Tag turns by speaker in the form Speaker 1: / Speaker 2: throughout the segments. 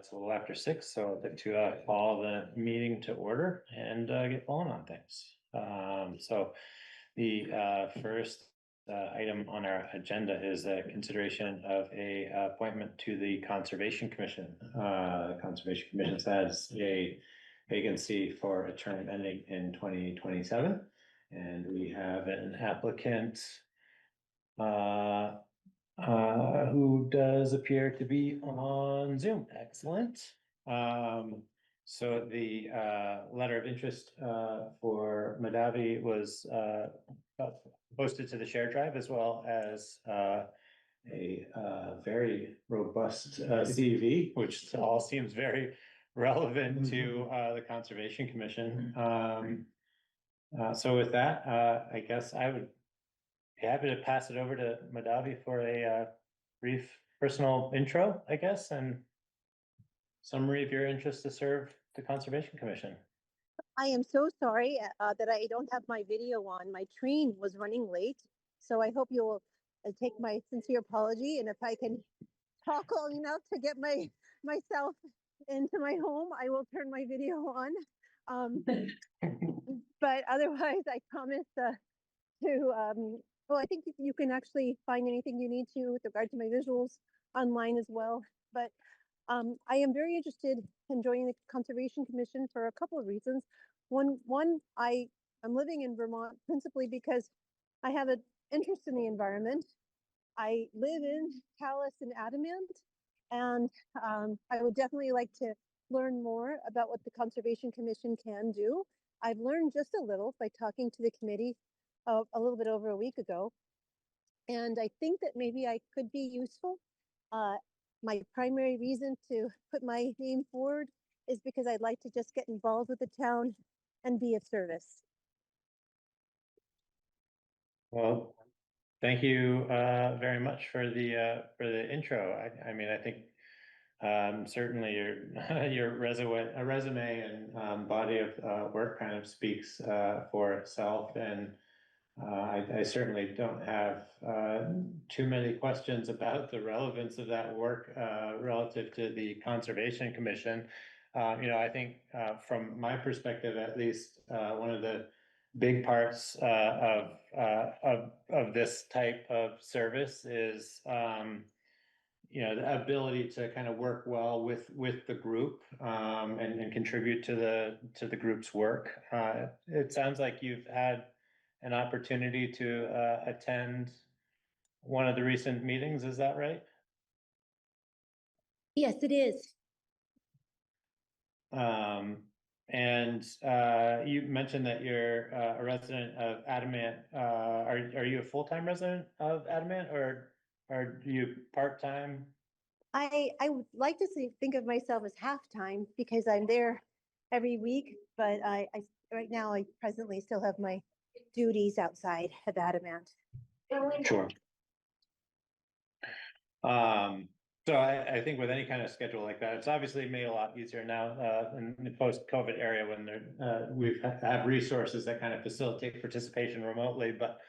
Speaker 1: It's a little after 6, so I'd like to call the meeting to order and get going on things. So the first item on our agenda is a consideration of a appointment to the Conservation Commission. The Conservation Commission has a vacancy for a term ending in 2027, and we have an applicant who does appear to be on Zoom. Excellent. So the letter of interest for Madavi was posted to the share drive, as well as a very robust CV, which all seems very relevant to the Conservation Commission. So with that, I guess I would be happy to pass it over to Madavi for a brief personal intro, I guess, and summary of your interest to serve the Conservation Commission.
Speaker 2: I am so sorry that I don't have my video on. My train was running late, so I hope you'll take my sincere apology. And if I can talk long enough to get myself into my home, I will turn my video on. But otherwise, I promise well, I think you can actually find anything you need to with regard to my visuals online as well. But I am very interested in joining the Conservation Commission for a couple of reasons. One, I'm living in Vermont principally because I have an interest in the environment. I live in Calais and Adamant, and I would definitely like to learn more about what the Conservation Commission can do. I've learned just a little by talking to the committee a little bit over a week ago, and I think that maybe I could be useful. My primary reason to put my name forward is because I'd like to just get involved with the town and be of service.
Speaker 1: Well, thank you very much for the intro. I mean, I think certainly your resume and body of work kind of speaks for itself, and I certainly don't have too many questions about the relevance of that work relative to the Conservation Commission. I think from my perspective, at least, one of the big parts of this type of service is the ability to kind of work well with the group and contribute to the group's work. It sounds like you've had an opportunity to attend one of the recent meetings. Is that right?
Speaker 2: Yes, it is.
Speaker 1: And you mentioned that you're a resident of Adamant. Are you a full-time resident of Adamant, or are you part-time?
Speaker 2: I would like to think of myself as half-time because I'm there every week, but I right now I presently still have my duties outside of Adamant.
Speaker 1: Sure. So I think with any kind of schedule like that, it's obviously made a lot easier now in the post-COVID area when we have resources that kind of facilitate participation remotely. But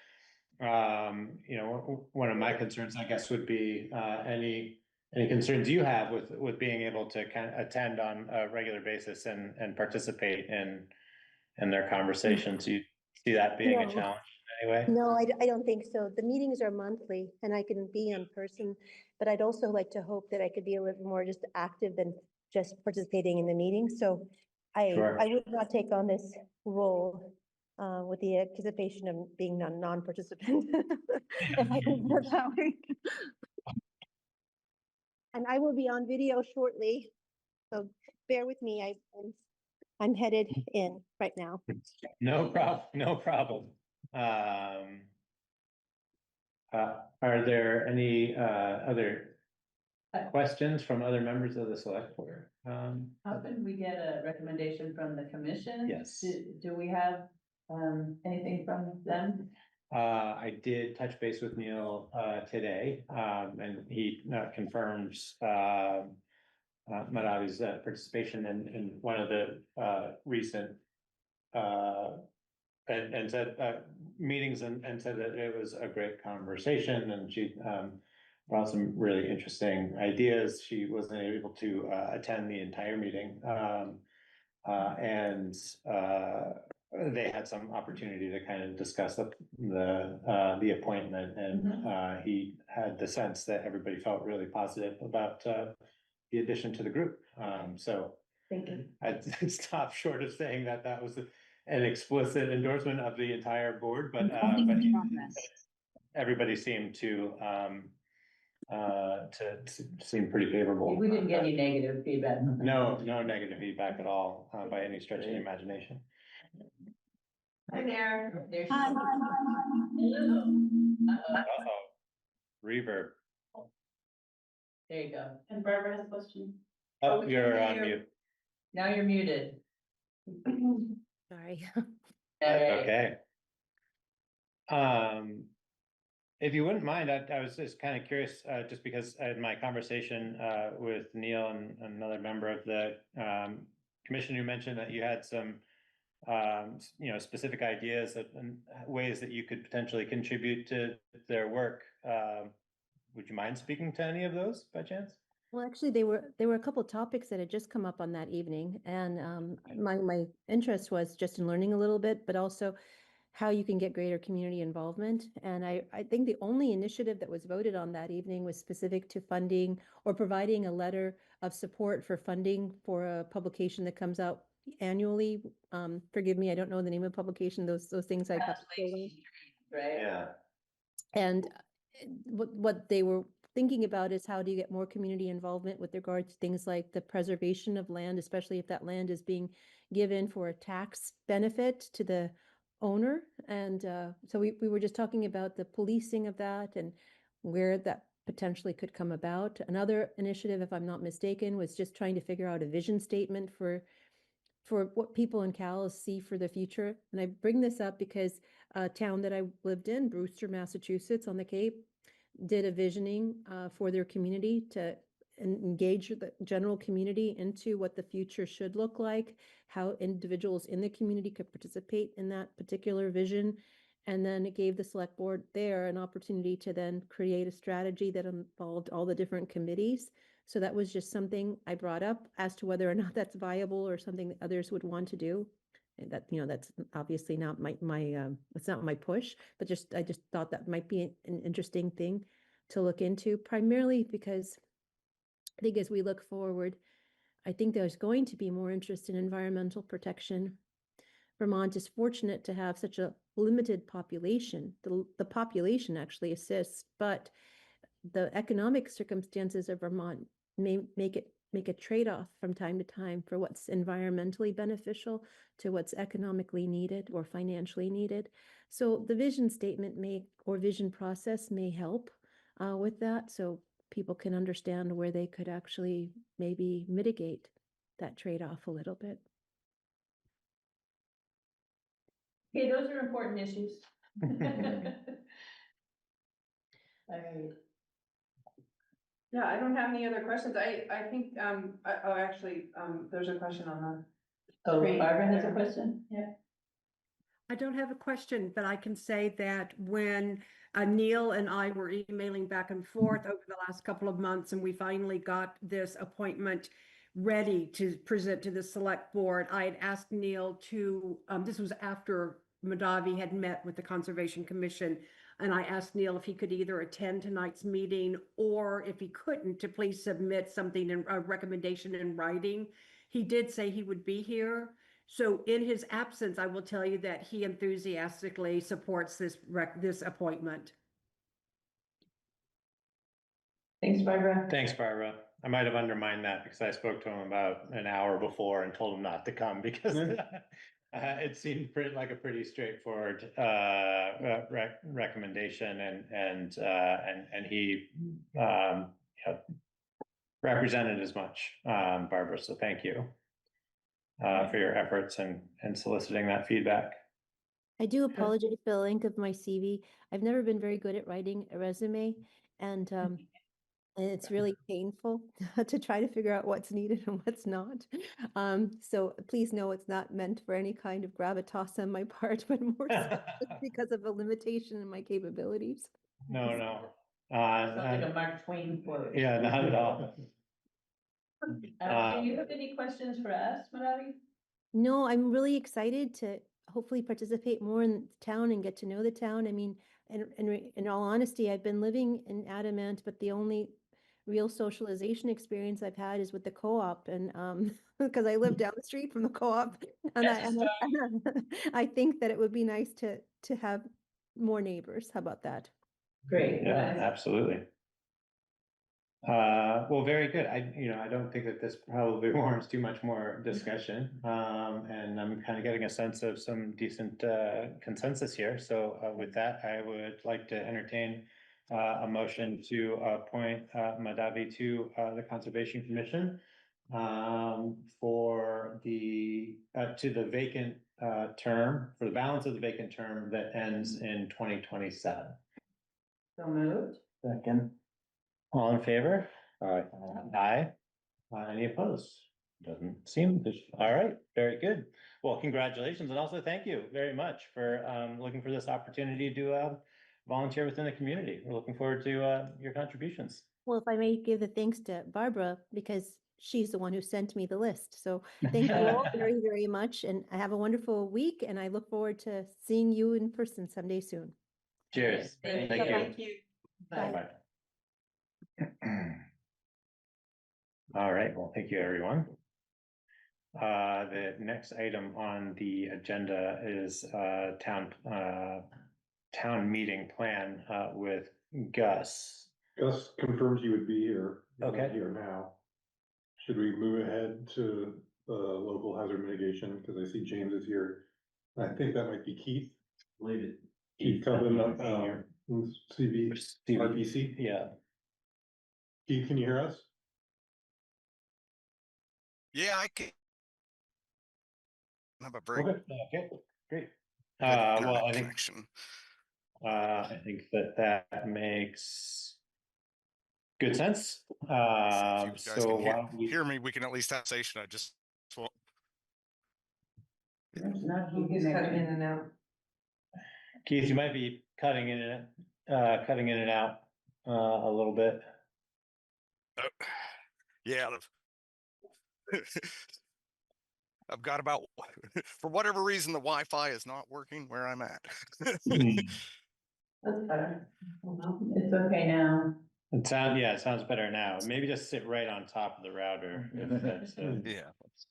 Speaker 1: one of my concerns, I guess, would be any concerns you have with being able to kind of attend on a regular basis and participate in their conversations. You see that being a challenge in any way?
Speaker 2: No, I don't think so. The meetings are monthly and I can be in person, but I'd also like to hope that I could be a little more just active than just participating in the meeting. So I would not take on this role with the anticipation of being a non-participant, if I can put it that way. And I will be on video shortly, so bear with me. I'm headed in right now.
Speaker 1: No problem. No problem. Are there any other questions from other members of the select board?
Speaker 3: Often we get a recommendation from the commission.
Speaker 1: Yes.
Speaker 3: Do we have anything from them?
Speaker 1: I did touch base with Neil today, and he confirms Madavi's participation in one of the recent and said meetings, and said that it was a great conversation, and she brought some really interesting ideas. She wasn't able to attend the entire meeting. And they had some opportunity to kind of discuss the appointment, and he had the sense that everybody felt really positive about the addition to the group. So
Speaker 3: Thank you.
Speaker 1: I'd stop short of saying that that was an explicit endorsement of the entire board, but everybody seemed to seem pretty favorable.
Speaker 3: We didn't get any negative feedback.
Speaker 1: No negative feedback at all, by any stretch of the imagination.
Speaker 3: Hi there. There's.
Speaker 2: Hi.
Speaker 3: Hello.
Speaker 1: Uh-oh. Reverb.
Speaker 3: There you go. And Barbara has a question.
Speaker 1: Oh, you're on mute.
Speaker 3: Now you're muted.
Speaker 2: Sorry.
Speaker 1: Okay. If you wouldn't mind, I was just kind of curious, just because in my conversation with Neil and another member of the commission, who mentioned that you had some specific ideas and ways that you could potentially contribute to their work. Would you mind speaking to any of those by chance?
Speaker 4: Well, actually, there were a couple of topics that had just come up on that evening, and my interest was just in learning a little bit, but also how you can get greater community involvement. And I think the only initiative that was voted on that evening was specific to funding or providing a letter of support for funding for a publication that comes out annually. Forgive me, I don't know the name of the publication. Those things I got.
Speaker 3: Right.
Speaker 1: Yeah.
Speaker 4: And what they were thinking about is how do you get more community involvement with regard to things like the preservation of land, especially if that land is being given for a tax benefit to the owner. And so we were just talking about the policing of that and where that potentially could come about. Another initiative, if I'm not mistaken, was just trying to figure out a vision statement for what people in Calais see for the future. And I bring this up because a town that I lived in, Brewster, Massachusetts, on the Cape, did a visioning for their community to engage the general community into what the future should look like, how individuals in the community could participate in that particular vision. And then it gave the select board there an opportunity to then create a strategy that involved all the different committees. So that was just something I brought up as to whether or not that's viable or something that others would want to do. And that, that's obviously not my it's not my push, but I just thought that might be an interesting thing to look into, primarily because I think as we look forward, I think there's going to be more interest in environmental protection. Vermont is fortunate to have such a limited population. The population actually assists, but the economic circumstances of Vermont may make a trade-off from time to time for what's environmentally beneficial to what's economically needed or financially needed. So the vision statement or vision process may help with that, so people can understand where they could actually maybe mitigate that trade-off a little bit.
Speaker 3: Okay, those are important issues. All right.
Speaker 5: Yeah, I don't have any other questions. I think, actually, there's a question on the.
Speaker 3: Oh,
Speaker 5: Screen.
Speaker 3: Barbara has a question? Yeah.
Speaker 6: I don't have a question, but I can say that when Neil and I were emailing back and forth over the last couple of months, and we finally got this appointment ready to present to the select board, I had asked Neil to, this was after Madavi had met with the Conservation Commission, and I asked Neil if he could either attend tonight's meeting or if he couldn't, to please submit something in a recommendation in writing. He did say he would be here. So in his absence, I will tell you that he enthusiastically supports this appointment.
Speaker 3: Thanks, Barbara.
Speaker 1: Thanks, Barbara. I might have undermined that because I spoke to him about an hour before and told him not to come because it seemed like a pretty straightforward recommendation, and he represented as much, Barbara. So thank you for your efforts and soliciting that feedback.
Speaker 4: I do apologize for the length of my CV. I've never been very good at writing a resume, and it's really painful to try to figure out what's needed and what's not. So please know it's not meant for any kind of gravitas on my part, but more so because of a limitation in my capabilities.
Speaker 1: No,
Speaker 3: Sounds like a Mark Twain quote.
Speaker 1: Yeah, not at all.
Speaker 3: Do you have any questions for us, Madhavi?
Speaker 4: No, I'm really excited to hopefully participate more in the town and get to know the town. I mean, in all honesty, I've been living in Adamant, but the only real socialization experience I've had is with the co-op, and because I live down the street from the co-op, and I think that it would be nice to have more neighbors. How about that?
Speaker 3: Great.
Speaker 1: Yeah, absolutely. Well, very good. I don't think that this probably warrants too much more discussion. And I'm kind of getting a sense of some decent consensus here. So with that, I would like to entertain a motion to appoint Madhavi to the Conservation Commission for to the vacant term, for the balance of the vacant term that ends in 2027.
Speaker 3: So moved.
Speaker 1: Second. All in favor?
Speaker 7: Aye.
Speaker 1: Aye. Any opposed? Doesn't seem, all right, very good. Well, congratulations, and also thank you very much for looking for this opportunity to volunteer within the community. We're looking forward to your contributions.
Speaker 4: Well, if I may give the thanks to Barbara, because she's the one who sent me the list. So thank you all very, very much, and have a wonderful week, and I look forward to seeing you in person someday soon.
Speaker 1: Cheers.
Speaker 3: Thank
Speaker 1: Thank
Speaker 3: you.
Speaker 1: you.
Speaker 3: Thank you.
Speaker 4: Bye.
Speaker 1: Bye. All right, well, thank you, everyone. The next item on the agenda is town meeting plan with Gus.
Speaker 7: Gus confirms you would be here. He's not
Speaker 1: Okay.
Speaker 7: Here now. Should we move ahead to local hazard mitigation? Because I see James is here. I think that might be Keith.
Speaker 1: Believe it.
Speaker 7: Keith Coven, CV, RPC.
Speaker 1: Yeah.
Speaker 7: Keith, can you hear us?
Speaker 8: Yeah, I can have a very
Speaker 7: Okay.
Speaker 1: Okay, great.
Speaker 8: good
Speaker 1: Well,
Speaker 8: internet
Speaker 1: I think
Speaker 8: connection.
Speaker 1: I think that makes good sense.
Speaker 8: So if you guys
Speaker 1: So
Speaker 8: can
Speaker 1: why don't we?
Speaker 8: hear me, we can at least have station. I just well,
Speaker 5: He's cutting in and out.
Speaker 1: Keith, you might be cutting in and out a little bit.
Speaker 8: yeah. I've got about for whatever reason the Wi-Fi is not working where I'm at.
Speaker 3: That's better. It's okay now.
Speaker 1: It sounds better now. Maybe just sit right on top of the router if that's a
Speaker 8: Yeah.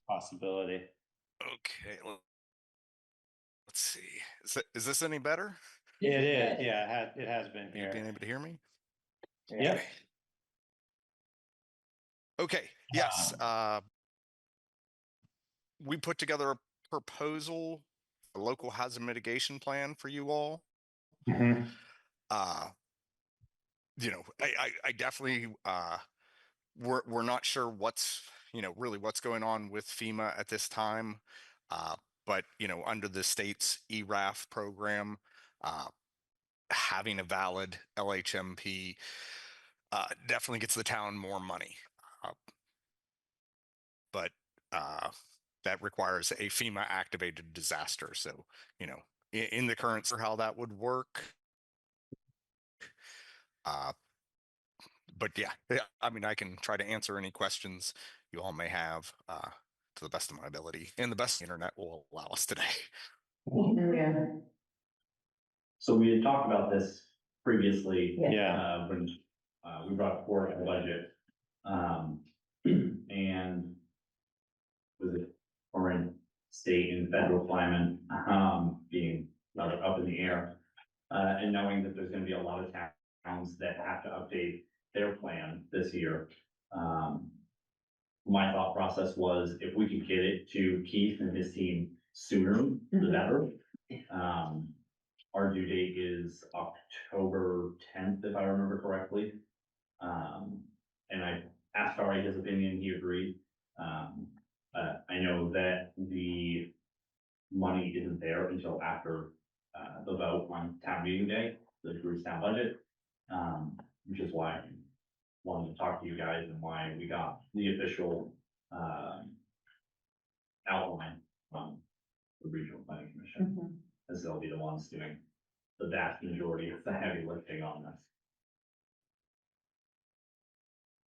Speaker 1: possibility.
Speaker 8: Okay. Let's see. Is this any better?
Speaker 1: It is, yeah, it has been
Speaker 8: Are you being
Speaker 1: here.
Speaker 8: able to hear me?
Speaker 1: Yep.
Speaker 8: Okay. Yes. We put together a proposal, a local hazard mitigation plan for you all.
Speaker 1: Mhm.
Speaker 8: I definitely we're not sure what's really what's going on with FEMA at this time, but under the state's ERAF program, having a valid LHMP definitely gets the town more money, but that requires a FEMA activated disaster. So in the current how that would work. But yeah, I mean, I can try to answer any questions you all may have to the best of my ability, and the best the internet will allow us today.
Speaker 5: Yeah.
Speaker 9: So we had talked about this previously.
Speaker 1: Yeah.
Speaker 9: When we brought forward a budget, and with the current state and federal climate being rather up in the air, and knowing that there's going to be a lot of towns that have to update their plan this year. My thought process was if we could get it to Keith and his team sooner, the better. Our due date is October 10th, if I remember correctly. And I asked Ari his opinion, he agreed. I know that the money isn't there until after the vote on town meeting day, the Bruce town budget, which is why I wanted to talk to you guys and why we got the official outline from the Regional Planning Commission, as they'll be the ones doing the vast majority of the heavy lifting on this.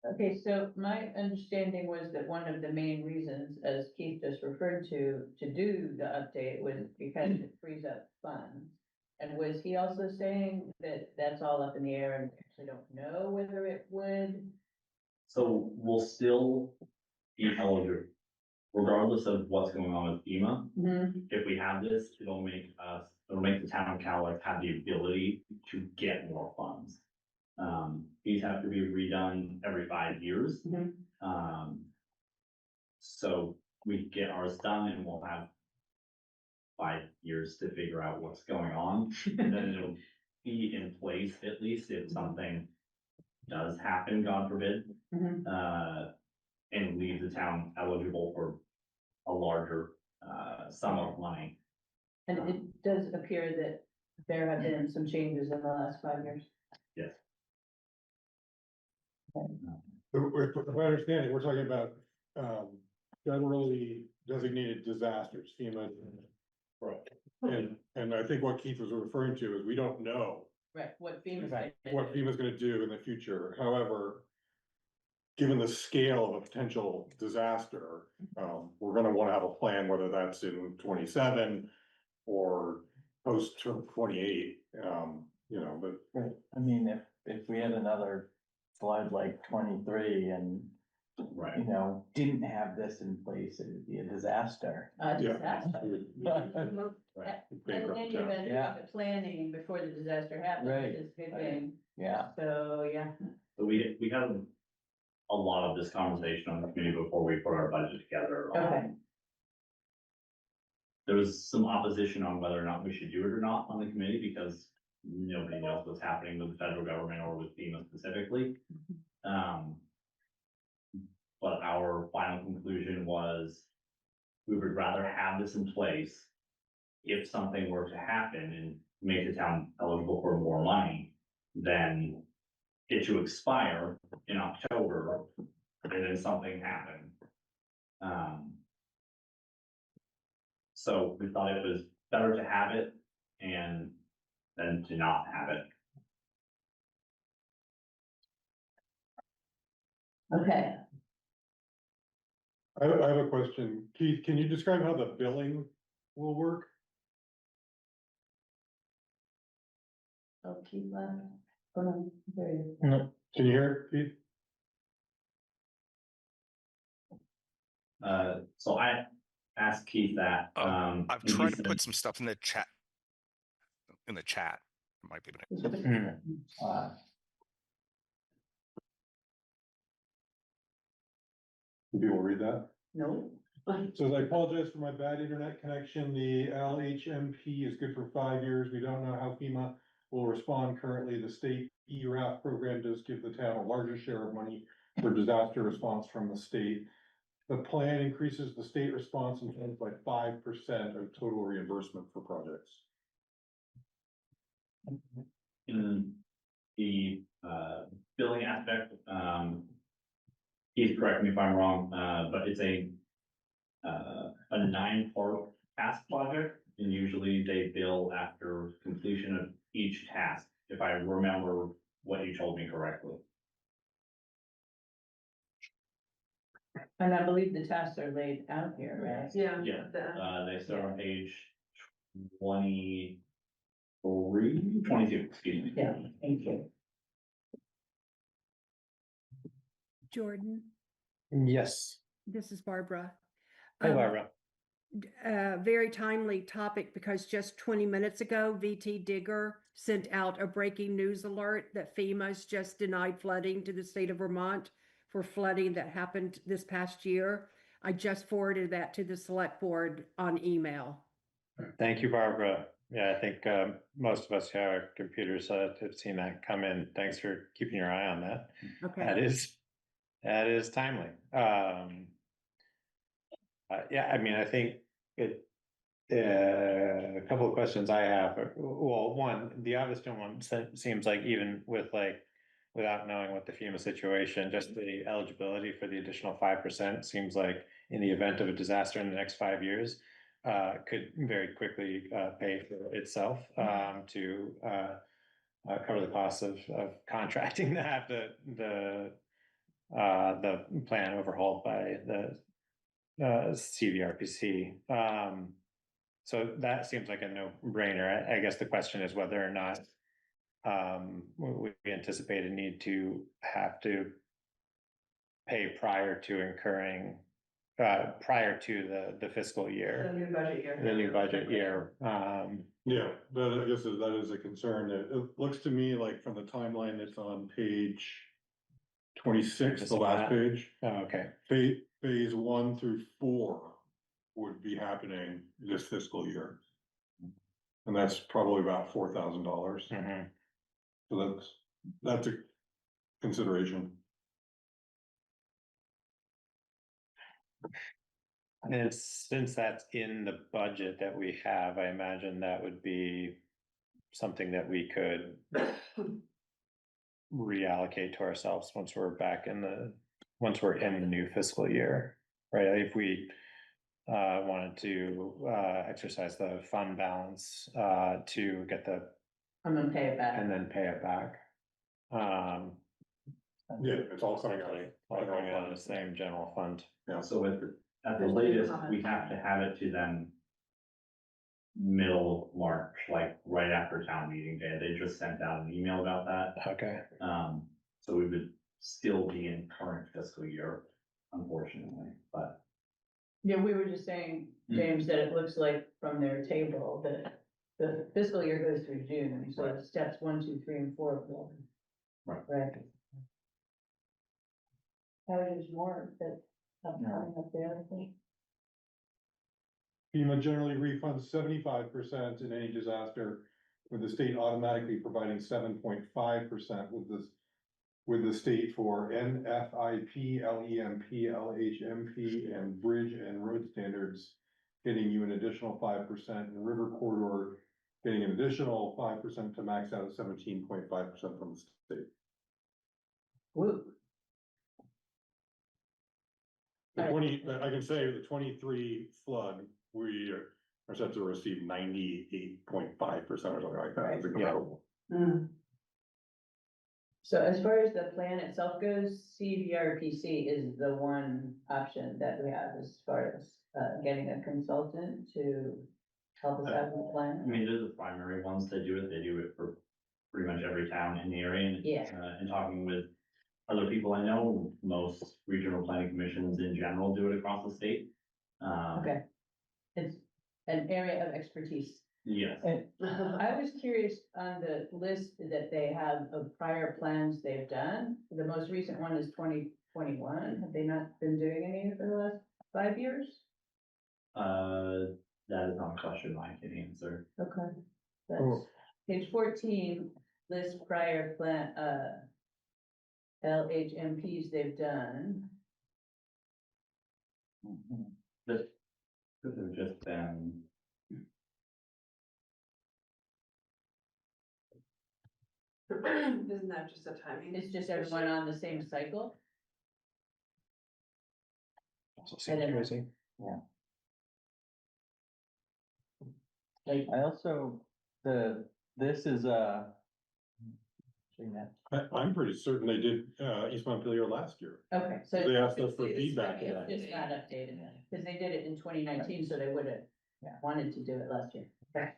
Speaker 3: Okay, so my understanding was that one of the main reasons, as Keith just referred to do the update was because it frees up funds. And was he also saying that that's all up in the air and we actually don't know whether it would?
Speaker 9: So we'll still be eligible regardless of what's going on with FEMA. If we have this, it'll make the town of Calais have the ability to get more funds. These have to be redone every 5 years. So we get ours done and we'll have 5 years to figure out what's going on. And then it'll be in place at least if something does happen, God forbid. And leave the town eligible for a larger sum of money.
Speaker 3: And it does appear that there have been some changes in the last 5 years.
Speaker 9: Yes.
Speaker 7: If I understand it, we're talking about, federally designated disasters, FEMA. Right. And I think what Keith was referring to is we don't know
Speaker 3: Right, what FEMA's.
Speaker 7: what FEMA's gonna do in the future. However, given the scale of a potential disaster, we're gonna wanna have a plan, whether that's in 27 or post 28, you know, but.
Speaker 10: Right, I mean, if we had another flood like 23 and,
Speaker 9: Right.
Speaker 10: you know, didn't have this in place, it would be a disaster.
Speaker 3: Disaster.
Speaker 7: Right.
Speaker 3: And then you meant
Speaker 10: Yeah.
Speaker 3: the planning before the disaster happened,
Speaker 10: Right.
Speaker 3: which is a good thing.
Speaker 10: Yeah,
Speaker 3: So, yeah.
Speaker 9: So we had a lot of this conversation on the committee before we put our budget together.
Speaker 3: Okay.
Speaker 9: There was some opposition on whether or not we should do it or not on the committee because nobody knows what's happening with the federal government or with FEMA specifically. But our final conclusion was we would rather have this in place if something were to happen and make the town eligible for more money than it to expire in October and then something happened. So we thought it was better to have it and than to not have it.
Speaker 3: Okay.
Speaker 7: I have a question. Keith, can you describe how the billing will work?
Speaker 3: Oh, keep left. Oh, no, there you
Speaker 1: No,
Speaker 7: Can you hear it, Keith?
Speaker 9: So I asked Keith that.
Speaker 8: I've
Speaker 9: and he
Speaker 8: tried to
Speaker 9: said-
Speaker 8: put some stuff in the chat. I might be able to.
Speaker 3: go.
Speaker 7: You will read that?
Speaker 3: No.
Speaker 7: So I apologize for my bad internet connection. The LHMP is good for 5 years. We don't know how FEMA will respond currently. The state ERAF program does give the town a larger share of money for disaster response from the state. The plan increases the state response in funds by 5% of total reimbursement for projects.
Speaker 9: In the billing aspect, Keith, correct me if I'm wrong, but it's a 9-part task project, and usually they bill after completion of each task, if I remember what you told me correctly.
Speaker 3: And I believe the tasks are laid out here, right?
Speaker 5: Yeah.
Speaker 9: Yeah, they start on page 23, 22, excuse me.
Speaker 3: Yeah, thank you.
Speaker 6: Jordan,
Speaker 1: yes.
Speaker 6: this is Barbara.
Speaker 1: Hey, Barbara.
Speaker 6: Very timely topic because just 20 minutes ago, VT Digger sent out a breaking news alert that FEMA's just denied flooding to the state of Vermont for flooding that happened this past year. I just forwarded that to the select board on email.
Speaker 1: Thank you, Barbara. Yeah, I think most of us who have our computers have seen that come in. Thanks for keeping your eye on that.
Speaker 6: Okay.
Speaker 1: That is timely. Yeah, I mean, I think it, a couple of questions I have, well, one, the Augustine one seems like even with without knowing what the FEMA situation, just the eligibility for the additional 5% seems like in the event of a disaster in the next 5 years, could very quickly pay for itself to cover the costs of contracting to have the the plan overhauled by the CVRPC. So that seems like a no-brainer. I guess the question is whether or not we anticipate a need to have to pay prior to incurring, prior to the fiscal
Speaker 5: The
Speaker 1: year,
Speaker 5: new budget year.
Speaker 1: the new budget year.
Speaker 7: Yeah, that, I guess that is a concern. It looks to me like from the timeline that's on page 26,
Speaker 1: Just
Speaker 7: the
Speaker 1: on
Speaker 7: last
Speaker 1: that?
Speaker 7: page,
Speaker 1: Oh, okay,
Speaker 7: phase 1 through 4 would be happening this fiscal year. And that's probably about $4,000.
Speaker 1: mhm.
Speaker 7: So that's a consideration.
Speaker 1: And since that's in the budget that we have, I imagine that would be something that we could reallocate to ourselves once we're once we're in the new fiscal year, right? If we wanted to exercise the fund balance to get
Speaker 3: I'm gonna pay it back.
Speaker 1: and then pay it back.
Speaker 7: Yeah, it's all coming out.
Speaker 1: All going out of the same general fund.
Speaker 7: Yeah.
Speaker 9: So at the latest, we have to have it to them middle March, like right after town meeting day. They just sent out an email about that.
Speaker 1: Okay.
Speaker 9: So we would still be in current fiscal year, unfortunately, but.
Speaker 3: Yeah, we were just saying, James, that it looks like from their table that the fiscal year goes through June, so
Speaker 9: Right.
Speaker 3: steps 1, 2, 3, and 4.
Speaker 9: Right.
Speaker 3: Right. There's more that coming up there, I think.
Speaker 7: FEMA generally refunds 75% in any disaster, with the state automatically providing 7.5% with the state for NFIP, LEMP, LHMP, and bridge and road standards, getting you an additional 5%, and river corridor getting an additional 5% to max out at 17.5% from the state.
Speaker 3: Woo.
Speaker 7: I can say the 23 flood, we are set to receive 98.5% or something like that. It's incredible.
Speaker 3: So as far as the plan itself goes, CVRPC is the one option that we have as far as getting a consultant to help us out with the
Speaker 9: I
Speaker 3: plan.
Speaker 9: mean, they're the primary ones that do it. They do it for pretty much every town in the area. And,
Speaker 3: Yeah.
Speaker 9: and talking with other people I know, most regional planning commissions in general do it across the state.
Speaker 3: Okay. It's an area of expertise.
Speaker 9: Yes.
Speaker 3: I was curious on the list that they have of prior plans they've done. The most recent one is 2021. Have they not been doing any for the last 5 years?
Speaker 9: That is not a question I can answer.
Speaker 3: Okay. That's
Speaker 7: Oh.
Speaker 3: page 14, list prior plan, LHMPs they've done.
Speaker 9: This could have just been.
Speaker 5: Isn't that just a timing?
Speaker 3: It's just everyone on the same cycle.
Speaker 1: Also
Speaker 3: I
Speaker 1: seems
Speaker 3: don't know.
Speaker 1: crazy.
Speaker 10: I also, this is seeing that.
Speaker 7: I'm pretty certain they did East Montpelier last year.
Speaker 3: Okay, so.
Speaker 7: They asked us for
Speaker 3: it's-
Speaker 7: feedback.
Speaker 3: It's just not updated, because they did it in 2019, so they would have wanted to do it last year. Okay.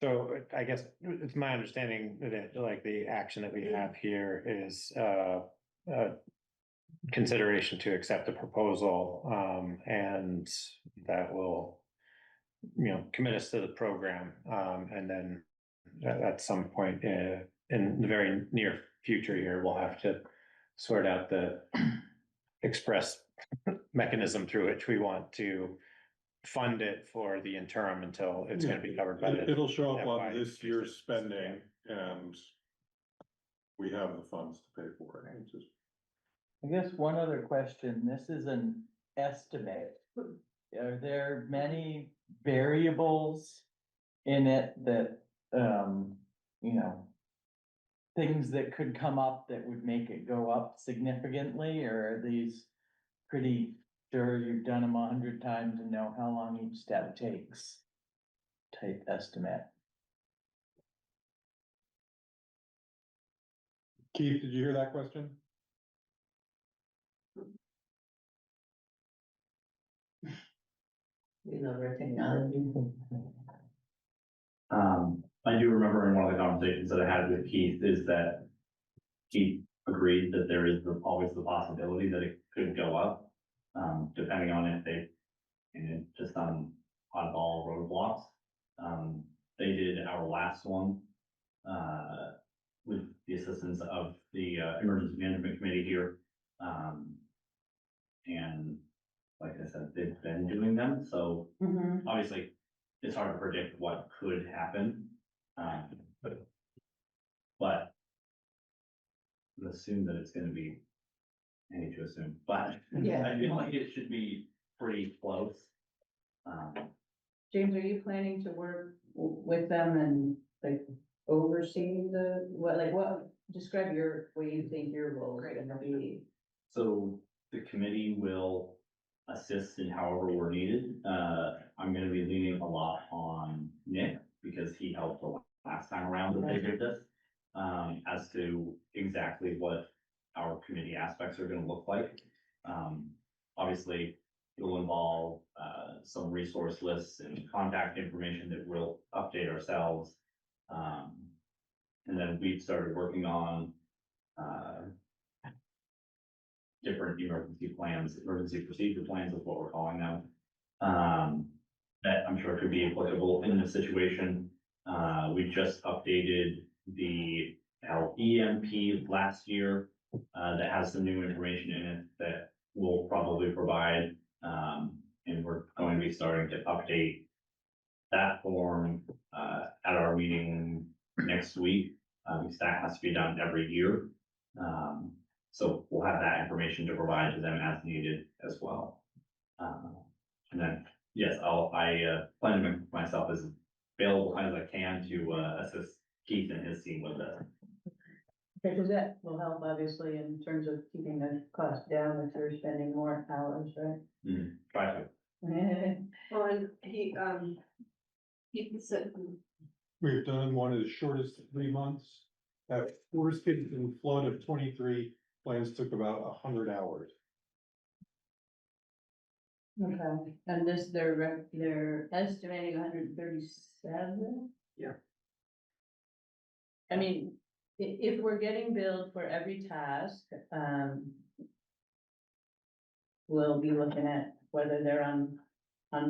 Speaker 1: So I guess it's my understanding that like the action that we have here is consideration to accept the proposal, and that will, commit us to the program, and then at some point in the very near future here, we'll have to sort out the express mechanism through which we want to fund it for the interim until it's going to be covered by the.
Speaker 7: It'll show up on
Speaker 1: FY
Speaker 7: this year's
Speaker 1: 26.
Speaker 7: spending, and we have the funds to pay for it. It's just-
Speaker 10: I guess one other question, this is an estimate. Are there many variables in it that, things that could come up that would make it go up significantly, or are these pretty sure you've done them 100 times and know how long each step takes? Type estimate.
Speaker 7: Keith, did you hear that question?
Speaker 3: We love our technology.
Speaker 9: I do remember in one of the conversations that I had with Keith is that Keith agreed that there is always the possibility that it could go up, depending on if they, and just on oddball roadblocks. They did our last one, with the assistance of the Emergency Management Committee here. And like I said, they've been doing them, so obviously it's hard to predict what could happen. But assume that it's gonna be, I hate to assume, but
Speaker 3: Yeah.
Speaker 9: I feel like it should be pretty close.
Speaker 3: James, are you planning to work with them and like oversee describe what you think your role is gonna be?
Speaker 9: So the committee will assist in however we're needed. I'm gonna be leaning a lot on Nick because he helped the last time around that they did this. As to exactly what our committee aspects are gonna look like. Obviously, it'll involve, some resource lists and contact information that we'll update ourselves. And then we've started working on, different emergency plans, emergency procedure plans is what we're calling them. That I'm sure could be applicable in this situation. We just updated the LEMP last year, that has some new information in it that we'll probably provide. And we're going to be starting to update that form, at our meeting next week. Because that has to be done every year. So we'll have that information to provide to them as needed as well. And then, yes, I plan to make myself as available as I can to assist Keith and his team with that.
Speaker 3: Because that will help obviously in terms of keeping the cost down if you're spending more hours, right?
Speaker 9: Try to.
Speaker 5: Well, and he said,
Speaker 7: We've done one as short as 3 months. At worst case in flood of 23, plans took about 100 hours.
Speaker 3: Okay, and this, they're estimating 137?
Speaker 5: Yeah.
Speaker 3: I mean, if we're getting billed for every task, we'll be looking at whether they're on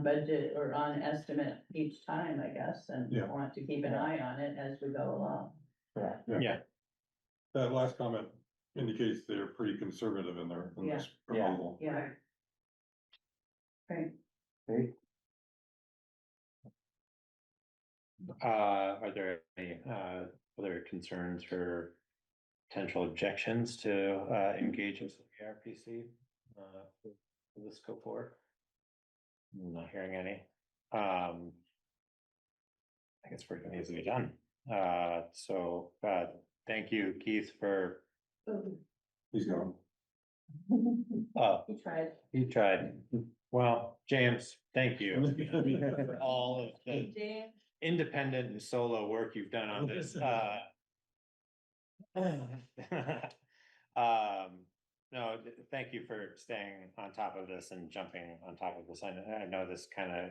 Speaker 3: budget or on estimate each time, I guess, and
Speaker 7: Yeah.
Speaker 3: want to keep an eye on it as we go along.
Speaker 1: Yeah.
Speaker 7: That last comment indicates they're pretty conservative in their, in this
Speaker 10: Yeah.
Speaker 7: proposal.
Speaker 3: Yeah. Right.
Speaker 1: Are there any, other concerns or potential objections to, engaging with the RPC, for the scope work? I'm not hearing any. I guess we're gonna easily done. So, thank you, Keith, for,
Speaker 7: He's going.
Speaker 3: He tried.
Speaker 1: you tried. Well, James, thank you for all of the
Speaker 3: James,
Speaker 1: independent and solo work you've done on this. No, thank you for staying on top of this and jumping on top of this. I know this kind of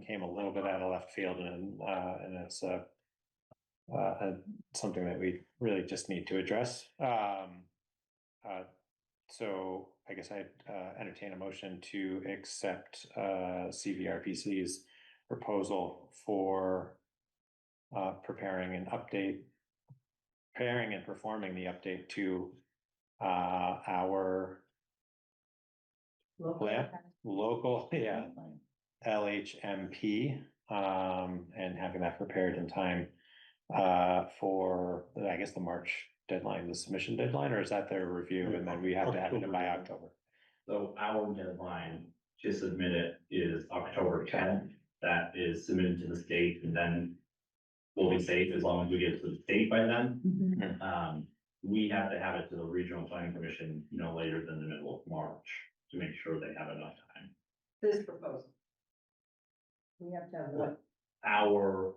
Speaker 1: came a little bit out of left field and it's something that we really just need to address. So I guess I'd entertain a motion to accept CVRPC's proposal for preparing and performing the update to our
Speaker 3: local.
Speaker 1: local, LHMP, and having that prepared in time for, I guess, the March deadline, the submission deadline, or is that their review and then we have to have it by October?
Speaker 9: So our deadline to submit it is October 10th. That is submitted to the state and then we'll be safe as long as we get it to the state by then. We have to have it to the Regional Planning Commission no later than the middle of March to make sure they have enough time.
Speaker 5: this proposal.
Speaker 3: We have to have what?
Speaker 9: Our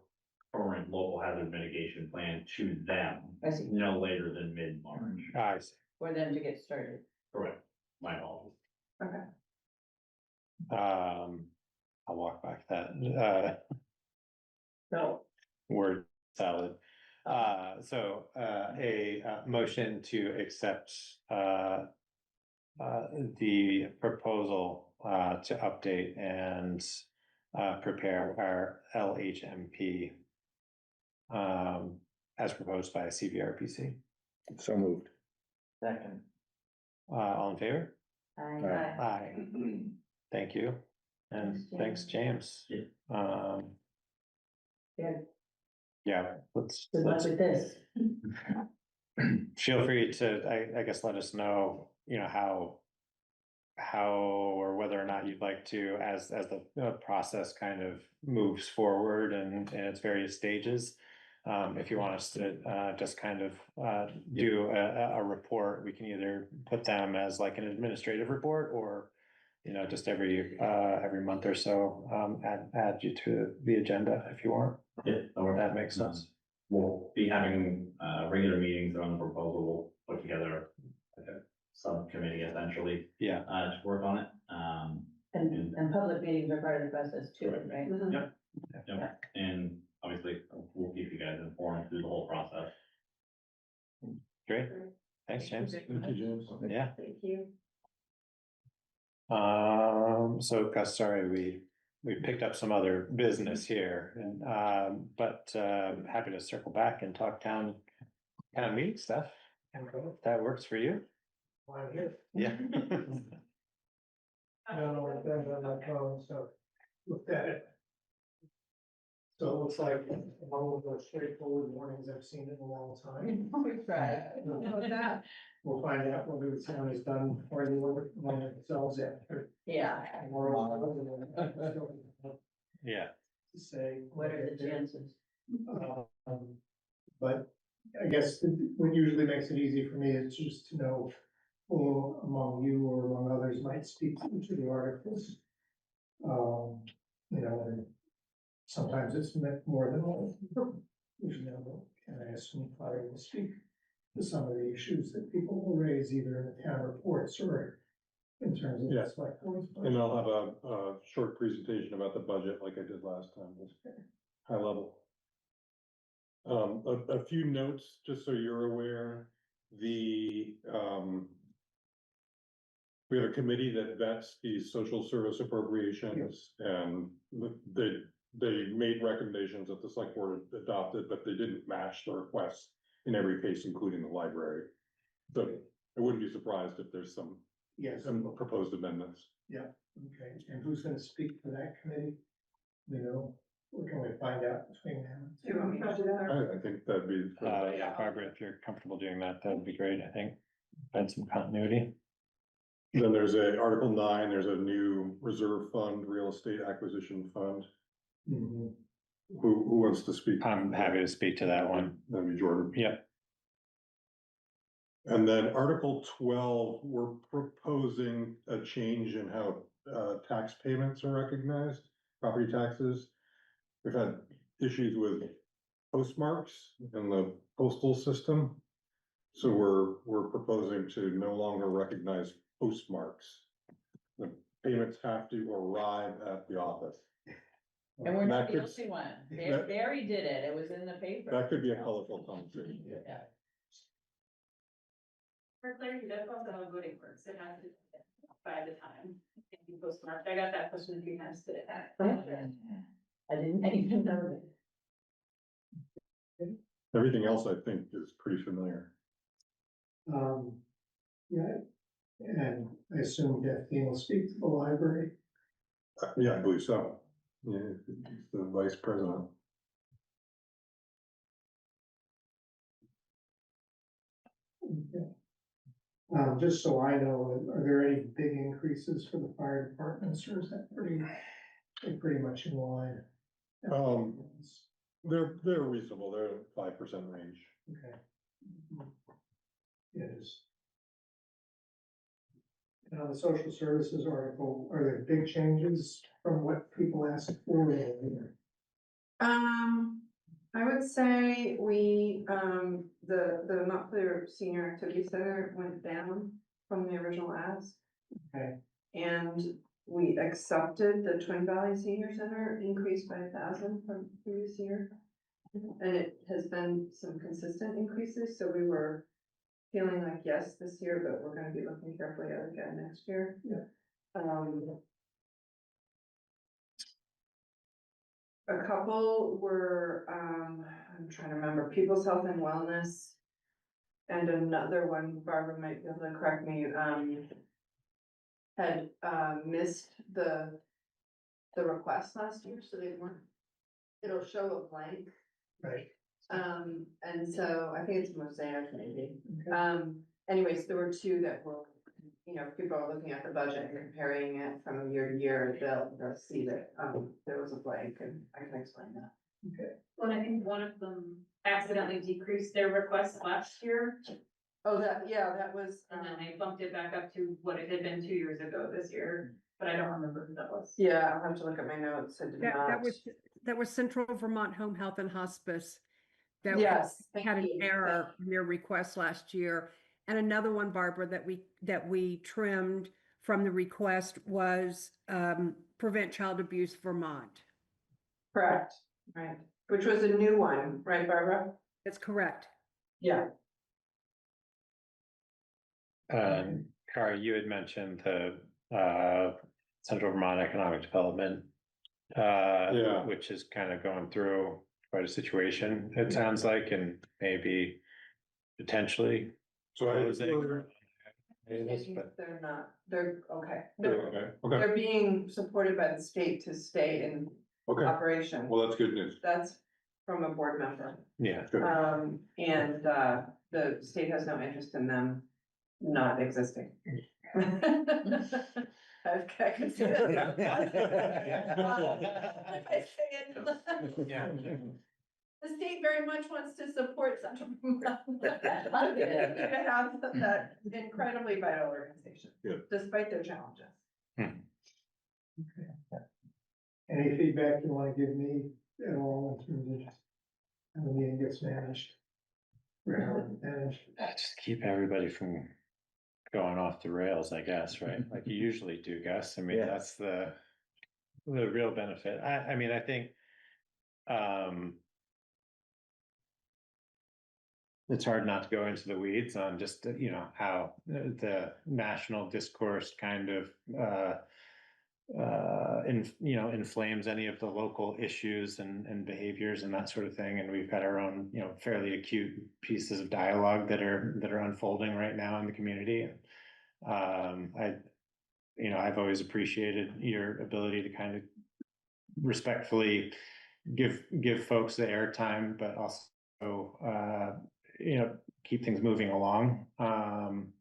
Speaker 9: current local hazard mitigation plan to them
Speaker 3: I see,
Speaker 9: no later than mid-March.
Speaker 1: I see.
Speaker 3: for them to get started.
Speaker 9: Correct, my apologies.
Speaker 5: Okay.
Speaker 1: I'll walk back that,
Speaker 3: So,
Speaker 1: word salad. So, a motion to accept, the proposal, to update and, prepare our LHMP, as proposed by CVRPC.
Speaker 11: So moved.
Speaker 10: Second.
Speaker 1: All in favor?
Speaker 3: I,
Speaker 1: Aye. Thank you. And thanks,
Speaker 3: Thanks,
Speaker 1: James.
Speaker 9: Yeah.
Speaker 3: yeah,
Speaker 1: Yeah, let's,
Speaker 3: good luck with this.
Speaker 1: feel free to, I guess, let us know, you know, how or whether or not you'd like to, as the process kind of moves forward and in its various stages. If you want us to just kind of do a report, we can either put them as like an administrative report, or you know, just every month or so, add you to the agenda if you want.
Speaker 9: Yeah,
Speaker 1: That makes sense.
Speaker 9: We'll be having regular meetings on the proposal. We'll put together like a subcommittee essentially
Speaker 1: Yeah.
Speaker 9: to work on it.
Speaker 3: And public meetings are part of the process too, right?
Speaker 5: Mhm.
Speaker 9: Yep. And obviously, we'll keep you guys informed through the whole process.
Speaker 1: Great. Thanks, James.
Speaker 7: Thank you, James.
Speaker 1: Yeah.
Speaker 5: Thank you.
Speaker 1: So Gus, sorry, we picked up some other business here, and but happy to circle back and talk town meeting stuff. If that works for you.
Speaker 12: I'm here.
Speaker 1: Yeah.
Speaker 12: I don't know what that on my phone, so looked at it. So it looks like one of the straightforward warnings I've seen in a long time.
Speaker 3: We tried.
Speaker 12: We'll find out whether the town is done or the one themselves after.
Speaker 3: Yeah,
Speaker 1: Yeah.
Speaker 12: To say.
Speaker 3: what are the chances?
Speaker 12: But I guess what usually makes it easy for me is just to know who among you or among others might speak to each of the articles. You know, and sometimes it's meant more than one. Usually, and I assume I will speak to some of the issues that people will raise either in the town reports or in terms of.
Speaker 7: Yeah.
Speaker 12: the select board's budget.
Speaker 7: And I'll have a short presentation about the budget like I did last time, just high level. A few notes, just so you're aware, we have a committee that vets these social service appropriations, and they made recommendations that the select board adopted, but they didn't match the requests in every case, including the library. So I wouldn't be surprised if there's some
Speaker 12: Yes,
Speaker 7: proposed amendments.
Speaker 12: okay, and who's gonna speak for that committee? You know, what can we find out between now?
Speaker 5: Do you want me to do that?
Speaker 7: I think that'd be.
Speaker 1: Yeah, Barbara, if you're comfortable doing that, that would be great, I think. Add some continuity.
Speaker 7: Then there's Article 9, there's a new reserve fund, real estate acquisition fund.
Speaker 12: Mhm.
Speaker 7: Who wants to speak?
Speaker 1: I'm happy to speak to that one.
Speaker 7: That'd be Jordan.
Speaker 1: Yep.
Speaker 7: And then Article 12, we're proposing a change in how tax payments are recognized, property taxes. We've had issues with postmarks in the postal system. So we're proposing to no longer recognize postmarks. The payments have to arrive at the office.
Speaker 3: And we're not
Speaker 7: That
Speaker 3: the
Speaker 7: could-
Speaker 3: only one.
Speaker 7: that-
Speaker 3: Barry did it. It was in the paper.
Speaker 7: That could be a colorful conversation.
Speaker 3: Yeah.
Speaker 5: For clarity, that's also how voting works. It has to by the time you postmark. I got that question a few times today.
Speaker 3: I didn't even know that.
Speaker 7: Everything else, I think, is pretty familiar.
Speaker 12: Yeah, and I assume Jeff Dean will speak to the library.
Speaker 7: Yeah, I believe so. Yeah, he's the vice president.
Speaker 12: Okay. Just so I know, are there any big increases for the fire departments, or is that pretty much in line?
Speaker 7: They're reasonable, they're 5% range.
Speaker 12: Okay. It is. And on the social services article, are there big changes from what people asked for?
Speaker 5: I would say we, the Montclair Senior Activity Center went down from the original ask.
Speaker 12: Okay.
Speaker 5: And we accepted the Twin Valley Senior Center increase by 1,000 from previous year. And it has been some consistent increases, so we were feeling like yes this year, but we're gonna be looking carefully at it again next year.
Speaker 12: Yeah.
Speaker 5: A couple were, I'm trying to remember, People's Health and Wellness. And another one, Barbara might be able to correct me, had, missed the request last year, so they weren't, it'll show a blank.
Speaker 12: Right.
Speaker 5: And so I think it's Mosaic maybe. Anyways, there were two that were, you know, people are looking at the budget and comparing it from year to year, they'll see that, there was a blank, and I can explain that.
Speaker 11: Well, I think one of them accidentally decreased their request last year,
Speaker 5: Oh, that was,
Speaker 11: and then they bumped it back up to what it had been 2 years ago this year, but I don't remember who that was.
Speaker 5: yeah, I'll have to look at my notes, I did not.
Speaker 6: That was Central Vermont Home Health and Hospice. That
Speaker 5: Yes, thank
Speaker 6: had an
Speaker 5: you.
Speaker 6: error in their request last year. And another one, Barbara, that we trimmed from the request was Prevent Child Abuse Vermont.
Speaker 5: Correct, right, which was a new one, right, Barbara?
Speaker 6: That's correct.
Speaker 5: Yeah.
Speaker 1: Kara, you had mentioned the Central Vermont Economic Development.
Speaker 7: Yeah.
Speaker 1: Which is kind of going through quite a situation, it sounds like, and maybe potentially.
Speaker 7: So I.
Speaker 1: closing. But
Speaker 5: They're not, they're, okay.
Speaker 7: Okay,
Speaker 5: They're being supported by the state to stay in
Speaker 7: okay,
Speaker 5: operation.
Speaker 7: well, that's good news.
Speaker 5: That's from a board member.
Speaker 1: yeah,
Speaker 5: And, the state has no interest in them not existing. I can see that.
Speaker 1: yeah.
Speaker 5: The state very much wants to support Central Vermont. To have that incredibly vital organization,
Speaker 7: Yeah.
Speaker 5: despite their challenges.
Speaker 12: Any feedback you wanna give me at all in terms of just how the meeting gets managed? Or how it's managed?
Speaker 1: Just keep everybody from going off the rails, I guess, right? Like you usually do, Gus. I mean,
Speaker 10: Yeah.
Speaker 1: that's the real benefit. I mean, I think it's hard not to go into the weeds on just, you know, how the national discourse kind of inflames any of the local issues and behaviors and that sort of thing. And we've got our own, you know, fairly acute pieces of dialogue that are unfolding right now in the community. I've always appreciated your ability to kind of respectfully give folks the airtime, but also keep things moving along. And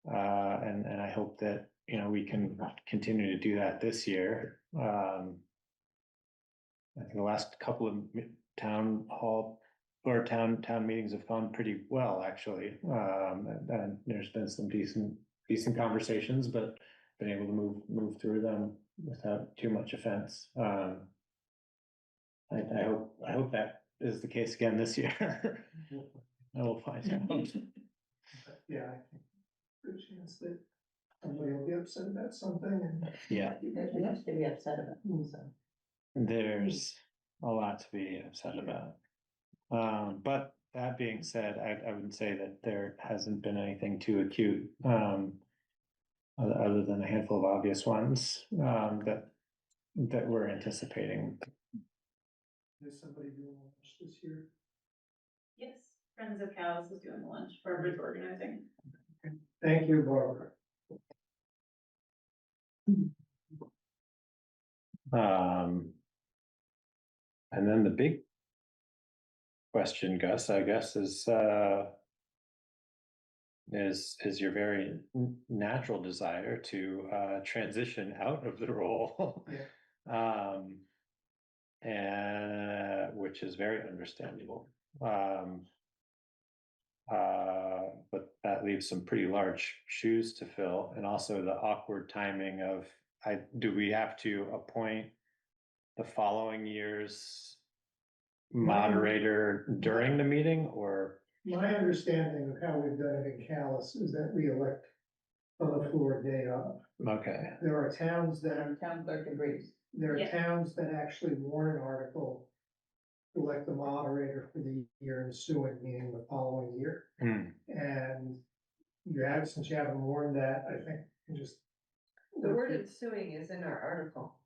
Speaker 1: I hope that, you know, we can continue to do that this year. I think the last couple of town hall or town meetings have gone pretty well, actually. And there's been some decent conversations, but been able to move through them without too much offense. I hope that is the case again this year. I will find out.
Speaker 12: Yeah, I think good chance that somebody will be upset about something and.
Speaker 1: Yeah.
Speaker 3: There's much to be upset about, so.
Speaker 1: There's a lot to be upset about. But that being said, I wouldn't say that there hasn't been anything too acute, other than a handful of obvious ones, that we're anticipating.
Speaker 12: Is somebody doing lunch this year?
Speaker 11: Yes, Friends of Calais is doing the lunch, Barbara's organizing.
Speaker 12: Thank you, Barbara.
Speaker 1: And then the big question, Gus, I guess, is your very natural desire to transition out of the role.
Speaker 12: Yeah.
Speaker 1: And which is very understandable. But that leaves some pretty large shoes to fill, and also the awkward timing of, do we have to appoint the following year's moderator during the meeting or?
Speaker 12: My understanding of how we've done it in Calais is that we elect on the floor day of.
Speaker 1: Okay,
Speaker 12: There are towns that,
Speaker 3: Town clerk agrees.
Speaker 12: there are
Speaker 11: Yeah.
Speaker 12: towns that actually warn an article, elect the moderator for the year ensuing, meaning the following year.
Speaker 1: Hmm.
Speaker 12: And you have, since you haven't warned that, I think you just.
Speaker 5: The word ensuing is in our article.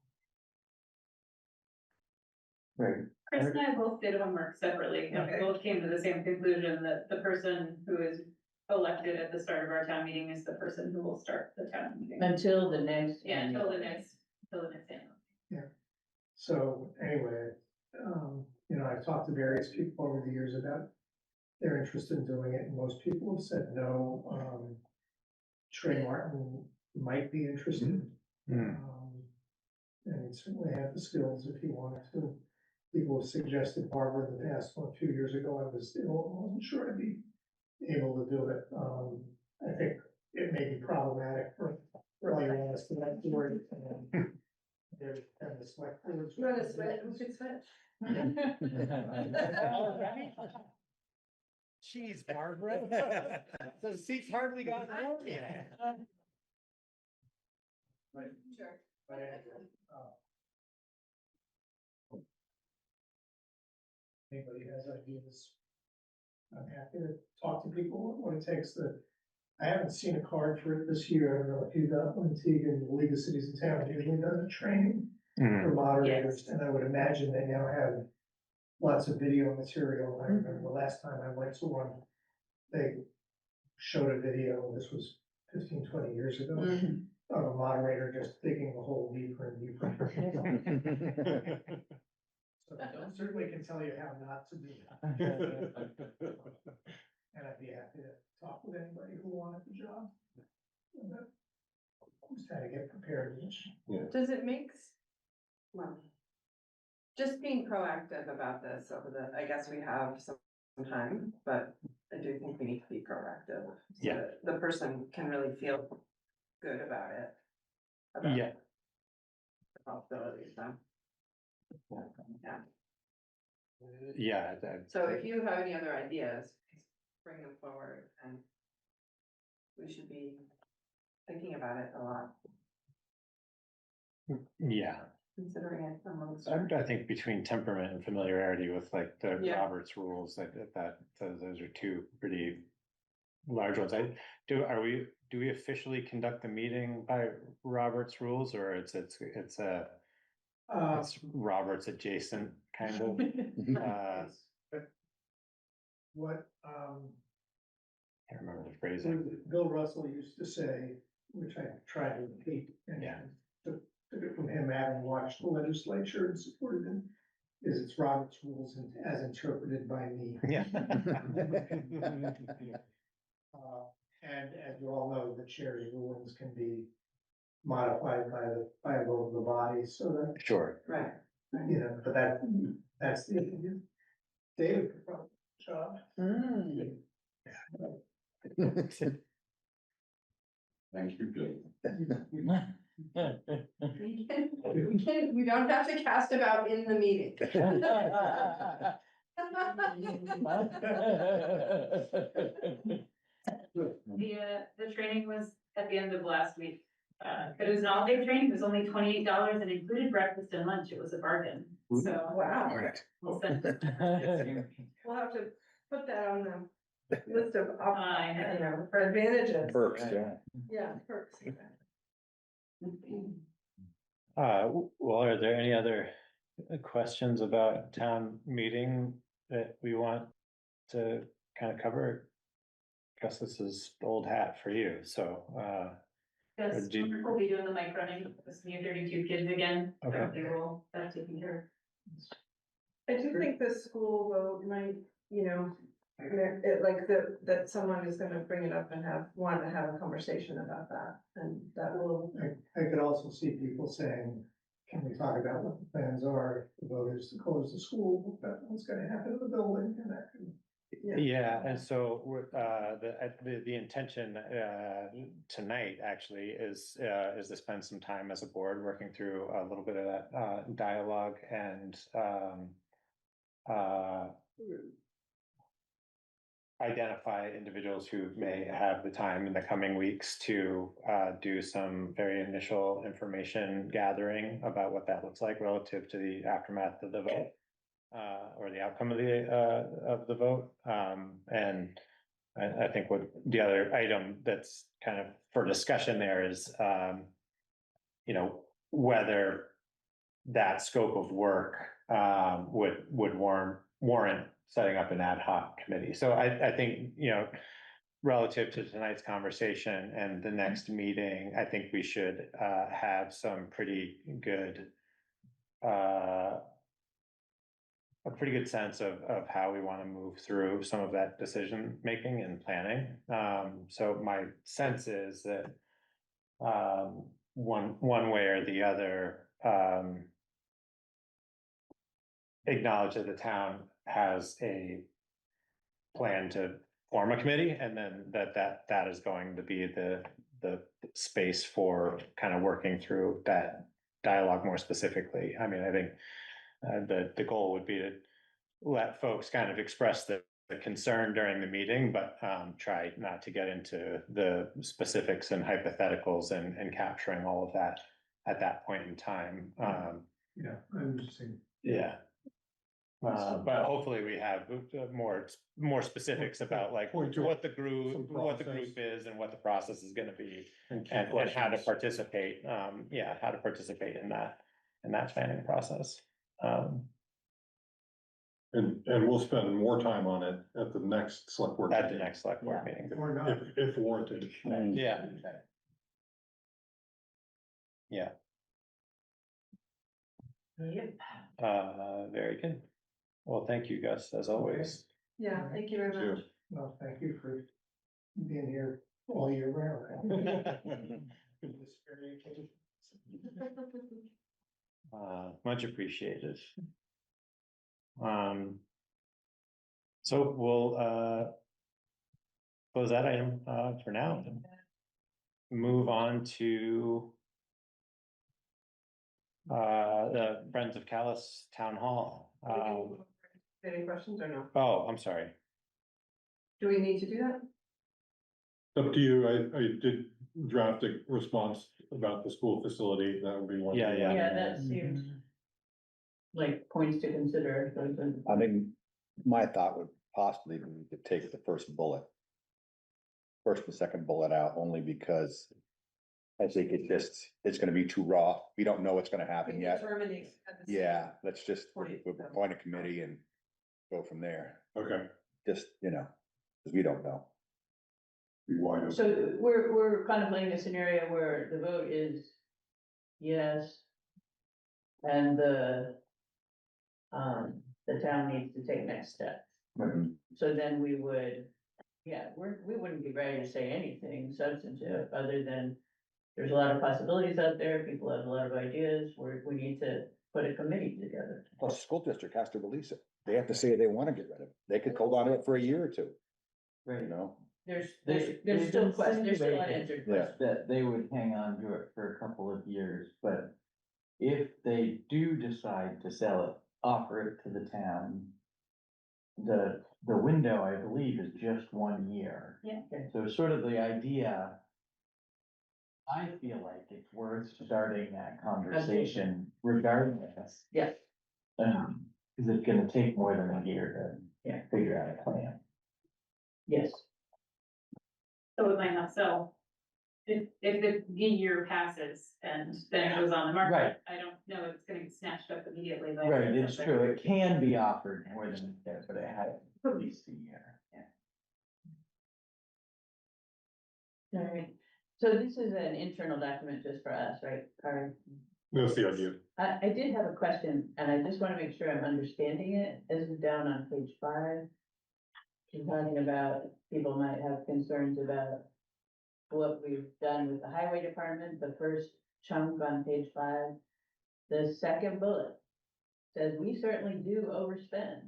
Speaker 10: Right.
Speaker 11: Chris and I both did homework separately, and we
Speaker 5: Okay.
Speaker 11: both came to the same conclusion that the person who is elected at the start of our town meeting is the person who will start the town meeting.
Speaker 3: Until the next.
Speaker 11: Yeah,
Speaker 3: annual
Speaker 11: until the
Speaker 3: meeting.
Speaker 11: next annual.
Speaker 12: So anyway, you know, I've talked to various people over the years about their interest in doing it, and most people have said no. Trey Martin might be interested.
Speaker 1: Hmm.
Speaker 12: And he'd certainly have the skills if he wanted to. People have suggested Barbara in the past, 2 years ago, I wasn't sure I'd be able to do it. I think it may be problematic for earlier on us to that board. And the select boards.
Speaker 5: You wanna switch? We could switch.
Speaker 1: Jeez, Barbara. The seat's hardly gotten warm yet.
Speaker 5: Sure.
Speaker 12: But anyway, anybody has ideas? I'm happy to talk to people what it takes to. I haven't seen a card for it this year. I don't know if you got one, Tegan, the League of Cities and Towns usually does a training for moderators, and I would imagine they now have lots of video material. I remember the last time I went to one, they showed a video, this was 15, 20 years ago, of a moderator just digging the hole deeper and deeper. So I certainly can tell you how not to do that. And I'd be happy to talk with anybody who wanted the job. Who's trying to get prepared.
Speaker 5: Does it make, well, just being proactive about this over the, I guess we have some time, but I do think we need to be proactive. So
Speaker 1: Yeah.
Speaker 5: that the person can really feel good about it. about
Speaker 1: Yeah.
Speaker 5: the Possibilities, so. Yeah,
Speaker 1: Yeah,
Speaker 5: so if you have any other ideas, bring them forward and we should be thinking about it a lot,
Speaker 1: yeah.
Speaker 5: considering it amongst.
Speaker 1: I think between temperament and familiarity with like the
Speaker 5: Yeah.
Speaker 1: Roberts rules, those are two pretty large ones. Do we officially conduct the meeting by Roberts rules, or it's Roberts adjacent kind of?
Speaker 12: What,
Speaker 1: Can't remember the phrasing.
Speaker 12: Bill Russell used to say, which I tried to repeat, and
Speaker 1: Yeah.
Speaker 12: took it from him having watched the legislature and supported him, is it's Robert's rules as interpreted by me.
Speaker 1: Yeah.
Speaker 12: And as you all know, the chair's rulings can be modified by a vote of the body, so that,
Speaker 1: Sure.
Speaker 5: Right.
Speaker 12: you know, but that's the, David could probably job.
Speaker 9: Thank you, Bill.
Speaker 5: We don't have to cast about in the meeting.
Speaker 11: The training was at the end of last week. But it was an all-day training, it was only $28 and included breakfast and lunch, it was a bargain, so.
Speaker 5: Wow.
Speaker 11: We'll send-
Speaker 5: We'll have to put that on the list of,
Speaker 11: I know.
Speaker 5: you know, for advantages.
Speaker 10: Perks, yeah.
Speaker 5: Yeah, perks.
Speaker 1: Well, are there any other questions about town meeting that we want to kind of cover? Guess this is old hat for you, so,
Speaker 11: Yes,
Speaker 1: do you-
Speaker 11: we'll be doing the mic running, this new 32 kids again, so
Speaker 1: Okay.
Speaker 11: they will, that's taken care
Speaker 5: I do think the school vote might, you know, that someone is gonna bring it up and want to have a conversation about that, and that will.
Speaker 12: I could also see people saying, can we talk about what the plans are, for the voters to close the school, what's gonna happen to the building, and that could.
Speaker 1: yeah, and so, the intention, tonight actually is to spend some time as a board working through a little bit of that, dialogue and, identify individuals who may have the time in the coming weeks to do some very initial information gathering about what that looks like relative to the aftermath of the vote, or the outcome of the vote. And I think what the other item that's kind of for discussion there is, you know, whether that scope of work would warrant setting up an ad hoc committee. So I think, you know, relative to tonight's conversation and the next meeting, I think we should have some pretty good a pretty good sense of how we want to move through some of that decision making and planning. So my sense is that one way or the other, acknowledge that the town has a plan to form a committee, and then that is going to be the space for kind of working through that dialogue more specifically. I mean, I think the goal would be to let folks kind of express the concern during the meeting, but try not to get into the specifics and hypotheticals and capturing all of that at that point in time.
Speaker 12: Yeah, I understand.
Speaker 1: Yeah. But hopefully we have more specifics about like
Speaker 7: Point to
Speaker 1: what the group
Speaker 7: process.
Speaker 1: is and what the process is gonna be
Speaker 7: And key
Speaker 1: and how to
Speaker 7: questions.
Speaker 1: participate, how to participate in that planning process.
Speaker 7: And we'll spend more time on it at the next select board.
Speaker 1: At the
Speaker 7: meeting,
Speaker 1: next select board
Speaker 4: Yeah.
Speaker 1: meeting.
Speaker 12: Or not.
Speaker 7: If warranted.
Speaker 1: Yeah. Yeah,
Speaker 3: Yep.
Speaker 1: very good. Well, thank you, Gus, as always.
Speaker 5: Yeah, thank you very
Speaker 7: Sure.
Speaker 5: much.
Speaker 12: Well, thank you for being here all year round. This very occasion.
Speaker 1: Much appreciated. So we'll close that item for now. Move on to the Friends of Calais Town Hall.
Speaker 5: Any questions or no?
Speaker 1: Oh, I'm sorry.
Speaker 5: Do we need to do that?
Speaker 7: Up to you, I did draft a response about the school facility, that would be one.
Speaker 1: Yeah, yeah.
Speaker 3: Yeah, that seems like points to consider.
Speaker 13: I think my thought would possibly be to take the first and second bullet out, only because I think it's gonna be too raw. We don't know what's gonna happen yet. Yeah, let's just appoint a committee and go from there.
Speaker 7: Okay.
Speaker 13: Just, because we don't know.
Speaker 7: Be wide open.
Speaker 3: So we're contemplating a scenario where the vote is yes. And the town needs to take next steps.
Speaker 13: Mhm.
Speaker 3: So then we would, we wouldn't be ready to say anything substantive other than there's a lot of possibilities out there. People have a lot of ideas. We need to put a committee together.
Speaker 13: Plus, the school district has to release it. They have to say they want to get rid of it. They could hold on to it for a year or two,
Speaker 10: Right.
Speaker 3: There's
Speaker 10: They've
Speaker 3: still
Speaker 10: been
Speaker 3: questions, there's still
Speaker 10: insinuating
Speaker 3: unanswered
Speaker 13: Yeah.
Speaker 3: questions.
Speaker 10: that they would hang on to it for a couple of years, but if they do decide to sell it, offer it to the town, the window, I believe, is just 1 year.
Speaker 3: Yeah.
Speaker 10: So sort of the idea, I feel like it's worth starting that conversation regardless.
Speaker 3: Yeah.
Speaker 10: Cause it's gonna take more than a year
Speaker 3: Yeah.
Speaker 10: to figure out a plan.
Speaker 3: Yes.
Speaker 11: So it might not sell. If the year passes and then it goes on the
Speaker 10: Right.
Speaker 11: market, I don't know if it's gonna get snatched up immediately. by
Speaker 10: Right,
Speaker 11: the-
Speaker 10: it's true, it can be offered more than a year, but it has at least a year.
Speaker 3: Alright, so this is an internal document just for us, right, Karen?
Speaker 7: That's the idea.
Speaker 3: I did have a question, and I just wanna make sure I'm understanding it, as is down on page 5. She's talking about, people might have concerns about what we've done with the highway department, the first chunk on page 5. The second bullet says, we certainly do overspend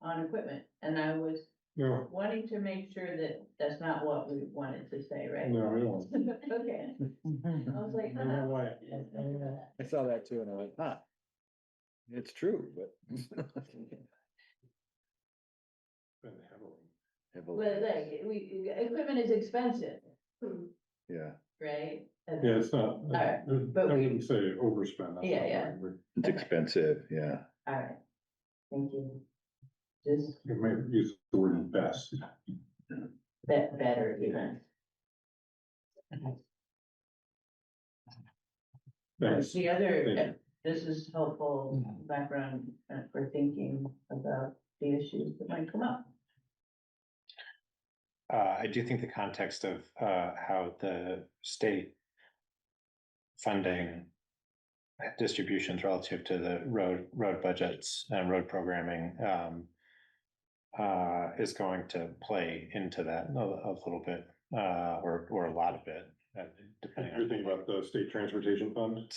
Speaker 3: on equipment, and I was
Speaker 7: No,
Speaker 3: wanting to make sure that that's not what we wanted to say, right?
Speaker 7: no, we don't.
Speaker 3: Okay, I was like.
Speaker 7: No way.
Speaker 13: I saw that too, and I went, it's true, but.
Speaker 7: Been heavily.
Speaker 3: Well, like, equipment is expensive,
Speaker 13: Yeah,
Speaker 3: right?
Speaker 7: Yeah, it's not, I
Speaker 3: Alright, but we-
Speaker 7: wouldn't say overspend. that's
Speaker 3: Yeah,
Speaker 7: not
Speaker 3: yeah.
Speaker 7: right, but
Speaker 13: it's expensive, yeah.
Speaker 3: All right, thank you. Just
Speaker 7: You might use the word best.
Speaker 3: better even.
Speaker 7: Thanks.
Speaker 3: The other,
Speaker 7: Thank you.
Speaker 3: this is helpful background for thinking about the issues that might come up.
Speaker 1: I do think the context of how the state funding distributions relative to the road budgets and road programming is going to play into that a little bit, or a lot of it, depending
Speaker 7: You're
Speaker 1: on
Speaker 7: thinking about the state transportation fund?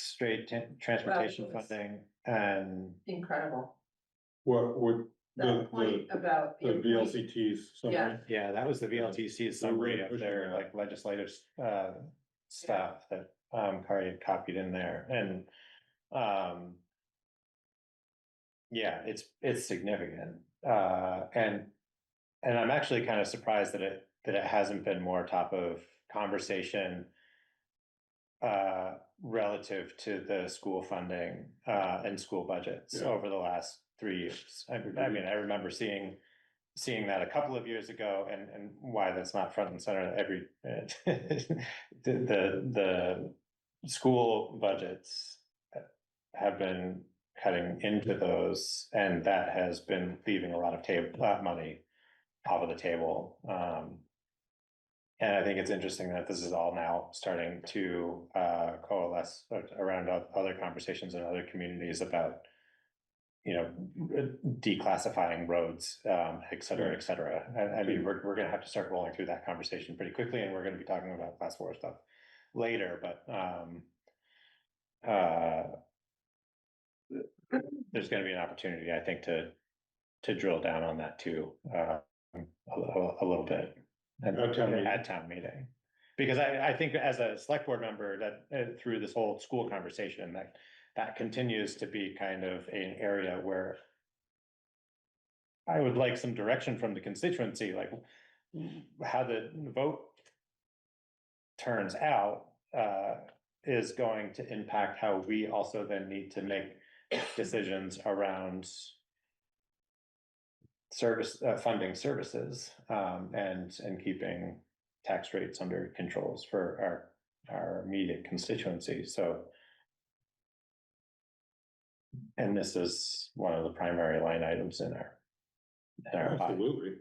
Speaker 1: transportation
Speaker 5: Fabulous.
Speaker 1: funding and
Speaker 5: Incredible.
Speaker 7: What,
Speaker 5: That point about.
Speaker 7: the VLCTs summary?
Speaker 5: Yeah.
Speaker 1: yeah, that was the VLTC's summary
Speaker 7: really
Speaker 1: of
Speaker 7: pushing
Speaker 1: their
Speaker 7: that.
Speaker 1: like legislative stuff that Kari had copied in there, and yeah, it's significant. And I'm actually kind of surprised that it hasn't been more top of conversation relative to the school funding and school budgets
Speaker 7: Yeah.
Speaker 1: over the last 3 years. I mean, I remember seeing that a couple of years ago, and why that's not front and center every the school budgets have been cutting into those, and that has been leaving a lot of money off of the table. And I think it's interesting that this is all now starting to coalesce around other conversations in other communities about, you know, declassifying roads, et cetera, et cetera. I mean, we're gonna have to start rolling through that conversation pretty quickly, and we're gonna be talking about class 4 stuff later, but there's gonna be an opportunity, I think, to drill down on that too, a little bit. At town meeting. Because I think as a select board member that through this whole school conversation, that continues to be kind of an area where I would like some direction from the constituency, like how the vote turns out is going to impact how we also then need to make decisions around funding services, and keeping tax rates under controls for our immediate constituency. So, and this is one of the primary line items in our budget.
Speaker 7: Absolutely.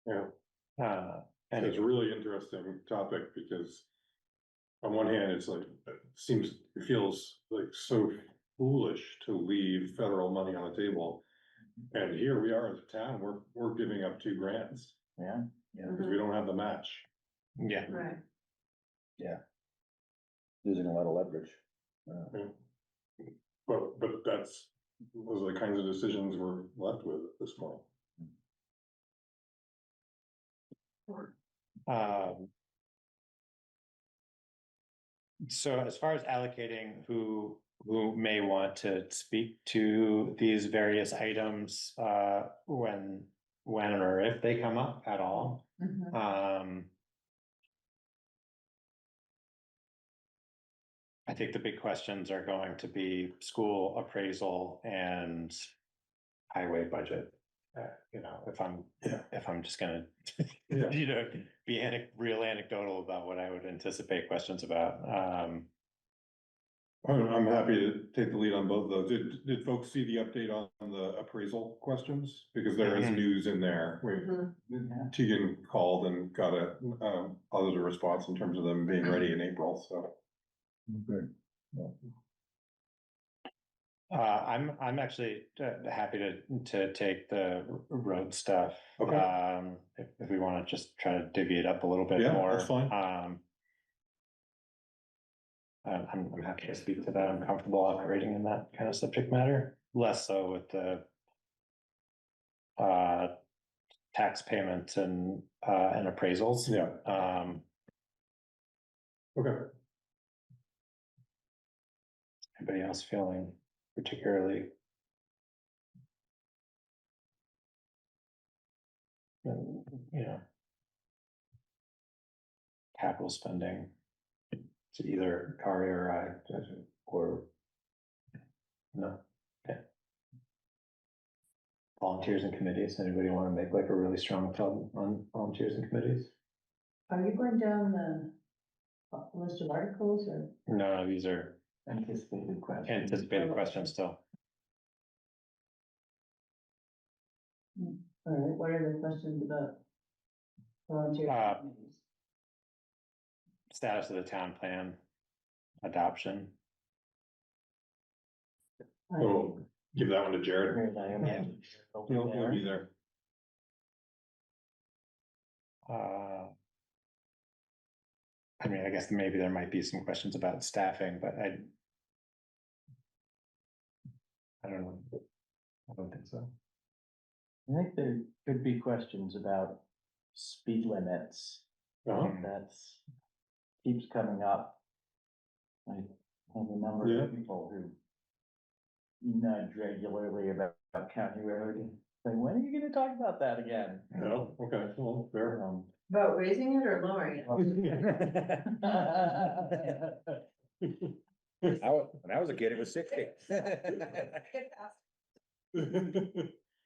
Speaker 7: Yeah. And it's a really interesting topic because on one hand, it's like, it feels like so foolish to leave federal money on the table. And here we are as a town, we're giving up 2 grants
Speaker 10: Yeah,
Speaker 7: because we don't have the match.
Speaker 1: Yeah.
Speaker 5: Right.
Speaker 13: Losing a lot of leverage.
Speaker 7: But those are the kinds of decisions we're left with at this point.
Speaker 1: So as far as allocating who may want to speak to these various items, when or if they come up at all. I think the big questions are going to be school appraisal and highway budget. You know, if I'm just gonna,
Speaker 7: Yeah.
Speaker 1: you know, be real anecdotal about what I would anticipate questions about.
Speaker 7: I'm happy to take the lead on both of those. Did folks see the update on the appraisal questions? Because there is news in there. Tegan called and got a positive response in terms of them being ready in April, so.
Speaker 13: Good.
Speaker 1: I'm actually happy to take the road stuff.
Speaker 7: Okay.
Speaker 1: If we want to just try to divvy it up a little bit
Speaker 7: Yeah,
Speaker 1: more.
Speaker 7: that's fine.
Speaker 1: I'm happy to speak to that. I'm comfortable operating in that kind of subject matter, less so with the tax payments and appraisals.
Speaker 7: Yeah. Okay.
Speaker 1: Anybody else feeling particularly you know. Capital spending. To either Kari or I, or. No, okay. Volunteers and committees, anybody want to make like a really strong plug on volunteers and committees?
Speaker 3: Are you going down the list of articles or?
Speaker 1: No, these are
Speaker 10: Anticipated questions.
Speaker 1: anticipated questions still.
Speaker 3: All right, what are the questions about volunteer committees?
Speaker 1: Status of the town plan, adoption.
Speaker 7: So give that one to Jared.
Speaker 10: Here's Diane.
Speaker 7: He'll be there.
Speaker 1: I mean, I guess maybe there might be some questions about staffing, but I don't know. I don't think so.
Speaker 10: I think there could be questions about speed limits.
Speaker 7: Uh-huh.
Speaker 10: That's keeps coming up. I have a number
Speaker 7: Yeah.
Speaker 10: of people who nudge regularly about County Road and say, when are you gonna talk about that again?
Speaker 7: No, okay, well, fair.
Speaker 5: About raising it or lowering it?
Speaker 13: When I was a kid, it was 60.
Speaker 5: Get past.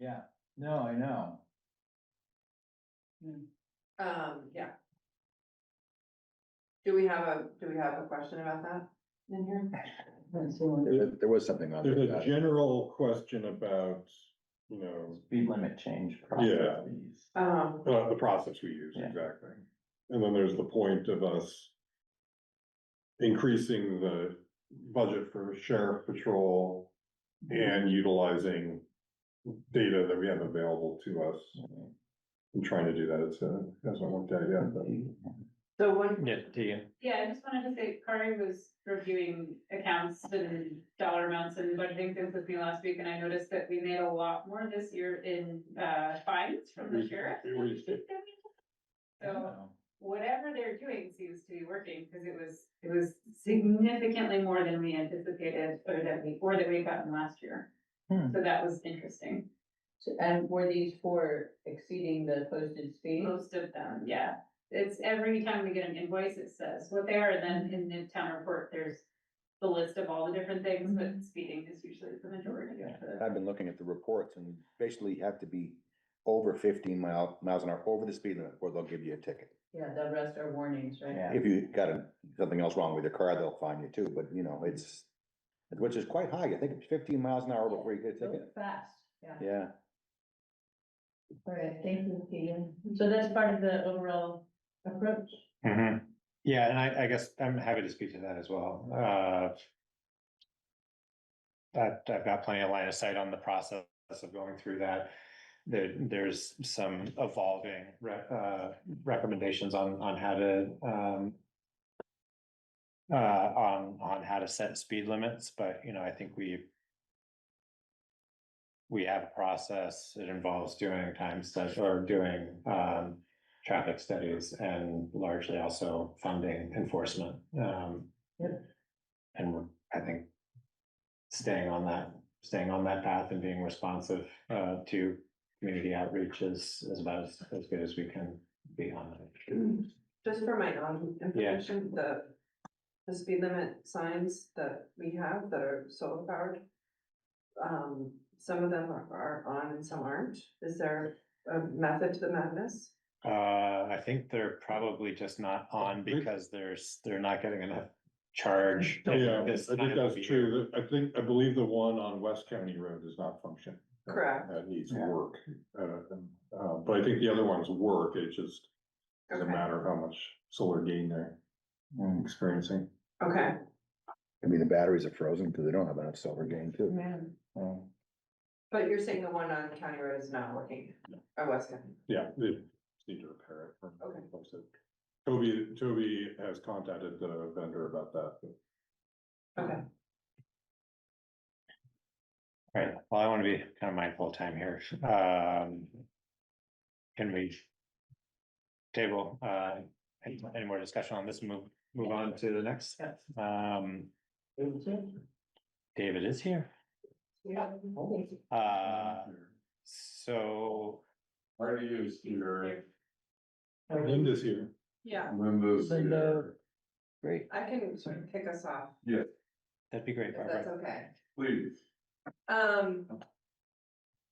Speaker 10: Yeah, no, I know.
Speaker 5: Yeah. Do we have a question about that in here?
Speaker 13: There was something on there.
Speaker 7: There's
Speaker 13: about
Speaker 7: a
Speaker 13: it.
Speaker 7: general question about,
Speaker 10: Speed limit change
Speaker 7: Yeah.
Speaker 10: processes.
Speaker 7: the process we use,
Speaker 10: Yeah.
Speaker 7: exactly. And then there's the point of us increasing the budget for sheriff patrol and utilizing data that we have available to us. I'm trying to do that, hasn't worked out yet, but.
Speaker 5: So one,
Speaker 1: Yeah, Tegan.
Speaker 11: Yeah, I just wanted to say, Kari was reviewing accounts and dollar amounts and budgeting things with me last week, and I noticed that we made a lot more this year in fines from the sheriff. So whatever they're doing seems to be working, because it was significantly more than we anticipated, or that we had gotten last year. So that was interesting.
Speaker 3: So, and were these for exceeding the posted speed?
Speaker 11: Most of them, yeah. It's every time we get an invoice, it says what they are, and then in the town report, there's the list of all the different things, but speeding is usually the majority of it.
Speaker 13: I've been looking at the reports and basically you have to be over 15 miles an hour over the speed limit, or they'll give you a ticket.
Speaker 3: Yeah, the rest are warnings, right?
Speaker 10: Yeah.
Speaker 13: If you got something else wrong with your car, they'll fine you too, but which is quite high. I think it's 15 miles an hour before you get a
Speaker 3: Go
Speaker 13: ticket.
Speaker 3: fast, yeah.
Speaker 13: Yeah.
Speaker 3: All right, thank you, Keegan. So that's part of the overall approach.
Speaker 1: Yeah, and I guess I'm happy to speak to that as well. I've got plenty of line of sight on the process of going through that. There's some evolving recommendations on how to on how to set speed limits, but I think we have a process. It involves doing time studies or doing traffic studies and largely also funding enforcement. And we're, I think, staying on that path and being responsive to community outreach is about as good as we can be on it.
Speaker 5: just for my own information, the speed limit signs that we have that are solar powered, some of them are on and some aren't. Is there a method to the madness?
Speaker 1: I think they're probably just not on because they're not getting enough charge.
Speaker 7: Yeah,
Speaker 1: this
Speaker 7: I think
Speaker 1: time of
Speaker 7: that's
Speaker 1: year.
Speaker 7: true. I believe the one on West County Road does not function.
Speaker 5: Correct.
Speaker 7: That needs work. But I think the other ones work. It just doesn't
Speaker 5: Okay.
Speaker 7: matter how much solar gain they're experiencing.
Speaker 5: Okay.
Speaker 13: I mean, the batteries are frozen because they don't have enough solar gain too.
Speaker 5: But you're saying the one on County Road is not working, or West County?
Speaker 7: Yeah, they need to repair it.
Speaker 5: Okay.
Speaker 7: Toby has contacted the vendor about that.
Speaker 5: Okay.
Speaker 1: Right, well, I want to be kind of mindful of time here. Can we table, any more discussion on this, move on to the next? David is here. So
Speaker 14: RDU scooter.
Speaker 7: Linda's here.
Speaker 5: Yeah,
Speaker 14: Linda's here.
Speaker 13: Great.
Speaker 5: I can sort of kick us off,
Speaker 14: Yeah,
Speaker 1: That'd be great,
Speaker 5: if that's
Speaker 1: Barbara.
Speaker 5: okay.
Speaker 14: please.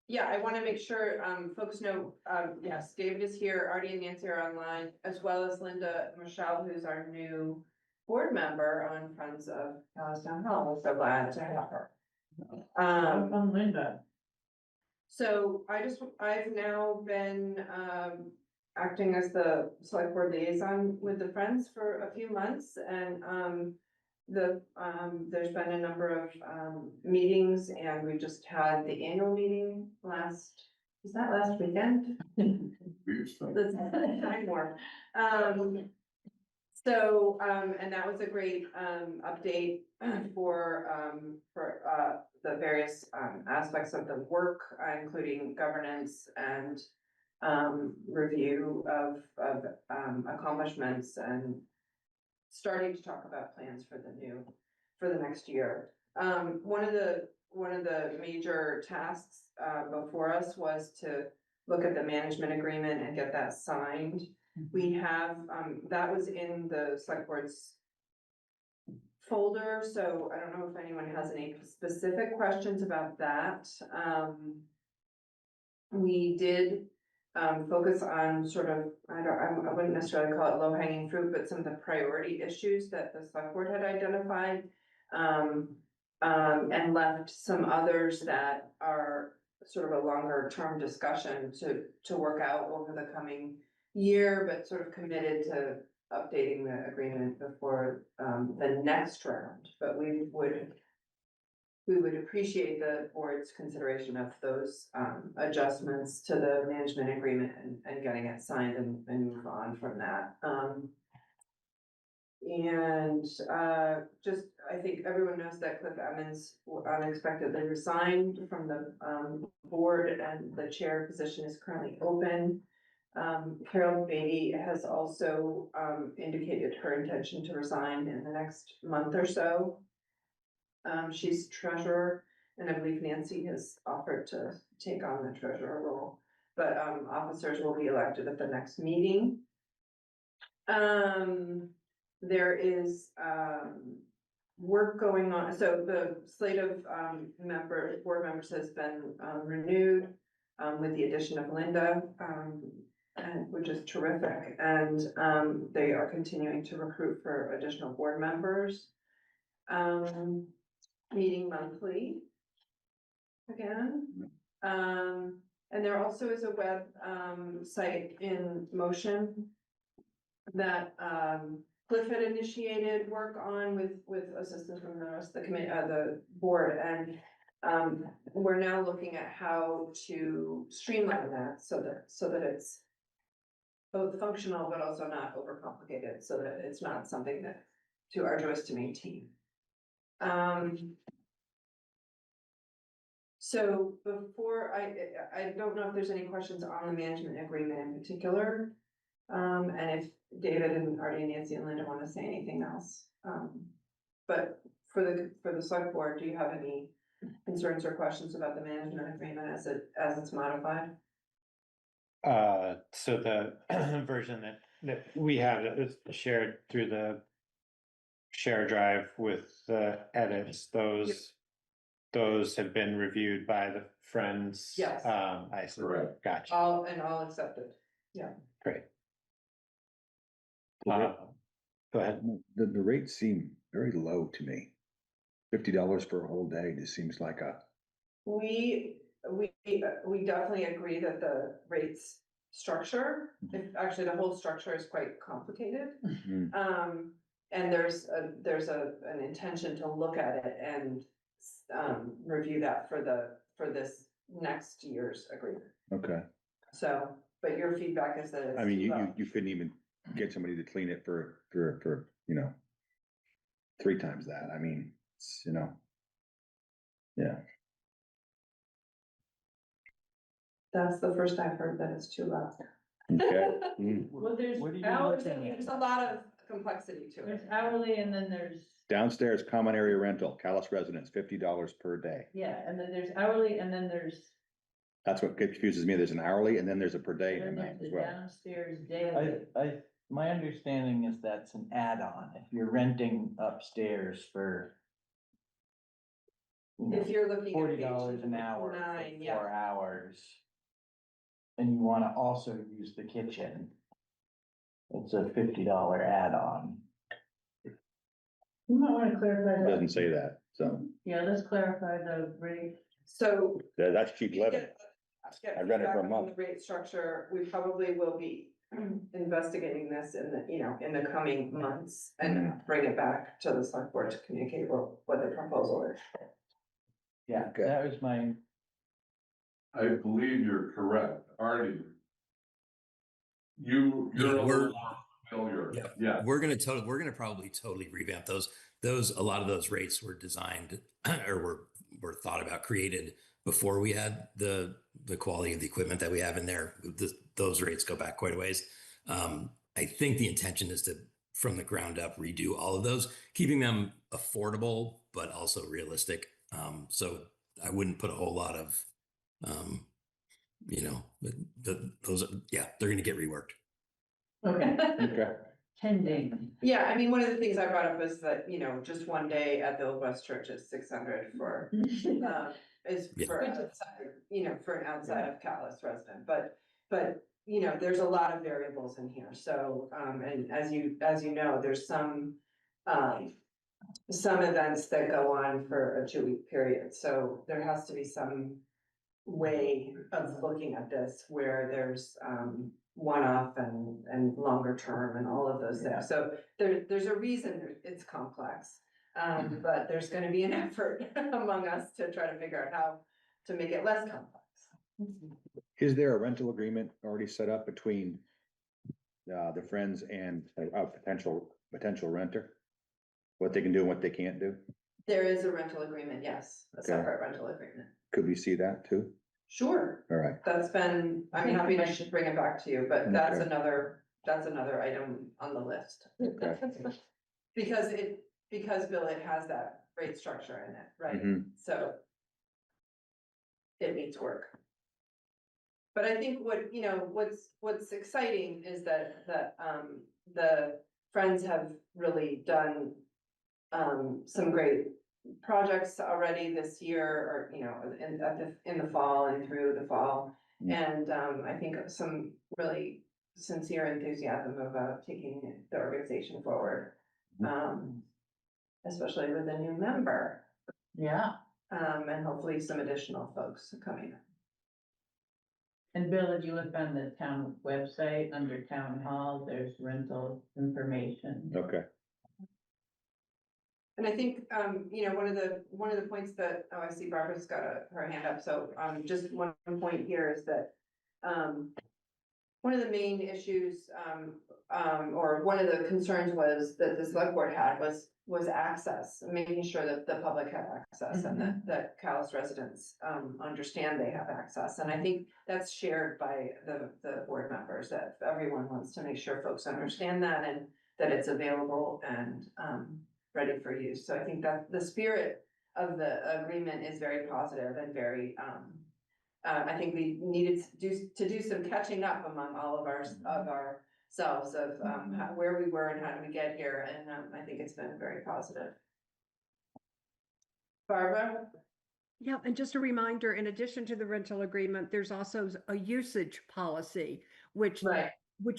Speaker 5: Yeah, I want to make sure, folks know, yes, David is here, Artie and Nancy are online, as well as Linda Michelle, who's our new board member on Friends of Calais Town Hall. We're so glad to have her.
Speaker 3: Welcome, Linda.
Speaker 5: So I've now been, acting as the select board liaison with the Friends for a few months, and, there's been a number of, meetings, and we just had the annual meeting was that last weekend? That's time warp. And that was a great, update for the various, aspects of the work, including governance and, review of, accomplishments and starting to talk about plans for the next year. One of the major tasks, before us was to look at the management agreement and get that signed. We have, that was in the select board's folder, so I don't know if anyone has any specific questions about that. We did focus on sort of, I wouldn't necessarily call it low hanging fruit, but some of the priority issues that the select board had identified. And left some others that are sort of a longer term discussion to work out over the coming year, but sort of committed to updating the agreement before the next round. But we would appreciate the board's consideration of those adjustments to the management agreement and getting it signed and move on from that. Just, I think everyone knows that Cliff Evans unexpectedly resigned from the board, and the chair position is currently open. Carol Beatty has also indicated her intention to resign in the next month or so. She's treasurer, and I believe Nancy has offered to take on the treasurer role, but officers will be elected at the next meeting. There is work going on, so the slate of board members has been renewed with the addition of Linda, and which is terrific, and they are continuing to recruit for additional board members. Meeting monthly again. And there also is a web site in motion that Cliff had initiated work on with assistance from the rest of the committee, the board, and we're now looking at how to streamline that so that it's both functional but also not overcomplicated, so that it's not something that too arduous to maintain. So before I don't know if there's any questions on the management agreement in particular. And if David and Artie and Nancy and Linda want to say anything else. But for the select board, do you have any concerns or questions about the management agreement as it's modified?
Speaker 1: So the version that we have that was shared through the share drive with the edits, those have been reviewed by the Friends.
Speaker 5: Yes.
Speaker 1: I see.
Speaker 14: Correct.
Speaker 1: Gotcha.
Speaker 5: All accepted. Yeah.
Speaker 1: Great.
Speaker 13: The
Speaker 1: Go ahead.
Speaker 13: the rates seem very low to me. $50 for a whole day just seems like a,
Speaker 5: We definitely agree that the rates structure, actually the whole structure is quite complicated. And there's an intention to look at it and review that for this next year's agreement.
Speaker 13: okay.
Speaker 5: So, but your feedback is that it's
Speaker 13: I mean,
Speaker 5: too low.
Speaker 13: you couldn't even get somebody to clean it for, 3 times that. I mean, it's, yeah.
Speaker 5: That's the first I've heard that it's too low.
Speaker 13: Okay.
Speaker 3: Well, there's
Speaker 10: What are you
Speaker 3: hourly,
Speaker 10: looking at?
Speaker 5: There's a lot of complexity to
Speaker 3: there's
Speaker 5: it.
Speaker 3: hourly, and then there's,
Speaker 13: Downstairs common area rental, Calais residents, $50 per day.
Speaker 3: yeah, and then there's hourly, and then there's
Speaker 13: That's what confuses me. There's an hourly and then there's a per day
Speaker 3: And then
Speaker 13: amount
Speaker 3: there's
Speaker 13: as
Speaker 3: the
Speaker 13: well.
Speaker 3: downstairs daily.
Speaker 10: My understanding is that's an add-on, if you're renting upstairs for.
Speaker 5: If you're looking at
Speaker 10: $40 an hour for
Speaker 5: 9, yeah.
Speaker 10: 4 hours. And you wanna also use the kitchen. It's a $50 add-on.
Speaker 3: You might want to clarify
Speaker 13: It
Speaker 3: that.
Speaker 13: doesn't say that, so
Speaker 3: Yeah, let's clarify the rate.
Speaker 5: So.
Speaker 13: that's cheap living.
Speaker 5: Get
Speaker 13: I read it
Speaker 5: feedback
Speaker 13: for a
Speaker 5: on
Speaker 13: month.
Speaker 5: The rate structure, we probably will be investigating this in the, in the coming months and bring it back to the select board to communicate what the proposal is.
Speaker 10: Yeah,
Speaker 13: Okay.
Speaker 10: that was my,
Speaker 14: I believe you're correct, Artie. You're
Speaker 15: Yeah,
Speaker 14: a little
Speaker 15: we're-
Speaker 14: more familiar,
Speaker 15: Yeah.
Speaker 14: yeah.
Speaker 15: We're gonna probably totally revamp those. A lot of those rates were designed or were thought about, created before we had the quality of the equipment that we have in there. Those rates go back quite a ways. I think the intention is to, from the ground up, redo all of those, keeping them affordable, but also realistic. So I wouldn't put a whole lot of, those, they're going to get reworked.
Speaker 3: Okay.
Speaker 13: Okay.
Speaker 3: Pending.
Speaker 5: Yeah, I mean, one of the things I brought up is that, just one day at the Old West Church is 600 for, is
Speaker 15: Yeah.
Speaker 5: for outside, for an outside of Calais resident, but, there's a lot of variables in here, so, and as you know, there's some events that go on for a 2-week period, so there has to be some way of looking at this where there's, one-off and longer term and all of those things. So there's a reason it's complex. But there's gonna be an effort among us to try to figure out how to make it less complex.
Speaker 13: Is there a rental agreement already set up between the Friends and a potential renter? What they can do and what they can't do?
Speaker 5: There is a rental agreement, yes, a
Speaker 13: Okay.
Speaker 5: separate rental agreement.
Speaker 13: Could we see that too?
Speaker 5: Sure,
Speaker 13: All right.
Speaker 5: I'm happy to bring it back to you, but that's
Speaker 13: Okay.
Speaker 5: another item on the list.
Speaker 13: Okay.
Speaker 5: Because Bill, it has that rate structure in it, right?
Speaker 13: Mhm.
Speaker 5: So it needs work. But I think what's exciting is that the Friends have really done some great projects already this year, or, in the fall and through the fall. And I think some really sincere enthusiasm about taking the organization forward. Especially with a new member,
Speaker 3: Yeah.
Speaker 5: and hopefully some additional folks coming.
Speaker 3: And Bill, if you look on the town website, under town hall, there's rental information.
Speaker 13: Okay.
Speaker 5: And I think, one of the points that, I see Barbara's got her hand up, so, just one point here is that, one of the main issues, or one of the concerns was that the select board had was access, making sure that the public had access and that Calais residents, understand they have access. And I think that's shared by the board members, that everyone wants to make sure folks understand that and that it's available and, ready for use. So I think that the spirit of the agreement is very positive and very, I think we needed to do some catching up among all of ourselves of, where we were and how did we get here, and, I think it's been very positive. Barbara?
Speaker 6: Yeah, and just a reminder, in addition to the rental agreement, there's also a usage policy, which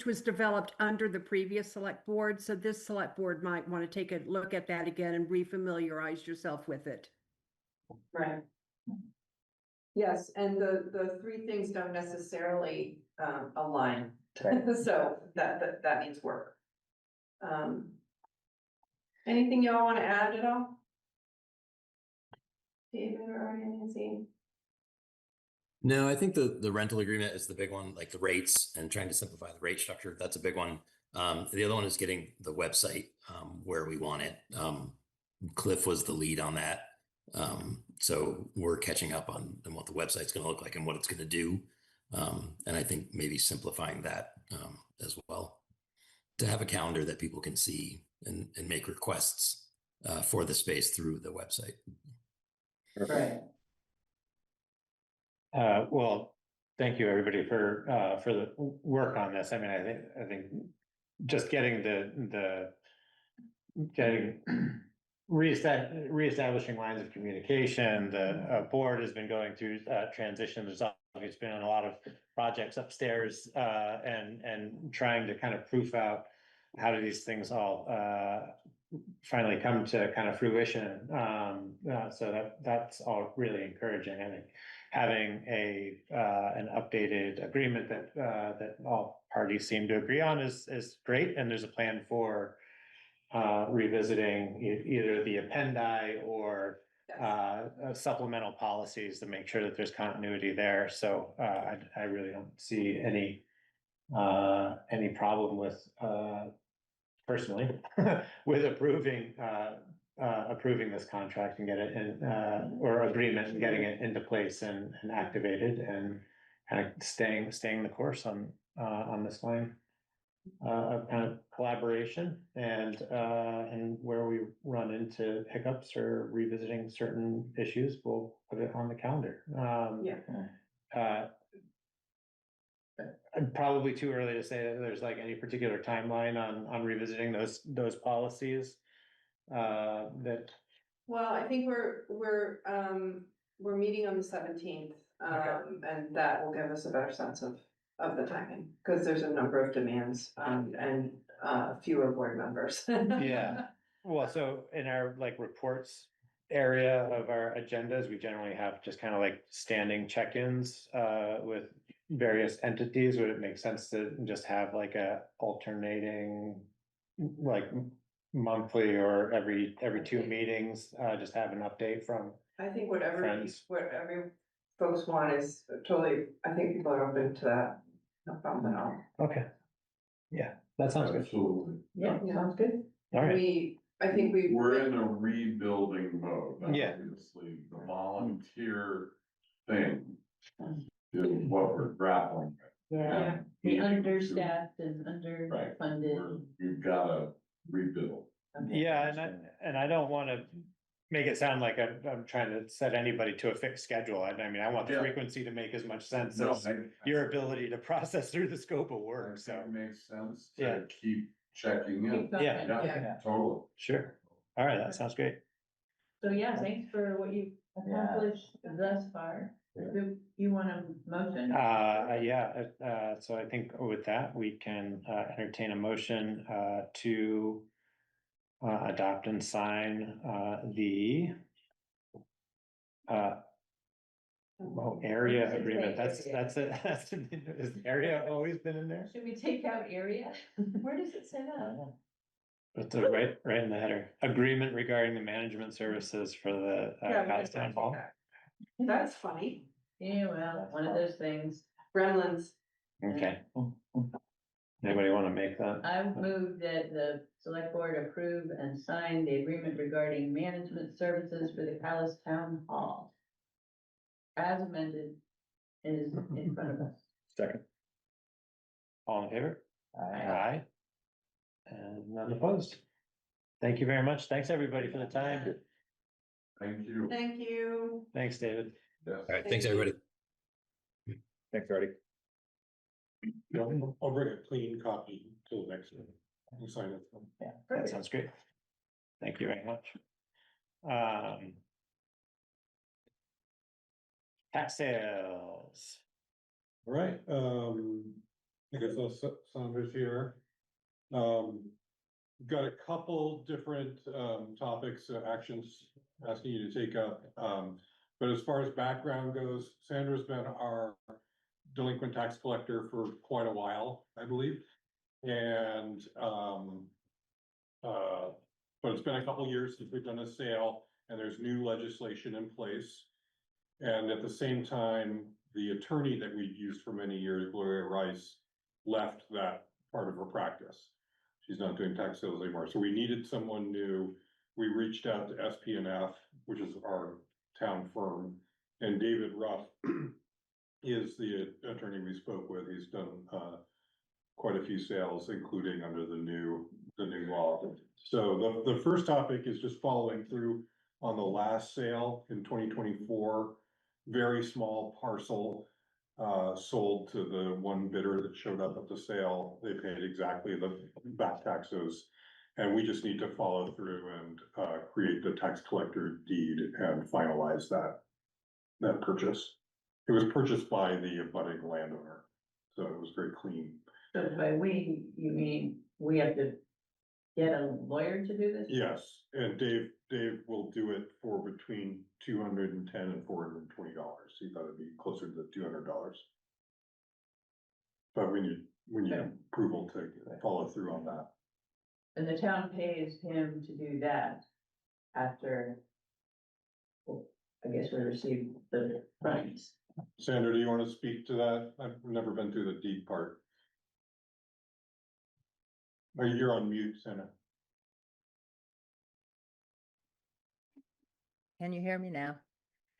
Speaker 6: was developed under the previous select board. So this select board might want to take a look at that again and refamiliarize yourself with it.
Speaker 5: Right. Yes, and the three things don't necessarily, align, so that needs work. Anything y'all want to add at all? David or Nancy?
Speaker 15: No, I think the rental agreement is the big one, like the rates and trying to simplify the rate structure. That's a big one. The other one is getting the website where we want it. Cliff was the lead on that. So we're catching up on what the website's going to look like and what it's going to do. And I think maybe simplifying that as well, to have a calendar that people can see and make requests for the space through the website.
Speaker 3: Right.
Speaker 1: Well, thank you, everybody, for the work on this. I mean, I think just getting reestablishing lines of communication, the board has been going through transition. There's obviously been a lot of projects upstairs and trying to kind of proof out how do these things all finally come to kind of fruition. So that's all really encouraging. I think having an updated agreement that all parties seem to agree on is great, and there's a plan for revisiting either the appendi or supplemental policies to make sure that there's continuity there. So I really don't see any problem with personally with approving this contract and get it in or agreement and getting it into place and activated and kind of staying the course on this line of kind of collaboration and where we run into hiccups or revisiting certain issues, we'll put it on the calendar. Probably too early to say that there's like any particular timeline on revisiting those policies. That
Speaker 5: Well, I think we're meeting on the 17th, and that will give us a better sense of the timing, because there's a number of demands, and fewer board members.
Speaker 1: Yeah, well, so in our like reports area of our agendas, we generally have just kind of like standing check-ins with various entities. Would it make sense to just have like a alternating like monthly or every 2 meetings, just have an update from
Speaker 5: I think whatever
Speaker 1: friends?
Speaker 5: whatever folks want is totally, I think people are open to that, no problem at all.
Speaker 1: Okay, yeah, that sounds good.
Speaker 14: Absolutely.
Speaker 3: Yeah, sounds good.
Speaker 1: All right.
Speaker 5: I think
Speaker 14: We're in a rebuilding mode,
Speaker 1: Yeah.
Speaker 14: obviously, the volunteer thing is what we're grappling with.
Speaker 3: Yeah,
Speaker 14: And
Speaker 3: the
Speaker 14: we-
Speaker 3: understaffed and
Speaker 14: Right.
Speaker 3: underfunded.
Speaker 14: We've gotta rebuild.
Speaker 1: Yeah, and I don't want to make it sound like I'm trying to set anybody to a fixed schedule. I mean, I want the
Speaker 14: Yeah.
Speaker 1: frequency to make as much sense
Speaker 14: No,
Speaker 1: as your ability to process through the scope of
Speaker 14: I
Speaker 1: work,
Speaker 14: think
Speaker 1: so.
Speaker 14: it makes sense
Speaker 1: Yeah.
Speaker 14: to keep checking in.
Speaker 3: Keep talking.
Speaker 1: Yeah.
Speaker 5: Yeah.
Speaker 14: Totally.
Speaker 1: Sure, all right, that sounds great.
Speaker 3: So yeah, thanks for what you've accomplished thus far. Do you want a motion?
Speaker 1: Yeah, so I think with that, we can entertain a motion to adopt and sign the area agreement. That's it. Has area always been in there?
Speaker 3: Should we take out area? Where does it say that?
Speaker 1: It's right in the header. Agreement regarding the management services for the Calais Town Hall.
Speaker 5: That's funny.
Speaker 3: Yeah, well, one of those things.
Speaker 5: Gremlins.
Speaker 1: Okay. Anybody want to make that?
Speaker 3: I move that the select board approve and sign the agreement regarding management services for the Calais Town Hall. As amended is in front of us.
Speaker 13: Second.
Speaker 1: All in favor? Aye. And none opposed. Thank you very much. Thanks, everybody, for the time.
Speaker 14: Thank you.
Speaker 5: Thank you.
Speaker 1: Thanks, David.
Speaker 14: Yes.
Speaker 15: All right, thanks, everybody.
Speaker 13: Thanks, Artie.
Speaker 7: I'll bring a clean copy till the next one. We'll sign it.
Speaker 1: That sounds great. Thank you very much. Tax sales.
Speaker 7: All right, I guess Sandra's here. Got a couple different topics, actions asking you to take up. But as far as background goes, Sandra's been our delinquent tax collector for quite a while, I believe. And but it's been a couple years since we've done a sale, and there's new legislation in place. And at the same time, the attorney that we've used for many years, Gloria Rice, left that part of her practice. She's not doing tax sales anymore. So we needed someone new. We reached out to SPNF, which is our town firm, and David Ruff is the attorney we spoke with. He's done quite a few sales, including under the new law. So the first topic is just following through on the last sale in 2024. Very small parcel sold to the one bidder that showed up at the sale. They paid exactly the back taxes. And we just need to follow through and, create the tax collector deed and finalize that purchase. It was purchased by the abutting landowner, so it was very clean.
Speaker 3: So by we, you mean we have to get a lawyer to do this?
Speaker 7: Yes, and Dave will do it for between $210 and $420. He thought it'd be closer to the $200. But we need
Speaker 3: Okay.
Speaker 7: approval to follow through on that.
Speaker 3: And the town pays him to do that after, well, I guess we received the funds.
Speaker 7: Sandra, do you want to speak to that? I've never been through the deed part. You're on mute, Sandra.
Speaker 16: Can you hear me now?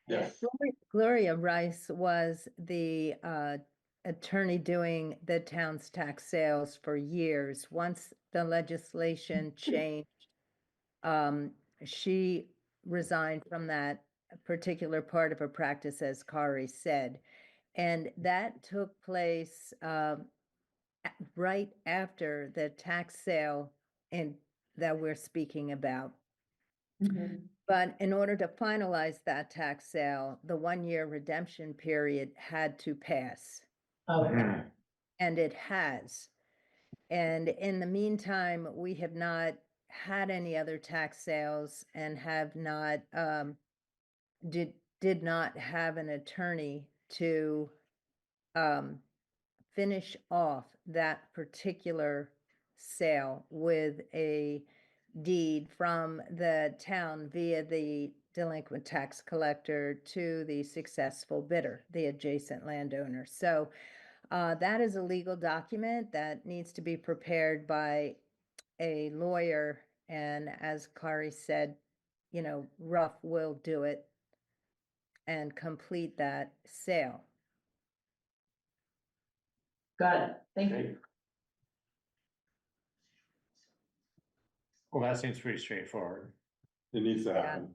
Speaker 7: Yes.
Speaker 16: Gloria Rice was the attorney doing the town's tax sales for years. Once the legislation changed, she resigned from that particular part of her practice, as Kari said. And that took place right after the tax sale that we're speaking about. But in order to finalize that tax sale, the 1-year redemption period had to pass.
Speaker 3: Okay.
Speaker 16: And it has. And in the meantime, we have not had any other tax sales and have not, did not have an attorney to finish off that particular sale with a deed from the town via the delinquent tax collector to the successful bidder, the adjacent landowner. So that is a legal document that needs to be prepared by a lawyer. And as Kari said, Ruff will do it and complete that sale.
Speaker 3: Got it. Thank you.
Speaker 1: Well, that seems pretty straightforward.
Speaker 7: It needs to happen.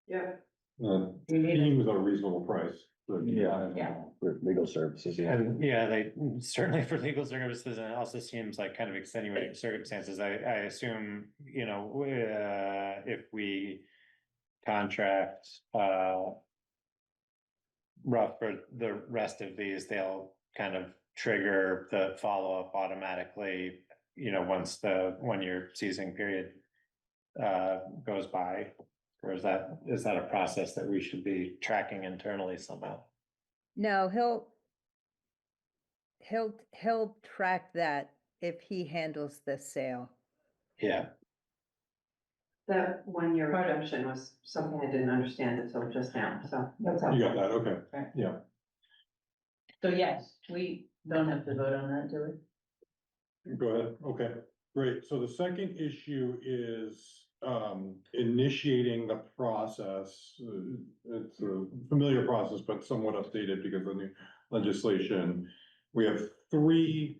Speaker 5: Yeah.
Speaker 3: You need
Speaker 7: Even with a reasonable price. But
Speaker 3: Yeah.
Speaker 13: For legal services, yeah.
Speaker 1: And yeah, they certainly for legal services, and it also seems like kind of extenuating circumstances. I assume, if we contract Rough for the rest of these, they'll kind of trigger the follow-up automatically, once the 1-year ceasing period goes by. Or is that a process that we should be tracking internally somehow?
Speaker 16: No, he'll track that if he handles the sale.
Speaker 1: Yeah.
Speaker 5: That 1-year redemption was something I didn't understand until just now, so that's
Speaker 7: You got that, okay,
Speaker 3: Right.
Speaker 7: yeah.
Speaker 3: So yes, we don't have to vote on that, do we?
Speaker 7: Go ahead, okay, great. So the second issue is initiating the process. It's a familiar process, but somewhat updated because of the new legislation. We have 3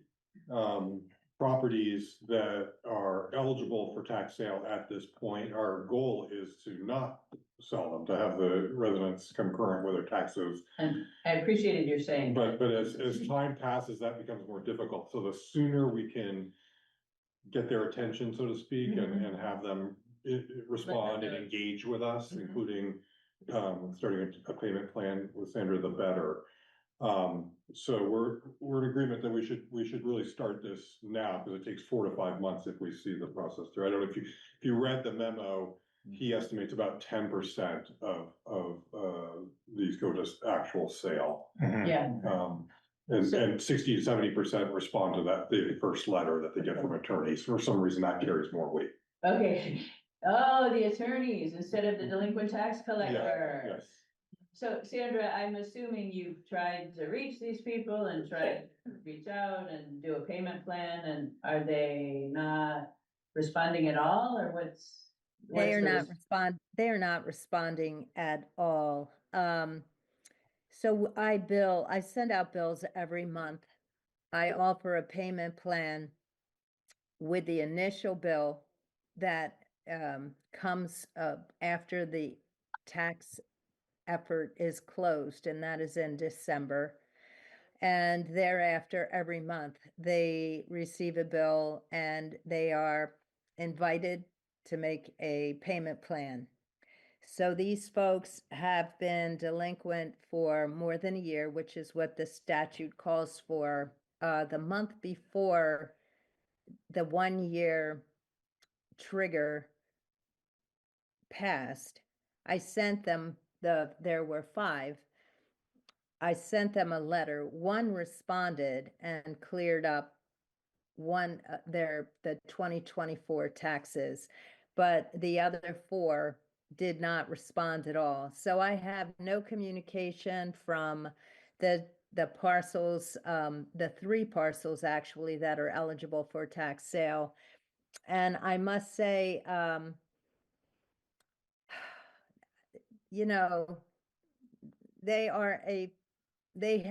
Speaker 7: properties that are eligible for tax sale at this point. Our goal is to not sell them, to have the residents come current with their taxes.
Speaker 3: And I appreciated your saying.
Speaker 7: But as time passes, that becomes more difficult. So the sooner we can get their attention, so to speak, and have them respond and engage with us, including starting a payment plan with Sandra, the better. So we're in agreement that we should really start this now, because it takes 4 to 5 months if we see the process through. I don't know if you read the memo, he estimates about 10% of these go to actual sale.
Speaker 3: Yeah.
Speaker 7: And 60 to 70% respond to the first letter that they get from attorneys. For some reason, that carries more weight.
Speaker 3: Okay. Oh, the attorneys instead of the delinquent tax collector.
Speaker 7: Yes.
Speaker 3: So Sandra, I'm assuming you've tried to reach these people and tried to reach out and do a payment plan, and are they not responding at all, or what's?
Speaker 16: They are not responding at all. So I send out bills every month. I offer a payment plan with the initial bill that comes after the tax effort is closed, and that is in December. And thereafter, every month, they receive a bill and they are invited to make a payment plan. So these folks have been delinquent for more than a year, which is what the statute calls for. The month before the 1 year trigger passed, I sent them there were 5. I sent them a letter. One responded and cleared up the 2024 taxes, but the other 4 did not respond at all. So I have no communication from the parcels, the 3 parcels actually that are eligible for tax sale. And I must say, you know, they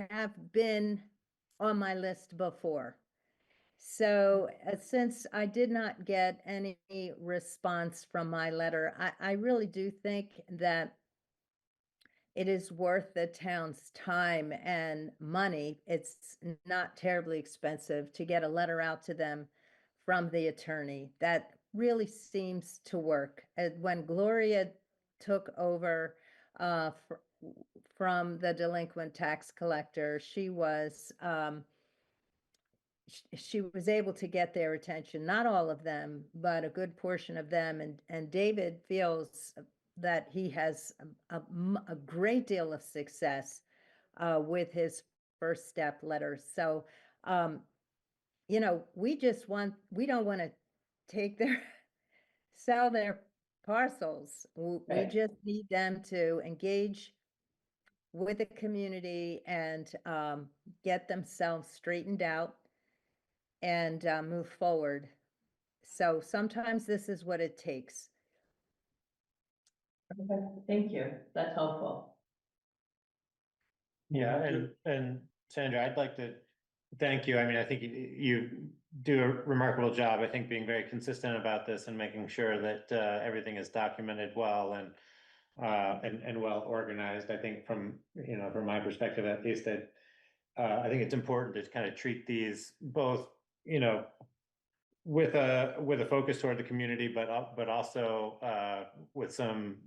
Speaker 16: have been on my list before. So since I did not get any response from my letter, I really do think that it is worth the town's time and money. It's not terribly expensive to get a letter out to them from the attorney. That really seems to work. When Gloria took over from the delinquent tax collector, she was able to get their attention, not all of them, but a good portion of them. And David feels that he has a great deal of success with his first step letter. So, you know, we don't want to take sell their parcels. We
Speaker 3: Right.
Speaker 16: just need them to engage with the community and get themselves straightened out and move forward. So sometimes this is what it takes.
Speaker 3: Okay, thank you. That's helpful.
Speaker 1: Yeah, and Sandra, I'd like to thank you. I mean, I think you do a remarkable job, I think, being very consistent about this and making sure that everything is documented well and well organized. I think from my perspective, at least, that I think it's important to kind of treat these both, with a focus toward the community, but also with some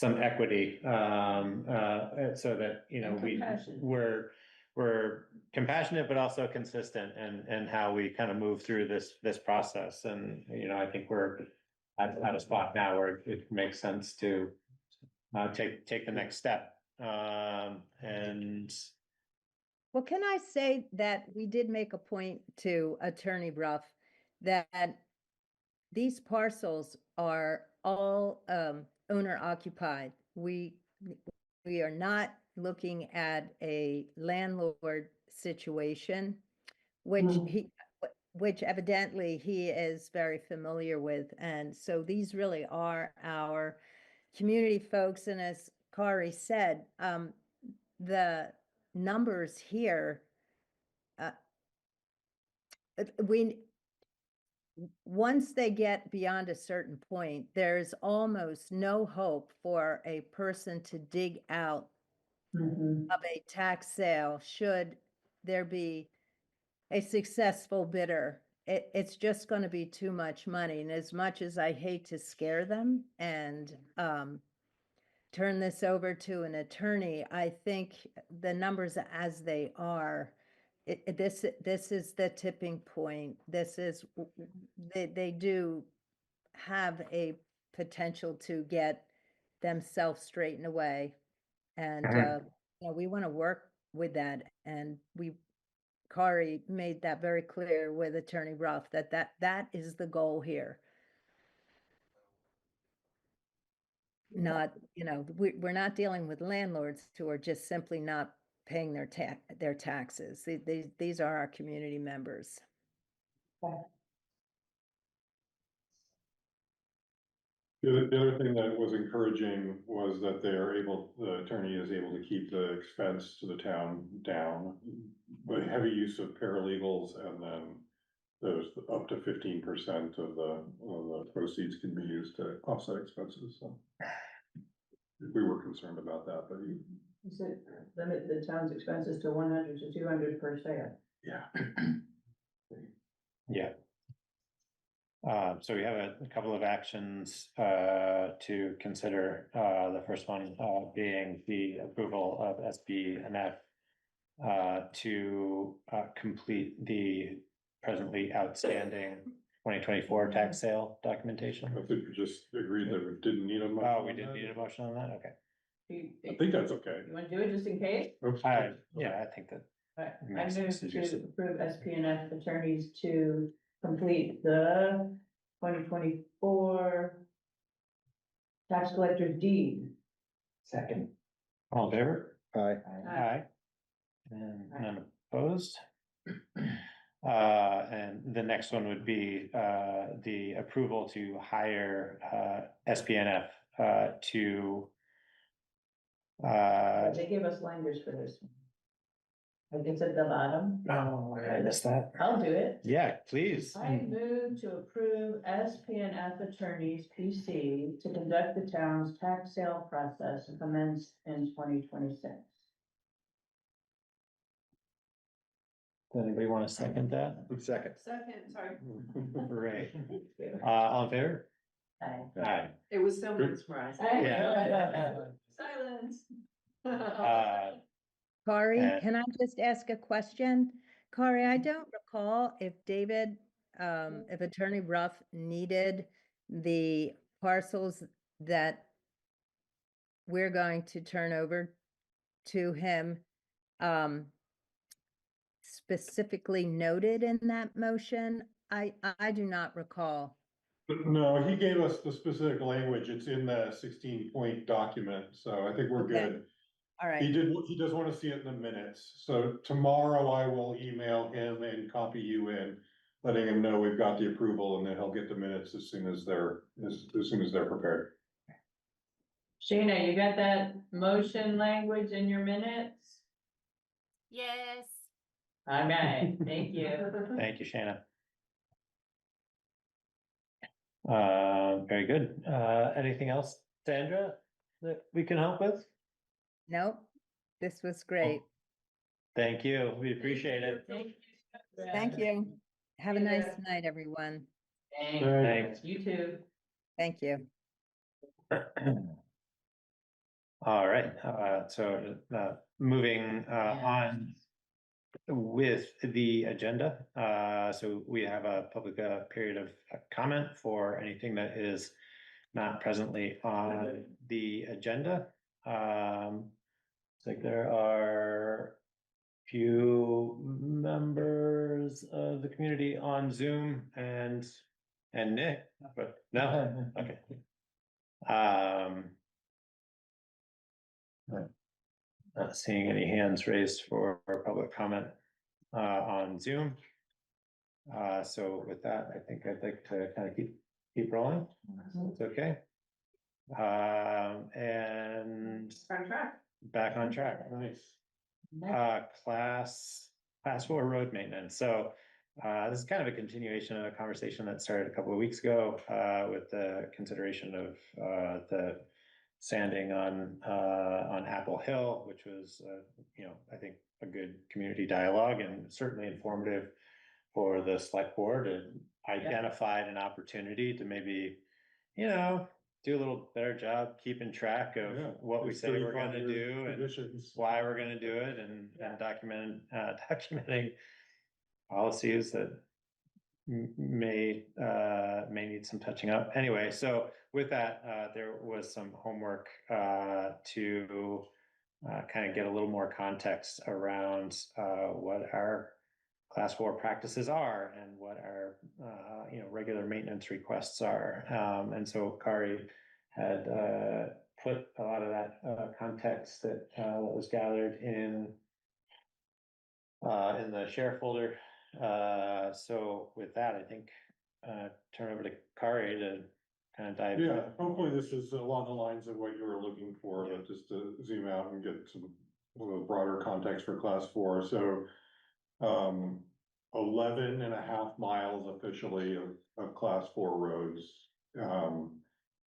Speaker 1: equity, so that
Speaker 3: And compassion.
Speaker 1: we're compassionate but also consistent and how we kind of move through this process. And I think we're at a spot now where it makes sense to take the next step. And
Speaker 16: Well, can I say that we did make a point to Attorney Ruff that these parcels are all owner occupied. We are not looking at a landlord situation, which evidently he is very familiar with. And so these really are our community folks. And as Kari said, the numbers here, once they get beyond a certain point, there's almost no hope for a person to dig out of a tax sale should there be a successful bidder. It's just going to be too much money. And as much as I hate to scare them and turn this over to an attorney, I think the numbers as they are, this is the tipping point. They do have a potential to get themselves straightened away. And, we want to work with that. And Kari made that very clear with Attorney Ruff, that is the goal here. Not, we're not dealing with landlords who are just simply not paying their taxes. These are our community members.
Speaker 7: The other thing that was encouraging was that the attorney is able to keep the expense to the town down by heavy use of paralegals, and then there's up to 15% of the proceeds can be used to offset expenses. So we were concerned about that, but
Speaker 3: Is it limit the town's expenses to 100 to 200 per sale?
Speaker 14: Yeah.
Speaker 1: Yeah. So we have a couple of actions to consider. The first one being the approval of SB and F to complete the presently outstanding 2024 tax sale documentation.
Speaker 7: I think we just agreed that we didn't need a motion.
Speaker 1: Oh, we
Speaker 7: on
Speaker 1: did
Speaker 7: that.
Speaker 1: need a motion on that? Okay.
Speaker 7: I think that's okay.
Speaker 3: You wanna do it just in case?
Speaker 7: Oops.
Speaker 1: Yeah, I think that.
Speaker 3: Alright, I
Speaker 1: Makes
Speaker 3: move
Speaker 1: sense to just-
Speaker 3: to approve SPNF attorneys to complete the 2024 tax collector's deed.
Speaker 10: Second.
Speaker 1: All in favor?
Speaker 13: Aye.
Speaker 1: Aye. And none opposed. And the next one would be the approval to hire SPNF to
Speaker 3: They gave us language for this. I think it's at the bottom.
Speaker 1: oh, I missed that.
Speaker 3: I'll do it.
Speaker 1: Yeah, please.
Speaker 3: I move to approve SPNF attorneys PC to conduct the town's tax sale process and commence in 2026.
Speaker 1: Does anybody want to second that?
Speaker 13: Second.
Speaker 5: Second, sorry.
Speaker 1: Great. All in favor?
Speaker 3: Aye.
Speaker 1: Aye.
Speaker 5: It was so mesmerizing.
Speaker 1: Yeah.
Speaker 5: Silence.
Speaker 16: Kari,
Speaker 1: And-
Speaker 16: can I just ask a question? Kari, I don't recall if David, if Attorney Ruff needed the parcels that we're going to turn over to him, specifically noted in that motion. I do not recall.
Speaker 7: No, he gave us the specific language. It's in the 16-point document, so I think we're
Speaker 16: Okay.
Speaker 7: good.
Speaker 16: All right.
Speaker 7: He does want to see it in the minutes, so tomorrow I will email him and copy you in, letting him know we've got the approval, and then he'll get the minutes as soon as they're prepared.
Speaker 3: Shayna, you got that motion language in your minutes?
Speaker 11: Yes.
Speaker 3: Okay, thank you.
Speaker 1: Thank you, Shanna. Very good. Anything else, Sandra, that we can help with?
Speaker 16: Nope, this was great.
Speaker 1: Thank you. We appreciate it.
Speaker 16: Thank you. Have a
Speaker 3: See
Speaker 16: nice
Speaker 3: ya.
Speaker 16: night, everyone.
Speaker 1: Thanks.
Speaker 3: You too.
Speaker 16: Thank you.
Speaker 1: All right, so moving on with the agenda. So we have a public period of comment for anything that is not presently on the agenda. It's like there are few members of the community on Zoom and Nick, but no, okay. Not seeing any hands raised for public comment on Zoom. So with that, I think I'd like to kind of keep rolling. It's okay. And
Speaker 5: On track.
Speaker 1: back on track. Nice. Class 4 road maintenance. So this is kind of a continuation of a conversation that started a couple of weeks ago with the consideration of the sanding on Apple Hill, which was, I think a good community dialogue and certainly informative for the select board, and identified an opportunity to maybe, do a litting better job keeping track of what we say we're gonna do and why we're gonna do it, and documenting policies that may need some touching up. Anyway, so with that, there was some homework to kind of get a little more context around what our class 4 practices are and what our regular maintenance requests are. And so Kari had put a lot of that context that was gathered in the share folder. So with that, I think turn over to Kari to kind of dive.
Speaker 7: Yeah, hopefully this is along the lines of what you were looking for, but just to zoom out and get some a little broader context for class 4. So 11.5 miles officially of class 4 roads,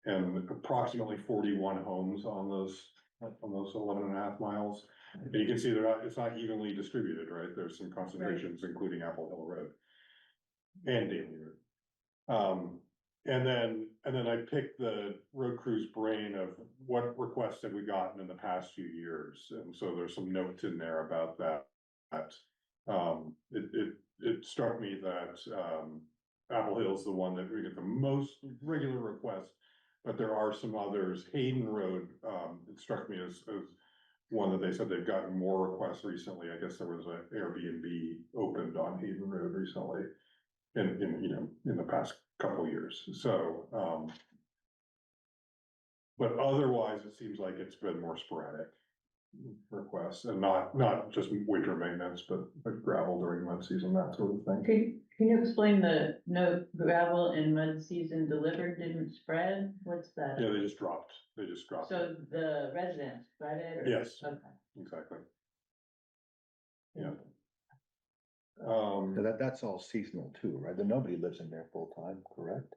Speaker 7: and approximately 41 homes on almost 11.5 miles. And you can see it's not evenly distributed, right? There's some concentrations, including Apple Hill Road and Daly Road. And then I picked the road crew's brain of what requests have we gotten in the past few years, and so there's some notes in there about that. It struck me that Apple Hill is the one that we get the most regular requests, but there are some others. Hayden Road, it struck me as one that they said they've gotten more requests recently. I guess there was an Airbnb opened on Hayden Road recently in the past couple years. So, but otherwise, it seems like it's been more sporadic requests and not just winter maintenance, but gravel during mud season, that sort of thing.
Speaker 3: Can you explain the no gravel in mud season delivered didn't spread? What's that?
Speaker 7: Yeah, they just dropped.
Speaker 3: So the residents spread it? Or-
Speaker 7: Yes.
Speaker 3: Okay.
Speaker 7: Exactly. Yeah.
Speaker 13: So that's all seasonal too, right? Then nobody lives in there full time, correct?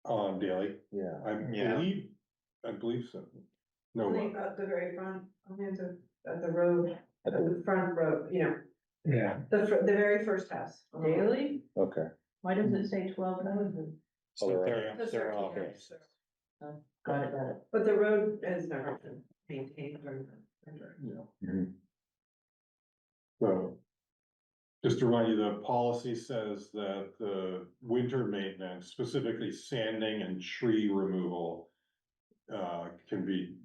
Speaker 7: On Daly,
Speaker 13: Yeah.
Speaker 7: I believe so. No,
Speaker 5: At the very front, at the road, at the front road,
Speaker 12: Yeah.
Speaker 5: the very first house.
Speaker 3: Daily?
Speaker 13: Okay.
Speaker 3: Why does it say 12,000?
Speaker 13: So
Speaker 1: They're all
Speaker 5: Okay.
Speaker 3: Oh, got it.
Speaker 5: But the road has never been maintained or.
Speaker 13: Mhm.
Speaker 7: so. Just to remind you, the policy says that the winter maintenance, specifically sanding and tree removal, can be,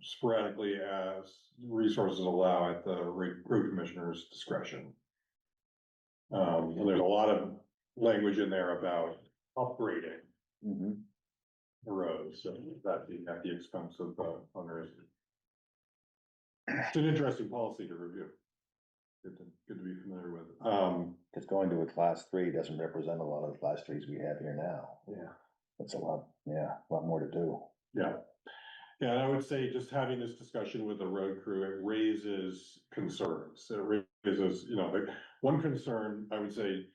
Speaker 7: sporadically as resources allow at the road commissioner's discretion. And there's a lot of language in there about upgrading
Speaker 13: Mhm.
Speaker 7: the roads, so that being at the expense of the owners. It's an interesting policy to review. Good to be familiar with.
Speaker 13: Cause going to a class 3 doesn't represent a lot of the class 3s we have here now.
Speaker 7: Yeah.
Speaker 13: That's a lot more to do.
Speaker 7: Yeah. Yeah, and I would say just having this discussion with the road crew, it raises concerns. It raises, like, one concern I would say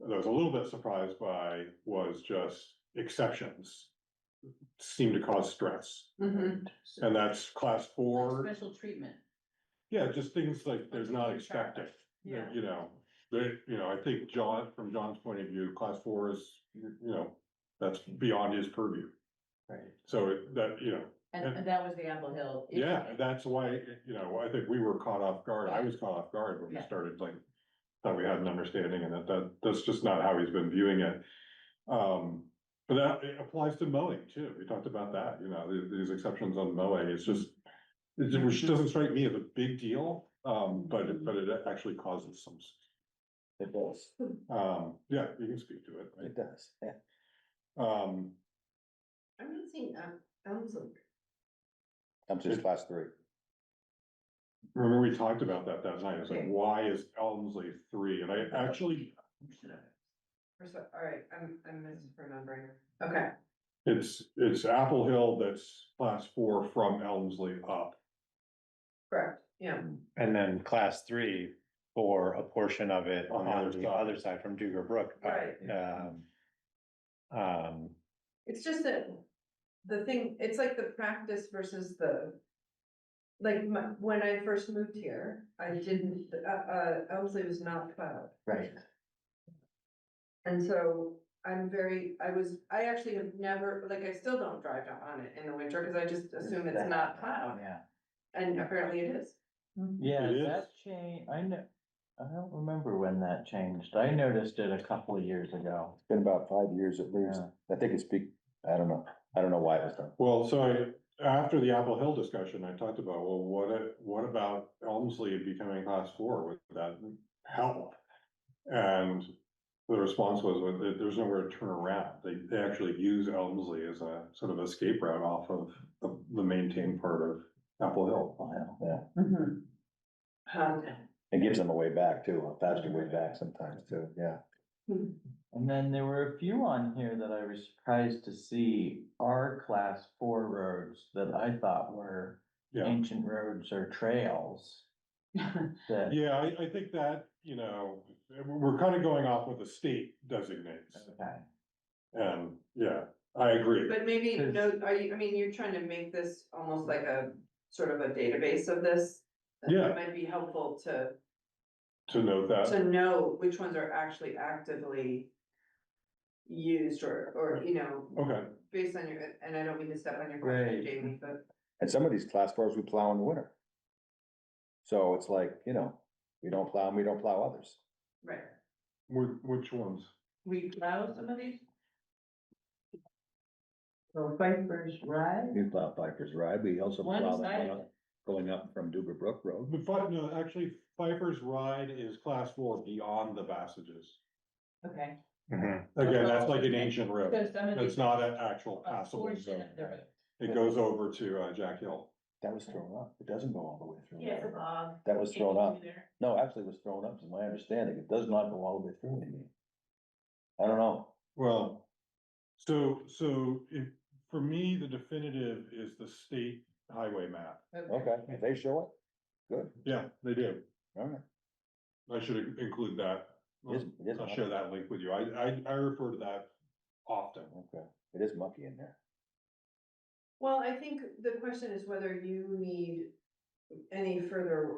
Speaker 7: that I was a little bit surprised by was just exceptions seem to cause stress.
Speaker 5: Mhm.
Speaker 7: And that's class 4.
Speaker 3: Special treatment.
Speaker 7: Yeah, just things like there's not expected.
Speaker 3: Yeah.
Speaker 7: I think from John's point of view, class 4 is, that's beyond his purview.
Speaker 3: Right.
Speaker 7: So
Speaker 3: And that was the Apple Hill. issue.
Speaker 7: yeah, that's why, I think we were caught off guard. I was caught off guard when we
Speaker 3: Yeah.
Speaker 7: started, thought we had an understanding and that's just not how he's been viewing it. But that it applies to mowing too. We talked about that, these exceptions on mowing. It's just, which doesn't strike me as a big deal, but it actually causes some.
Speaker 13: It does.
Speaker 7: Yeah, you can speak to it. Right?
Speaker 13: It does, yeah.
Speaker 5: I'm not seeing Elmslie.
Speaker 13: I'm just class 3.
Speaker 7: Remember, we talked about that night. It's like,
Speaker 5: Okay.
Speaker 7: why is Elmsley 3? And I actually,
Speaker 5: All right, I'm misremembering. Okay.
Speaker 7: it's Apple Hill that's class 4 from Elmsley up.
Speaker 5: Correct, yeah.
Speaker 1: And then class 3 for a portion of it
Speaker 7: On the
Speaker 1: on
Speaker 7: other
Speaker 1: the
Speaker 7: side.
Speaker 1: other side from Duger Brook.
Speaker 5: Right. It's just that the thing, it's like the practice versus when I first moved here, I didn't, Elmsley was not plowed.
Speaker 10: Right.
Speaker 5: And so I actually have never, I still don't drive on it in the winter because I just assume it's not plowed.
Speaker 10: Yeah.
Speaker 5: And apparently it is.
Speaker 10: Yeah,
Speaker 7: It is.
Speaker 10: that change, I don't remember when that changed. I noticed it a couple of years ago.
Speaker 13: It's been about 5 years at least. I think it's I don't know why it was done.
Speaker 7: Well, so after the Apple Hill discussion, I talked about, well, what about Elmsley becoming class 4? Would that help? And the response was, well, there's nowhere to turn around. They actually use Elmsley as a sort of escape route off of the maintained part of Apple Hill.
Speaker 13: Yeah,
Speaker 5: Mm-hmm.
Speaker 13: it gives them a way back too, a faster way back sometimes too, yeah.
Speaker 10: And then there were a few on here that I was surprised to see are class 4 roads that I thought were
Speaker 7: Yeah.
Speaker 10: ancient roads or trails. That,
Speaker 7: Yeah, I think that, we're kind of going off what the state designates.
Speaker 10: okay.
Speaker 7: And yeah, I agree.
Speaker 5: But maybe, no, you're trying to make this almost like a sort of a database of this.
Speaker 7: Yeah.
Speaker 5: It might be helpful
Speaker 7: To note that.
Speaker 5: to know which ones are actually actively used or, you know,
Speaker 7: Okay.
Speaker 5: based on your, and I don't mean to step on your question,
Speaker 10: Right.
Speaker 5: Jamie, but.
Speaker 13: And some of these class fours we plow in the winter. So it's like, you know, we don't plow them, we don't plow others.
Speaker 5: Right.
Speaker 7: Which ones?
Speaker 3: We plow some of these? So Piper's Ride?
Speaker 13: We plow Piper's Ride, we also
Speaker 3: One
Speaker 13: plow
Speaker 3: side.
Speaker 13: them going up from Duber Brook Road.
Speaker 7: No, actually, Pfeiffer's Ride is class 4 beyond the Passages.
Speaker 3: Okay.
Speaker 7: Again, that's like an ancient road.
Speaker 3: So some of
Speaker 7: It's
Speaker 3: these
Speaker 7: not
Speaker 3: are
Speaker 7: an actual
Speaker 3: a
Speaker 7: passable
Speaker 3: portion
Speaker 7: road.
Speaker 3: of the road.
Speaker 7: It goes over to Jack Hill.
Speaker 13: That was thrown up, it doesn't go all the way through.
Speaker 11: Yeah, it's a bog.
Speaker 13: That was
Speaker 11: It
Speaker 13: thrown
Speaker 11: can
Speaker 13: up.
Speaker 11: be there.
Speaker 13: No, actually it was thrown up, to my understanding, it does not go all the way through anymore. I don't know.
Speaker 7: Well, so for me, the definitive is the state highway map.
Speaker 13: Okay, if they show it, good,
Speaker 7: Yeah, they do.
Speaker 13: all right.
Speaker 7: I should include that.
Speaker 13: It is
Speaker 7: I'll share that link with you. I refer to that often.
Speaker 13: Okay, it is mucky in there.
Speaker 5: Well, I think the question is whether you need any further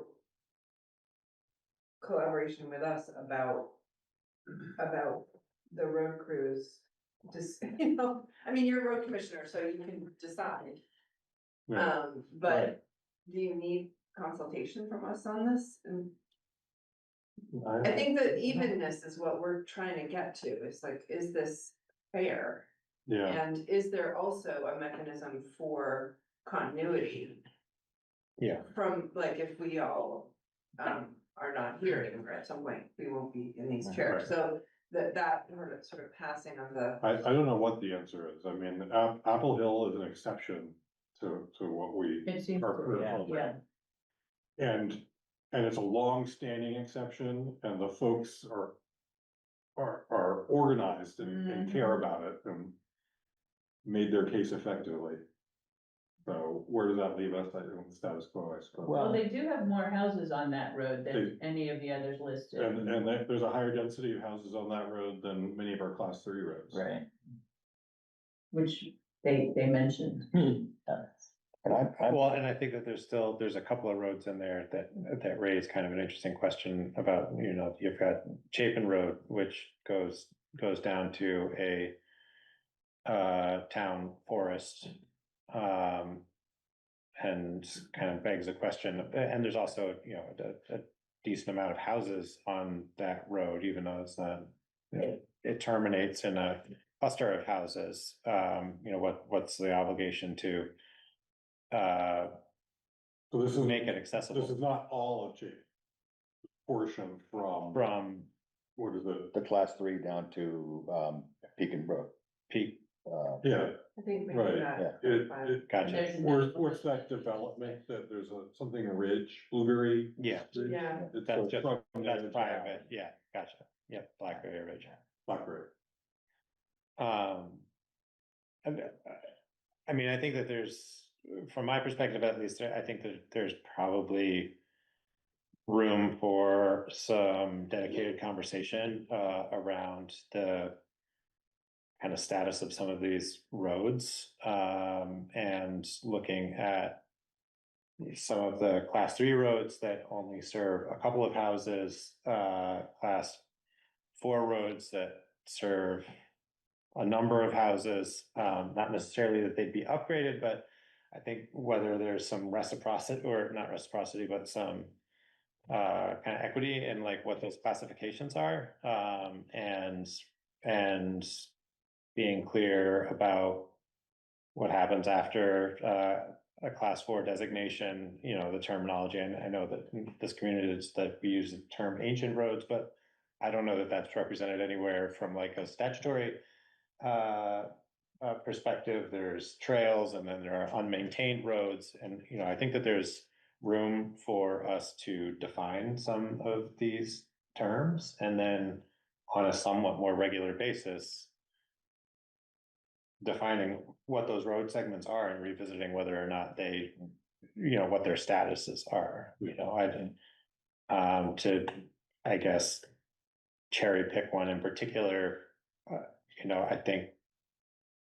Speaker 5: collaboration with us about the road crews. Just, you know, I mean, you're a road commissioner, so you can decide.
Speaker 7: Yeah.
Speaker 5: But do you need consultation from us on this? And I think that evenness is what we're trying to get to. It's like, is this fair?
Speaker 7: Yeah,
Speaker 5: And is there also a mechanism for continuity
Speaker 1: Yeah,
Speaker 5: from, like, if we all are not here anymore at some point, we won't be in these chairs,
Speaker 7: Right.
Speaker 5: so that sort of passing of the.
Speaker 7: I don't know what the answer is. I mean, Apple Hill is an exception to what we.
Speaker 3: It seems
Speaker 7: are
Speaker 3: to be,
Speaker 7: currently. And it's a long-standing exception, and the folks are organized and care about it and made their case effectively. So where does that leave us? I think the status quo, I suppose.
Speaker 3: Well, they do have more houses on that road than
Speaker 7: They-
Speaker 3: any of the others listed.
Speaker 7: And there's a higher density of houses on that road than many of our class 3 roads.
Speaker 10: Right.
Speaker 3: Which they mentioned.
Speaker 13: And
Speaker 1: well, and I think that there's a couple of roads in there that raise kind of an interesting question about, you know, you've got Chapin Road, which goes down to a town forest. And kind of begs a question, and there's also, you know, a decent amount of houses on that road, even though it's not, you know, it terminates in a cluster of houses. You know, what's the obligation to
Speaker 7: So this is.
Speaker 1: make it accessible?
Speaker 7: This is not all of Chapin. Portion from, what is it?
Speaker 13: the class 3 down to Pekin Brook.
Speaker 1: Peak,
Speaker 7: Yeah,
Speaker 5: I think maybe
Speaker 7: right.
Speaker 5: that.
Speaker 1: gotcha.
Speaker 7: Where's that development that there's something ridge, Blueberry?
Speaker 1: Yeah,
Speaker 7: Ridge?
Speaker 5: Yeah.
Speaker 7: It's
Speaker 1: that's just,
Speaker 7: from the
Speaker 1: that's
Speaker 7: edge
Speaker 1: private,
Speaker 7: down.
Speaker 1: yeah, gotcha, yep, Blackberry Ridge.
Speaker 7: Blackberry.
Speaker 1: And, I mean, I think that from my perspective at least, I think that there's probably room for some dedicated conversation around the kind of status of some of these roads, and looking at some of the class 3 roads that only serve a couple of houses, class 4 roads that serve a number of houses, not necessarily that they'd be upgraded, but I think whether there's some reciprocity, or not reciprocity, but some kind of equity in like what those classifications are, and being clear about what happens after a class 4 designation, you know, the terminology. And I know that in this community is that we use the term ancient roads, but I don't know that that's represented anywhere from like a statutory perspective. There's trails, and then there are unmaintained roads. And, you know, I think that there's room for us to define some of these terms, and then on a somewhat more regular basis, defining what those road segments are and revisiting whether or not they, you know, what their statuses are. You know, I guess, cherry pick one in particular, you know, I think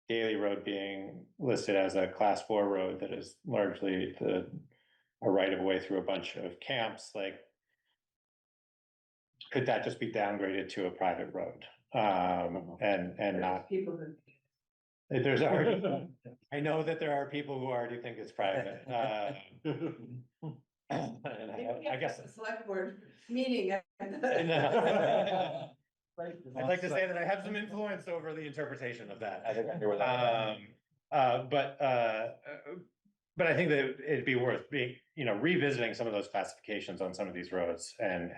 Speaker 1: Daly Road being listed as a class 4 road that is largely the a right of way through a bunch of camps, like, could that just be downgraded to a private road? And not,
Speaker 5: People who.
Speaker 1: there's already, I know that there are people who already think it's private. And I guess.
Speaker 5: The select board meeting.
Speaker 1: I'd like to say that I have some influence over the interpretation of that.
Speaker 13: I think I hear what that.
Speaker 1: But I think that it'd be worth revisiting some of those classifications on some of these roads and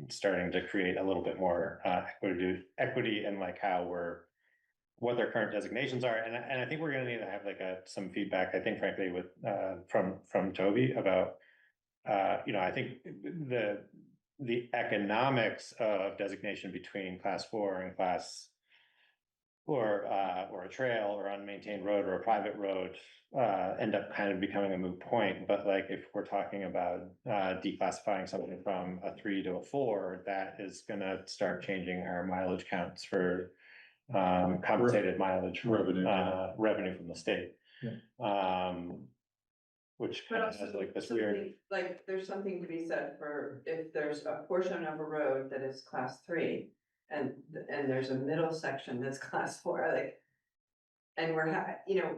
Speaker 1: starting to create a little bit more equity in like what their current designations are. And I think we're gonna need to have like some feedback, I think frankly, with from Toby about I think the economics of designation between class 4 and class or a trail or unmaintained road or a private road end up kind of becoming a moot point. But like if we're talking about declassifying something from a 3 to a 4, that is gonna start changing our mileage counts for compensated mileage revenue from the state.
Speaker 7: Yeah.
Speaker 1: Which
Speaker 5: But
Speaker 1: kind of
Speaker 5: also
Speaker 1: has like this weird.
Speaker 5: something, like, there's something to be said for if there's a portion of a road that is class 3. And there's a middle section that's class 4, like. And we're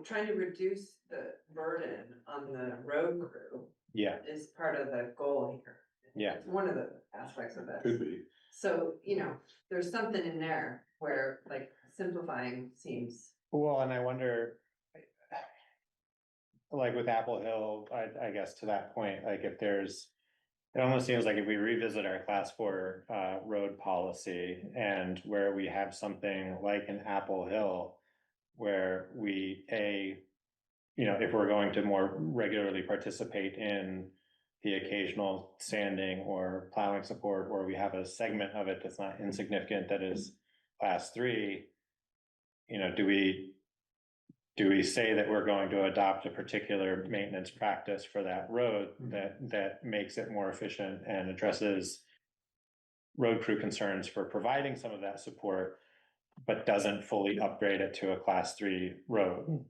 Speaker 5: trying to reduce the burden on the road crew.
Speaker 1: Yeah.
Speaker 5: Is part of the goal here.
Speaker 1: Yeah.
Speaker 5: It's one of the aspects of this.
Speaker 7: Could be.
Speaker 5: So, there's something in there where like simplifying seems.
Speaker 1: Well, and I wonder, like with Apple Hill, I guess to that point, like if it almost seems like if we revisit our class 4 road policy and where we have something like an Apple Hill, where we if we're going to more regularly participate in the occasional sanding or plowing support, or we have a segment of it that's not insignificant that is class 3, do we say that we're going to adopt a particular maintenance practice for that road that makes it more efficient and addresses road crew concerns for providing some of that support, but doesn't fully upgrade it to a class 3 road?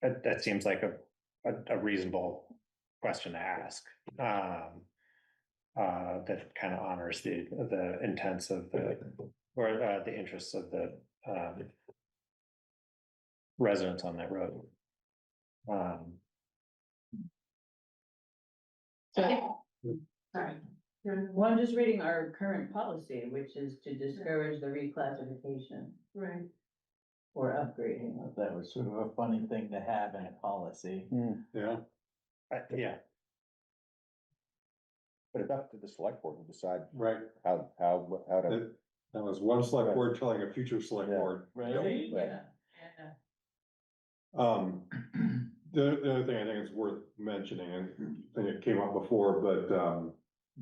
Speaker 1: That seems like a reasonable question to ask. That kind of honors the intents of the interests of the residents on that road.
Speaker 3: Sorry. Well, I'm just reading our current policy, which is to discourage the reclassification
Speaker 5: Right.
Speaker 3: or upgrading.
Speaker 10: That was sort of a funny thing to have in a policy.
Speaker 7: Yeah.
Speaker 1: Yeah.
Speaker 13: But it's up to the select board to decide
Speaker 7: Right.
Speaker 13: how to.
Speaker 7: That was one select board telling a future select board.
Speaker 10: Right?
Speaker 3: Yeah.
Speaker 7: The other thing I think is worth mentioning, and I think it came up before, but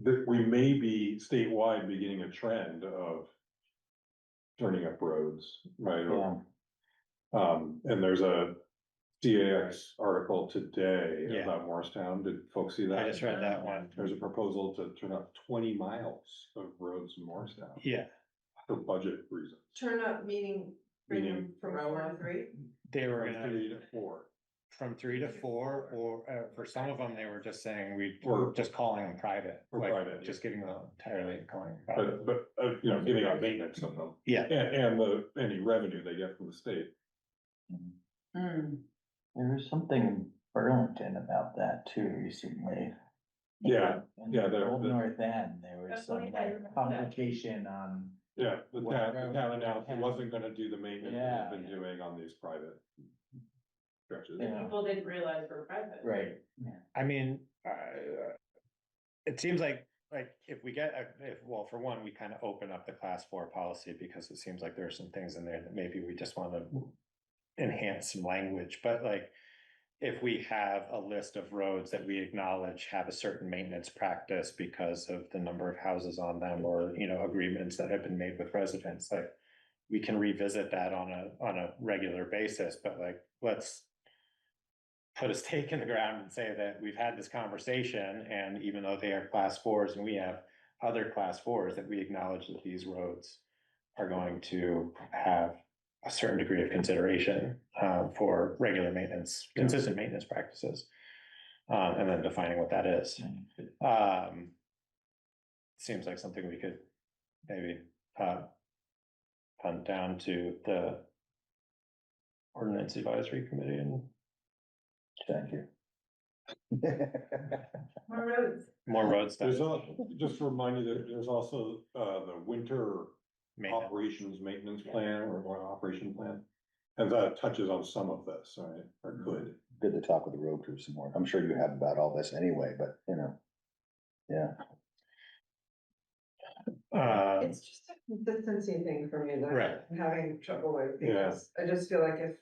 Speaker 7: that we may be statewide beginning a trend of turning up roads, right? And there's a CAX article today about Morristown. Did folks see that?
Speaker 1: I just read that one.
Speaker 7: There's a proposal to turn up 20 miles of roads in Morristown.
Speaker 1: Yeah.
Speaker 7: For budget reasons.
Speaker 5: Turn up meaning bring them from 4 to 3.
Speaker 1: They were
Speaker 7: From
Speaker 1: gonna
Speaker 7: 3 to 4.
Speaker 1: From 3 to 4, or for some of them, they were just saying we're just calling them private,
Speaker 7: Or
Speaker 1: like
Speaker 7: private,
Speaker 1: just giving them entirely calling them private.
Speaker 7: But giving out maintenance of them.
Speaker 1: Yeah.
Speaker 7: And any revenue they get from the state.
Speaker 10: There was something in Burlington about that too recently.
Speaker 7: Yeah,
Speaker 10: In
Speaker 7: yeah,
Speaker 10: the
Speaker 7: the-
Speaker 10: Old
Speaker 7: the-
Speaker 10: North End, there was
Speaker 11: That's
Speaker 10: some
Speaker 11: funny, I
Speaker 10: like
Speaker 11: remember that.
Speaker 10: complication on.
Speaker 7: Yeah, the
Speaker 10: What
Speaker 7: town
Speaker 10: road
Speaker 7: announced it
Speaker 10: town-
Speaker 7: wasn't gonna do the maintenance that they've been
Speaker 10: Yeah.
Speaker 7: doing on these private stretches.
Speaker 10: Yeah.
Speaker 11: People didn't realize we're private.
Speaker 10: Right.
Speaker 1: I mean, it seems like if we get, well, for one, we kind of open up the class 4 policy because it seems like there are some things in there that maybe we just want to enhance some language, but like, if we have a list of roads that we acknowledge have a certain maintenance practice because of the number of houses on them, or, agreements that have been made with residents, like, we can revisit that on a regular basis, but like, let's put a stake in the ground and say that we've had this conversation, and even though they are class 4s and we have other class 4s, that we acknowledge that these roads are going to have a certain degree of consideration, for regular maintenance, consistent maintenance practices. And then defining what that is. Seems like something we could maybe, punt down to the ordinance advisory committee and.
Speaker 13: Thank you.
Speaker 5: More roads.
Speaker 1: More road stuff.
Speaker 7: Just to remind you that there's also, the winter
Speaker 1: Maintenance.
Speaker 7: operations maintenance plan or operation plan. And that touches on some of this, right, or could.
Speaker 13: Good to talk with the road crew some more. I'm sure you have about all this anyway, but you know, yeah.
Speaker 5: It's just a consistency thing for me that
Speaker 1: Right.
Speaker 5: I'm having trouble with,
Speaker 7: Yeah.
Speaker 5: because I just feel like if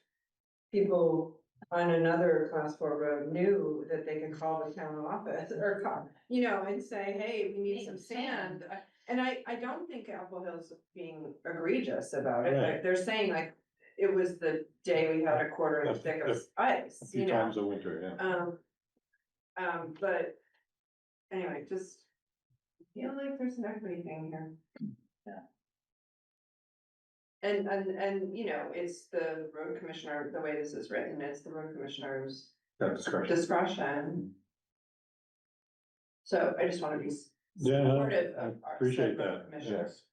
Speaker 5: people on another class 4 road knew that they could call the town office or call, you know, and say, hey, we need some sand. And I don't think Apple Hill's being egregious about it,
Speaker 7: Right.
Speaker 5: like, they're saying like, it was the day we had a quarter inch thick of
Speaker 7: A
Speaker 5: ice,
Speaker 7: few
Speaker 5: you know?
Speaker 7: times a winter, yeah.
Speaker 5: But anyway, just feel like there's an equity thing here. And, you know, it's the road commissioner, the way this is written, it's the road commissioner's
Speaker 7: That discretion.
Speaker 5: discretion. So I just want to be
Speaker 7: Yeah,
Speaker 5: supportive
Speaker 7: I
Speaker 5: of our
Speaker 7: appreciate
Speaker 5: said road
Speaker 7: that,
Speaker 5: commissioner.
Speaker 7: yes.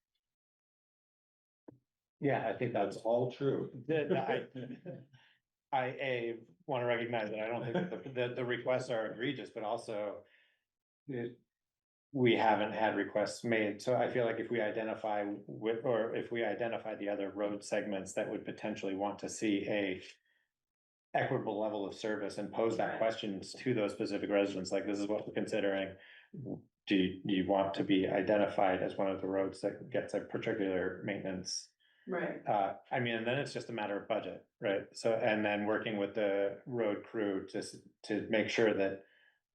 Speaker 1: Yeah, I think
Speaker 7: That's
Speaker 1: that's
Speaker 7: all true.
Speaker 1: I want to recognize that I don't think that the requests are egregious, but also. We haven't had requests made, so I feel like if we identify if we identify the other road segments that would potentially want to see a. Equitable level of service and pose that questions to those specific residents, like this is what we're considering. Do you want to be identified as one of the roads that gets a particular maintenance?
Speaker 5: Right,
Speaker 1: I mean, and then it's just a matter of budget, right? So, and then working with the road crew to make sure that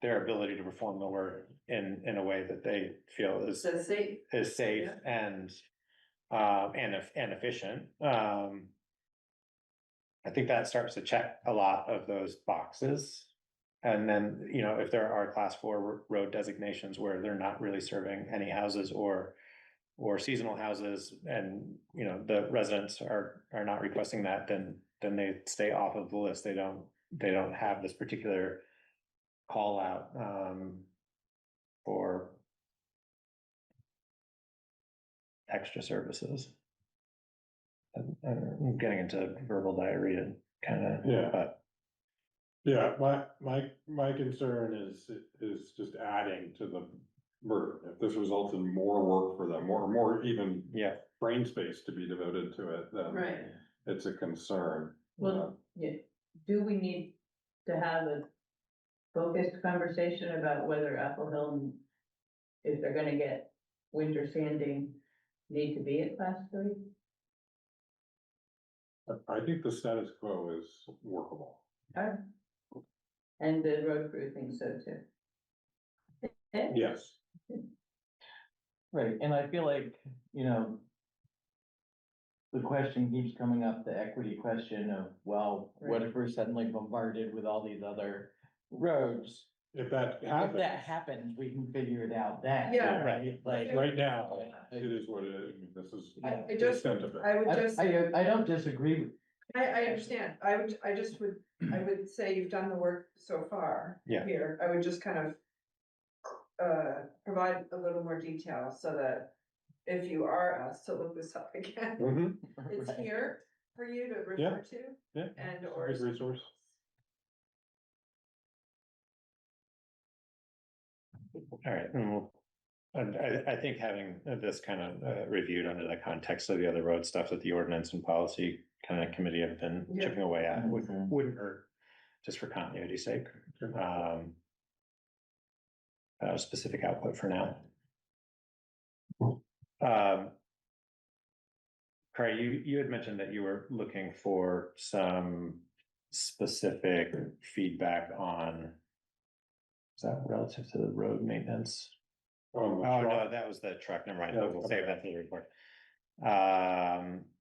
Speaker 1: their ability to perform the work in a way that they feel is
Speaker 5: so safe.
Speaker 1: safe
Speaker 5: Yeah.
Speaker 1: and efficient. I think that starts to check a lot of those boxes. And then, you know, if there are class 4 road designations where they're not really serving any houses or seasonal houses, and, you know, the residents are not requesting that, then they stay off of the list. They don't have this particular call out, for extra services. I'm getting into verbal diarrhea, kind of,
Speaker 7: Yeah.
Speaker 1: but.
Speaker 7: Yeah, my concern is just adding to the burden. If this results in more work for them, more even.
Speaker 1: Yeah.
Speaker 7: Brain space to be devoted to it, then.
Speaker 5: Right.
Speaker 7: It's a concern.
Speaker 3: Well, yeah, do we need to have a focused conversation about whether Apple Hill, if they're gonna get winter sanding, need to be at class 3?
Speaker 7: I think the status quo is workable.
Speaker 3: And the road crew thinks so too.
Speaker 7: Yes.
Speaker 10: Right, and I feel like, you know, the question keeps coming up, the equity question of, well, what if we're suddenly bombarded with all these other roads?
Speaker 7: If that
Speaker 10: If
Speaker 7: happens.
Speaker 10: that happens, we can figure it out then.
Speaker 5: Yeah.
Speaker 10: Right, like.
Speaker 7: Right now, it is what it is. I mean, this is.
Speaker 5: I
Speaker 7: the
Speaker 5: just,
Speaker 7: extent of it.
Speaker 5: I would just.
Speaker 10: I don't disagree with.
Speaker 5: I understand, I would say you've done the work so far.
Speaker 1: Yeah.
Speaker 5: Here, I would just kind of. Provide a little more detail so that if you are asked to look this up again,
Speaker 7: Mhm.
Speaker 5: it's
Speaker 10: Right.
Speaker 5: here for you to
Speaker 7: Yeah.
Speaker 5: refer to.
Speaker 7: Yeah.
Speaker 5: And
Speaker 7: It's a
Speaker 5: or.
Speaker 7: good resource.
Speaker 1: All right, and I think having this kind of reviewed under the context of the other road stuff that the ordinance and policy kind of committee have been
Speaker 5: Yeah.
Speaker 1: chipping away at
Speaker 10: Mhm.
Speaker 1: wouldn't hurt, just for continuity's sake. Specific output for now. Craig, you had mentioned that you were looking for some specific feedback on. Is that relative to the road maintenance? Oh, no, that was the truck, never mind, we'll save that for the report.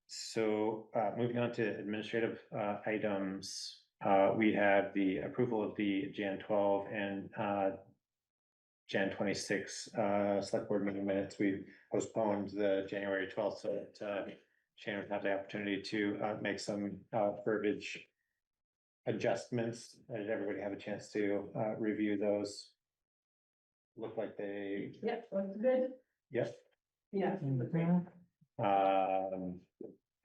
Speaker 1: So, moving on to administrative, items, we have the approval of the Jan 12 and, Jan 26, select board meeting minutes. We postponed the January 12th, so that, Shannon have the opportunity to make some verbiage adjustments. Did everybody have a chance to review those? Look like they,
Speaker 3: Yep, looks good.
Speaker 1: yep.
Speaker 3: Yeah.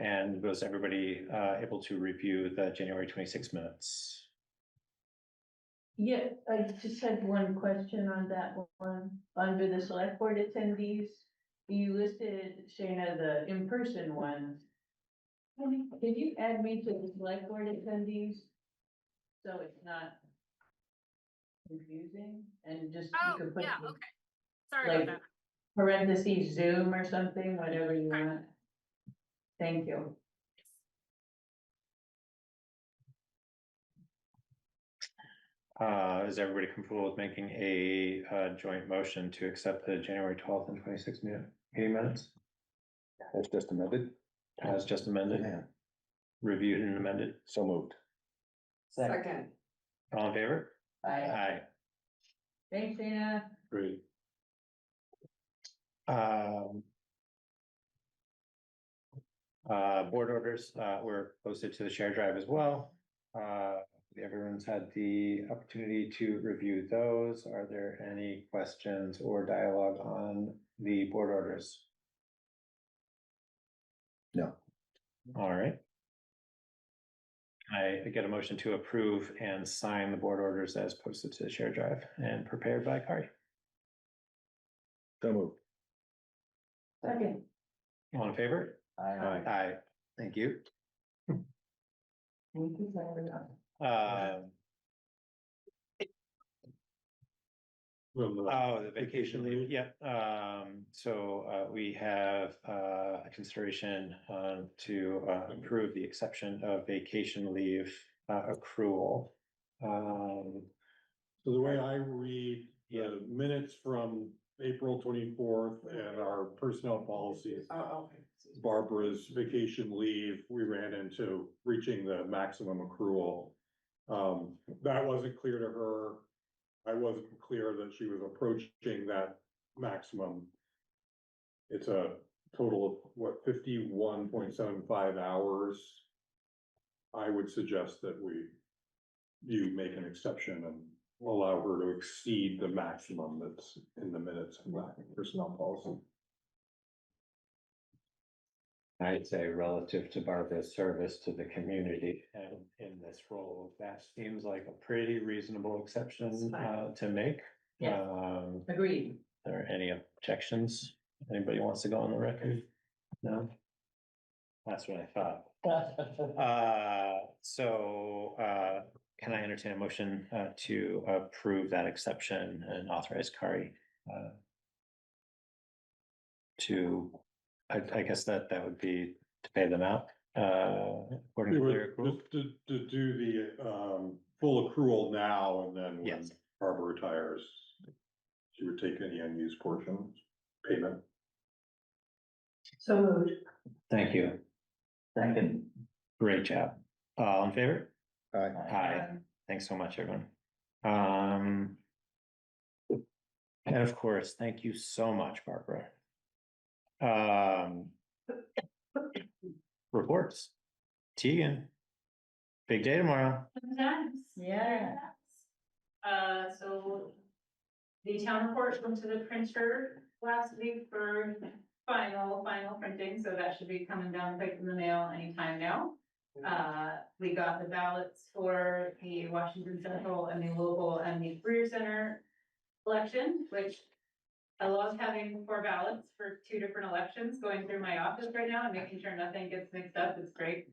Speaker 1: And was everybody able to review the January 26 minutes?
Speaker 3: Yeah, I just had one question on that one. Under the select board attendees, you listed, Shayna, the in-person ones. Can you add me to the select board attendees? So it's not confusing and just, you could put.
Speaker 11: Yeah, okay. Sorry
Speaker 3: like,
Speaker 11: about that.
Speaker 3: Parentheses Zoom or something, whatever you want. Thank you.
Speaker 1: Is everybody comfortable with making a joint motion to accept the January 12th and 26th meeting minutes?
Speaker 13: That's just amended.
Speaker 1: As just amended,
Speaker 13: Yeah.
Speaker 1: reviewed and amended.
Speaker 13: So moved.
Speaker 5: Second.
Speaker 1: All in favor? Aye.
Speaker 3: Thanks, Dana.
Speaker 1: Great. Board orders were posted to the shared drive as well. Everyone's had the opportunity to review those. Are there any questions or dialogue on the board orders?
Speaker 13: No.
Speaker 1: All right. I get a motion to approve and sign the board orders as posted to the shared drive and prepared by Kari.
Speaker 13: So moved.
Speaker 3: Second.
Speaker 1: All in favor?
Speaker 13: Aye.
Speaker 1: Aye. Thank you.
Speaker 3: Thank you, Sarah.
Speaker 1: Oh, the vacation leave, yep. So we have a consideration to approve the exception of vacation leave accrual.
Speaker 7: So the way I read the minutes from April 24th and our personnel policies.
Speaker 5: Oh, okay.
Speaker 7: Barbara's vacation leave, we ran into reaching the maximum accrual. That wasn't clear to her. I wasn't clear that she was approaching that maximum. It's a total of what, 51.75 hours. I would suggest that you make an exception and allow her to exceed the maximum that's in the minutes of that personnel policy.
Speaker 1: I'd say relative to Barbara's service to the community and in this role, that seems like a pretty reasonable exception to make.
Speaker 3: Yeah. Agreed.
Speaker 1: Are there any objections? Anybody wants to go on the record? No? That's what I thought. Can I entertain a motion to approve that exception and authorize Kari to, I guess that would be to pay them out according to their accrual?
Speaker 7: To do the full accrual now, and then when
Speaker 1: Yes.
Speaker 7: Barbara retires, she would take any unused portion payment.
Speaker 3: So moved.
Speaker 1: Thank you.
Speaker 10: Second.
Speaker 1: Great job. All in favor?
Speaker 13: Aye.
Speaker 1: Aye. Thanks so much, everyone. And of course, thank you so much, Barbara. Reports. Tegan. Big day tomorrow.
Speaker 11: Sometimes.
Speaker 3: Yeah.
Speaker 11: So the town report went to the printer last week for final printing, so that should be coming down quick in the mail anytime now. We got the ballots for the Washington Central and the local and the Career Center election, which I love having 4 ballots for 2 different elections going through my office right now and making sure nothing gets mixed up. It's great.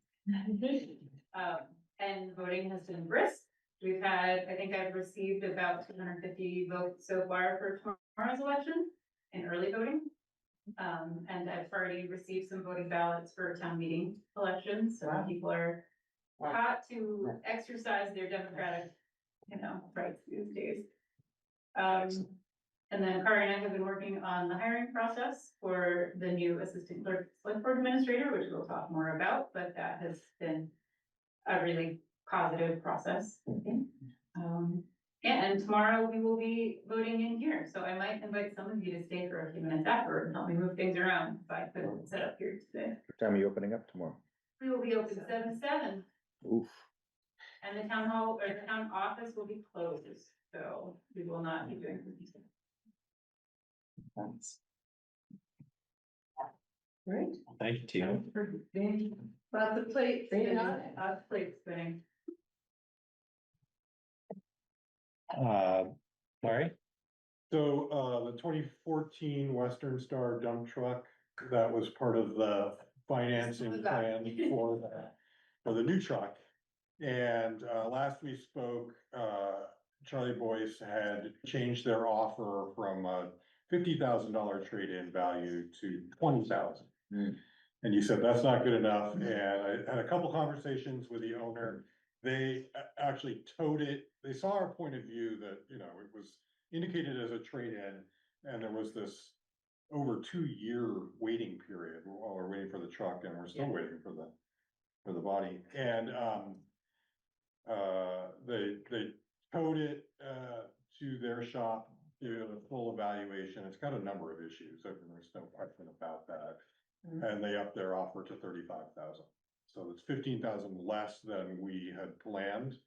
Speaker 11: And voting has been brisk. We've had, I think I've received about 250 votes so far for tomorrow's election in early voting. And I've already received some voting ballots for town meeting elections, so people are hot to exercise their democratic, rights these days. And then Kari and I have been working on the hiring process for the new assistant clerk select board administrator, which we'll talk more about, but that has been a really positive process. And tomorrow we will be voting in here, so I might invite some of you to stay for a few minutes afterward and help me move things around if I couldn't set up here today.
Speaker 13: time are you opening up tomorrow?
Speaker 11: We will be open 7 to 7,
Speaker 13: Oof.
Speaker 11: and the town hall or the town office will be closed, so we will not be doing business.
Speaker 10: Thanks.
Speaker 3: Great.
Speaker 1: Thank you, Tina.
Speaker 5: Lots of plates.
Speaker 3: Staying on it, plate spinning.
Speaker 1: Larry?
Speaker 7: So, the 2014 Western Star dump truck, that was part of the financing plan for the new truck. And, last we spoke, Charlie Boyce had changed their offer from a $50,000 trade-in value to $20,000. And you said that's not good enough, and I had a couple conversations with the owner. They actually towed it, they saw our point of view that, you know, it was indicated as a trade-in, and there was this over 2-year waiting period while we're waiting for the truck, and we're still waiting for the body. And they towed it to their shop, did a full evaluation. It's got a number of issues, there's no question about that. And they upped their offer to 35,000. So it's 15,000 less than we had planned.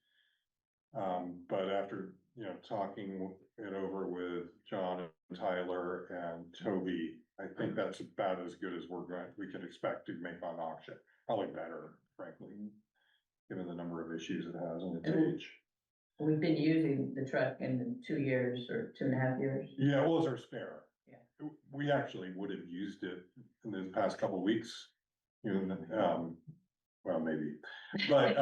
Speaker 7: But after, you know, talking it over with John and Tyler and Toby, I think that's about as good as we can expect to make on auction. Probably better, frankly, given the number of issues it has and its age.
Speaker 3: We've been using the truck in 2 years or 2.5 years.
Speaker 7: Yeah, well, it's our spare.
Speaker 3: Yeah.
Speaker 7: We actually would have used it in the past couple of weeks. You know, well, maybe, but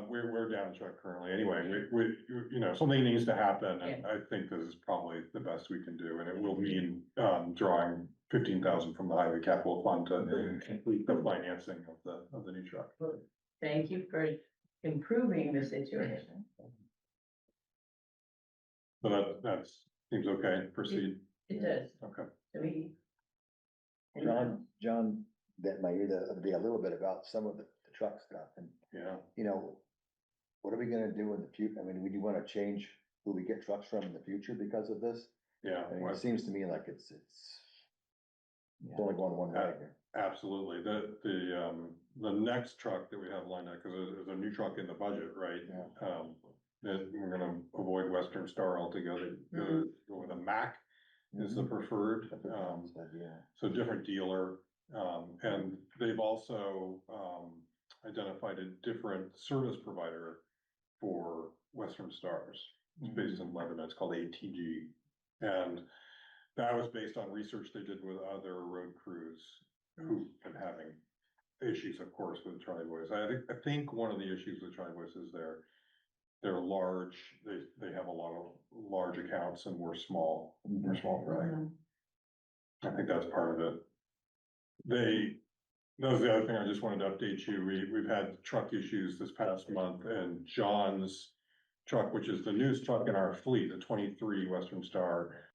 Speaker 7: we're down the truck currently. Anyway, we you know, something needs to happen, and I think this is probably the best we can do, and it will mean drawing 15,000 from the highway capital fund to complete the financing of the new truck.
Speaker 3: Thank you for improving the situation.
Speaker 7: So that seems okay, proceed.
Speaker 3: It does,
Speaker 7: Okay.
Speaker 3: to me.
Speaker 13: John, that might be a little bit about some of the truck stuff, and,
Speaker 7: Yeah,
Speaker 13: you know, what are we gonna do in the future? I mean, would you wanna change who we get trucks from in the future because of this?
Speaker 7: yeah.
Speaker 13: I mean, it seems to me like it's only going one way here.
Speaker 7: Absolutely. The next truck that we have lined up, because there's a new truck in the budget, right? That we're gonna avoid Western Star altogether, go with a Mack is the preferred, so different dealer. And they've also, identified a different service provider for Western Stars. It's based in Lebanon, it's called ATG. And that was based on research they did with other road crews who've been having issues, of course, with Charlie Boys. I think one of the issues with Charlie Boys is they're large, they have a lot of large accounts, and we're small fry. I think that's part of it. That was the other thing I just wanted to update you. We've had truck issues this past month, and John's truck, which is the newest truck in our fleet, the 23 Western Star,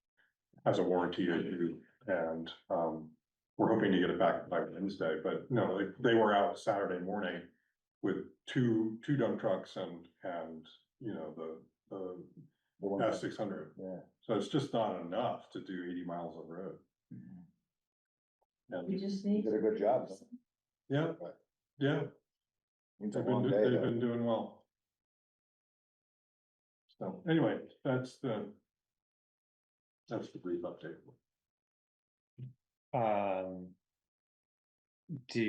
Speaker 7: has a warranty issue, and we're hoping to get it back by Wednesday, but no, they were out Saturday morning with two dump trucks and, you know, the S600.
Speaker 13: Yeah.
Speaker 7: So it's just not enough to do 80 miles of road.
Speaker 3: We
Speaker 7: And,
Speaker 3: just
Speaker 13: You
Speaker 3: need.
Speaker 13: did a good job.
Speaker 7: yeah, yeah,
Speaker 13: It's a
Speaker 7: they've
Speaker 13: long day,
Speaker 7: they've
Speaker 13: though.
Speaker 7: been doing well. So anyway, that's the brief update.
Speaker 1: Do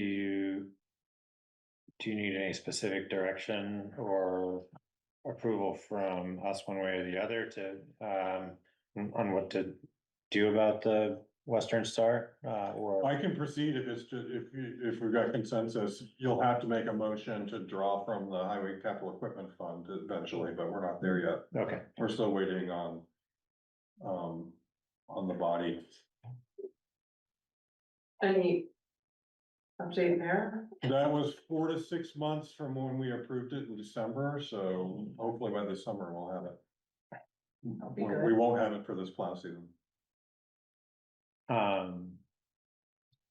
Speaker 1: you need any specific direction or approval from us one way or the other to, on what to do about the Western Star, or?
Speaker 7: I can proceed if it's just, if we've got consensus. You'll have to make a motion to draw from the highway capital equipment fund eventually, but we're not there yet.
Speaker 1: Okay.
Speaker 7: We're still waiting on the body.
Speaker 5: Any update there?
Speaker 7: That was 4 to 6 months from when we approved it in December, so hopefully by this summer we'll have it.
Speaker 3: Be good.
Speaker 7: We won't have it for this plow season.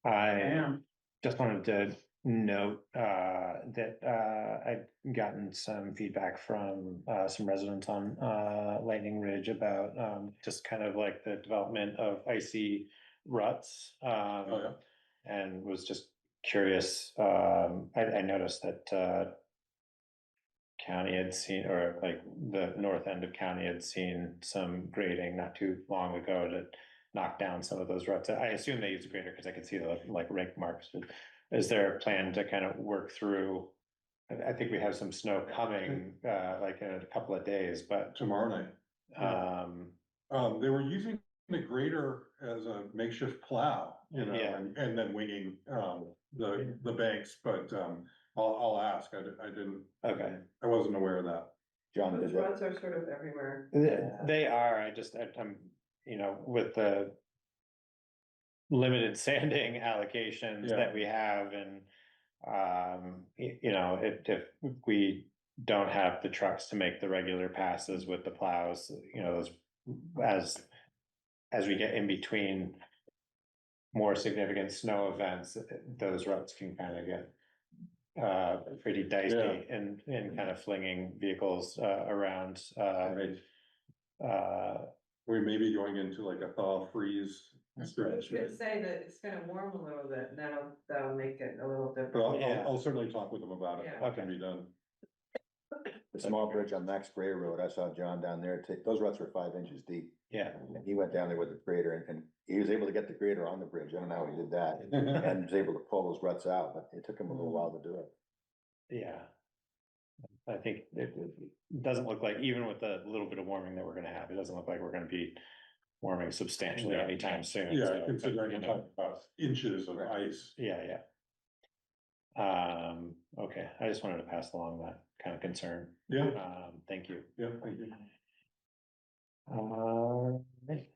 Speaker 1: I just wanted to note that I've gotten some feedback from some residents on Lightning Ridge about just kind of like the development of icy ruts. And was just curious, I noticed that, county had seen, or like the north end of county had seen some grading not too long ago to knock down some of those ruts. I assume they use a grader because I could see the like rake marks. Is there a plan to kind of work through? I think we have some snow coming, like in a couple of days, but
Speaker 7: Tomorrow night. They were using the grader as a makeshift plow, you know,
Speaker 1: Yeah.
Speaker 7: and then winging, the banks, but, I'll ask, I didn't.
Speaker 1: Okay.
Speaker 7: I wasn't aware of that.
Speaker 13: John,
Speaker 5: Those
Speaker 13: did that?
Speaker 5: roads are sort of everywhere.
Speaker 1: They are, I'm, you know, with the limited sanding allocations
Speaker 7: Yeah.
Speaker 1: that we have and, you know, if we don't have the trucks to make the regular passes with the plows, you know, those, as we get in between more significant snow events, those ruts can kind of get pretty dicey and kind of flinging vehicles around.
Speaker 7: We may be going into like a thaw freeze.
Speaker 5: I was gonna say that it's gonna warm a little bit, and that'll make it a little
Speaker 7: But
Speaker 5: different.
Speaker 7: I'll certainly talk with them about it,
Speaker 5: Yeah.
Speaker 7: what can be done.
Speaker 13: The small bridge on Max Gray Road, I saw John down there take, those ruts were 5 inches deep.
Speaker 1: Yeah.
Speaker 13: And he went down there with the grader and he was able to get the grader on the bridge. I don't know how he did that. And was able to pull those ruts out, but it took him a little while to do it.
Speaker 1: Yeah. I think it doesn't look like, even with the little bit of warming that we're gonna have, it doesn't look like we're gonna be warming substantially
Speaker 7: Yeah.
Speaker 1: anytime soon.
Speaker 7: Yeah,
Speaker 1: so,
Speaker 7: considering
Speaker 1: you
Speaker 7: we're
Speaker 1: know,
Speaker 7: talking about inches of ice.
Speaker 1: Yeah. Okay, I just wanted to pass along that kind of concern.
Speaker 7: Yeah.
Speaker 1: Thank you.
Speaker 7: Yeah, thank you.
Speaker 1: Right.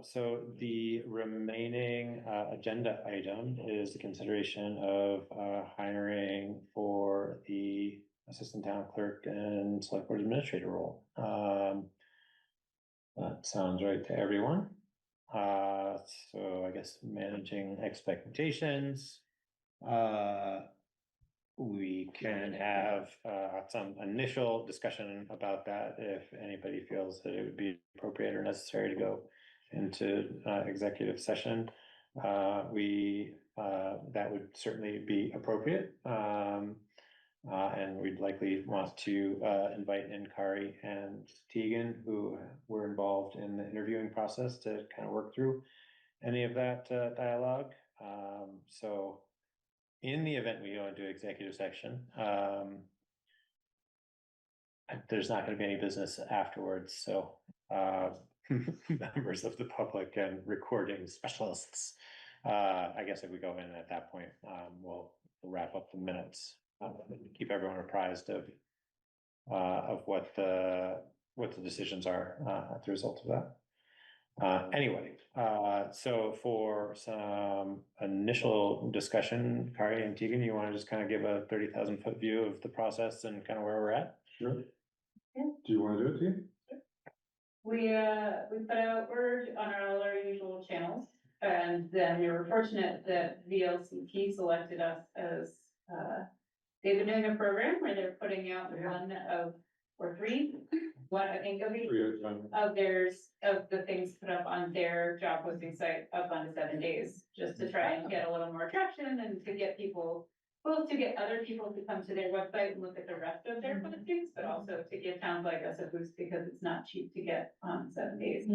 Speaker 1: So the remaining agenda item is the consideration of hiring for the assistant town clerk and select board administrator role. That sounds right to everyone. So I guess managing expectations. We can have some initial discussion about that if anybody feels that it would be appropriate or necessary to go into executive session. That would certainly be appropriate. And we'd likely want to invite in Kari and Tegan, who were involved in the interviewing process, to kind of work through any of that dialogue. So in the event we go into executive section, there's not going to be any business afterwards. So members of the public and recording specialists, I guess if we go in at that point, we'll wrap up the minutes, keep everyone apprised of what the decisions are as a result of that. Anyway, so for some initial discussion, Kari and Tegan, you want to just kind of give a 30,000-foot view of the process and kind of where we're at?
Speaker 7: Sure.
Speaker 11: Yeah.
Speaker 7: Do you want to do it, Tegan?
Speaker 11: We put out word on all our usual channels, and then we were fortunate that VLCT selected us as, they've been doing a program where they're putting out one, I think, of the things put up on their job posting site up on 7 days, just to try and get a little more traction and to get people, both to get other people to come to their website and look at the rest of their postings, but also to give towns like us a boost because it's not cheap to get on 7 days.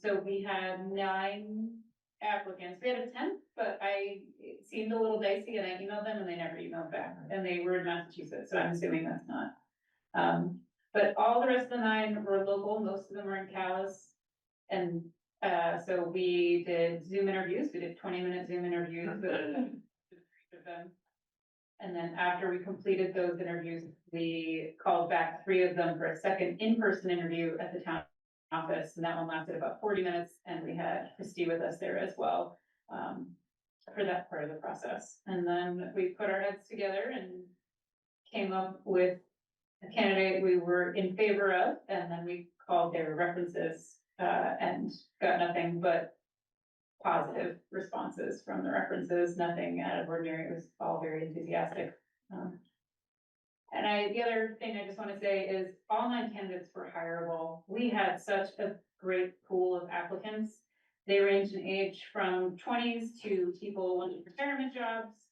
Speaker 11: So we had 9 applicants. We had a 10th, but it seemed a little dicey and I emailed them and they never emailed back, and they were in Massachusetts, so I'm assuming that's not. But all the rest of the 9 were local, most of them were in Calais. And so we did Zoom interviews, we did 20-minute Zoom interviews with 3 of them. And then after we completed those interviews, we called back 3 of them for a second in-person interview at the town office, and that one lasted about 40 minutes, and we had Christy with us there as well for that part of the process. And then we put our heads together and came up with a candidate we were in favor of, and then we called their references and got nothing but positive responses from the references, nothing out of ordinary. It was all very enthusiastic. And the other thing I just want to say is all 9 candidates were hireable. We had such a great pool of applicants They range in age from 20s to people wanting retirement jobs,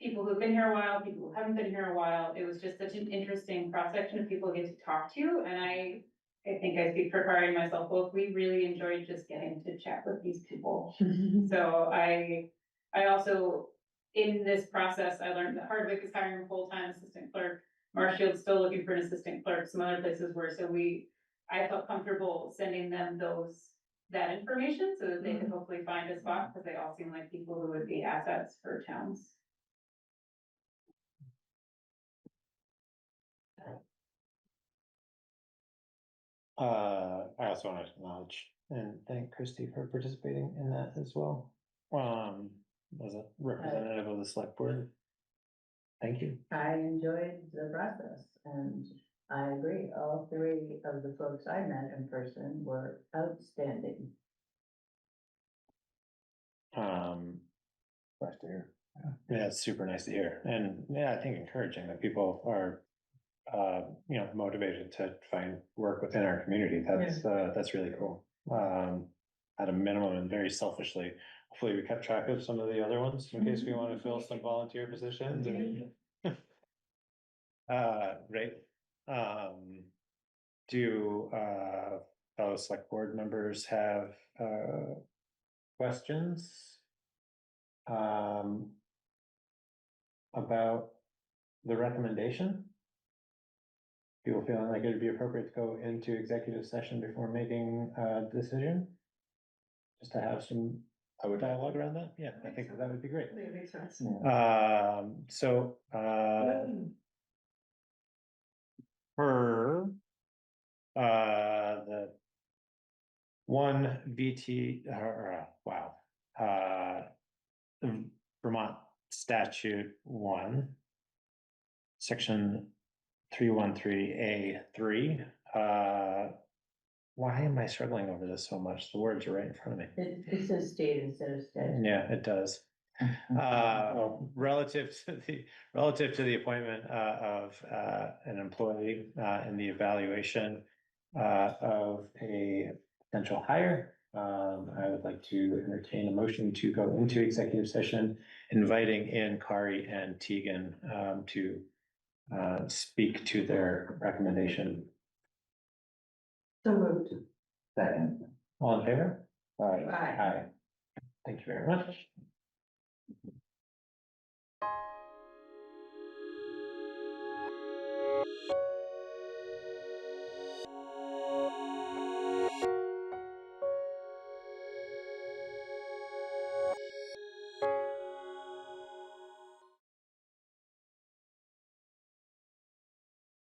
Speaker 11: people who've been here a while, people who haven't been here a while. It was just such an interesting cross-section of people to get to talk to, and I think I speak for Kari and myself both, we really enjoyed just getting to chat with these people. So I also, in this process, I learned that Hardwick is hiring a full-time assistant clerk. Marshfield's still looking for an assistant clerk, some other places were, so I felt comfortable sending them that information so that they could hopefully find a spot, because they all seem like people who would be assets for towns.
Speaker 1: I also want to acknowledge and thank Christy for participating in that as well. As a representative of the select board. Thank you.
Speaker 3: I enjoyed the process, and I agree, all three of the folks I met in person were outstanding.
Speaker 13: Nice to hear.
Speaker 1: Yeah, it's super nice to hear. And yeah, I think encouraging that people are, motivated to find work within our community. That's really cool. At a minimum and very selfishly, hopefully we kept track of some of the other ones in case we want to fill some volunteer positions. Right. Do fellow select board members have questions about the recommendation? People feeling like it'd be appropriate to go into executive session before making a decision? Just to have some dialogue around that? Yeah, I think that would be great.
Speaker 5: That makes sense.
Speaker 1: Per the one Vermont statute 1, section 313A3. Why am I struggling over this so much? The words are right in front of me.
Speaker 3: It says state instead of state.
Speaker 1: Yeah, it does. Relative to the appointment of an employee and the evaluation of a potential hire, I would like to entertain a motion to go into executive session, inviting in Kari and Tegan to speak to their recommendation.
Speaker 3: So moved.
Speaker 10: Second.
Speaker 1: All in favor?
Speaker 3: Aye.
Speaker 1: Aye. Thank you very much.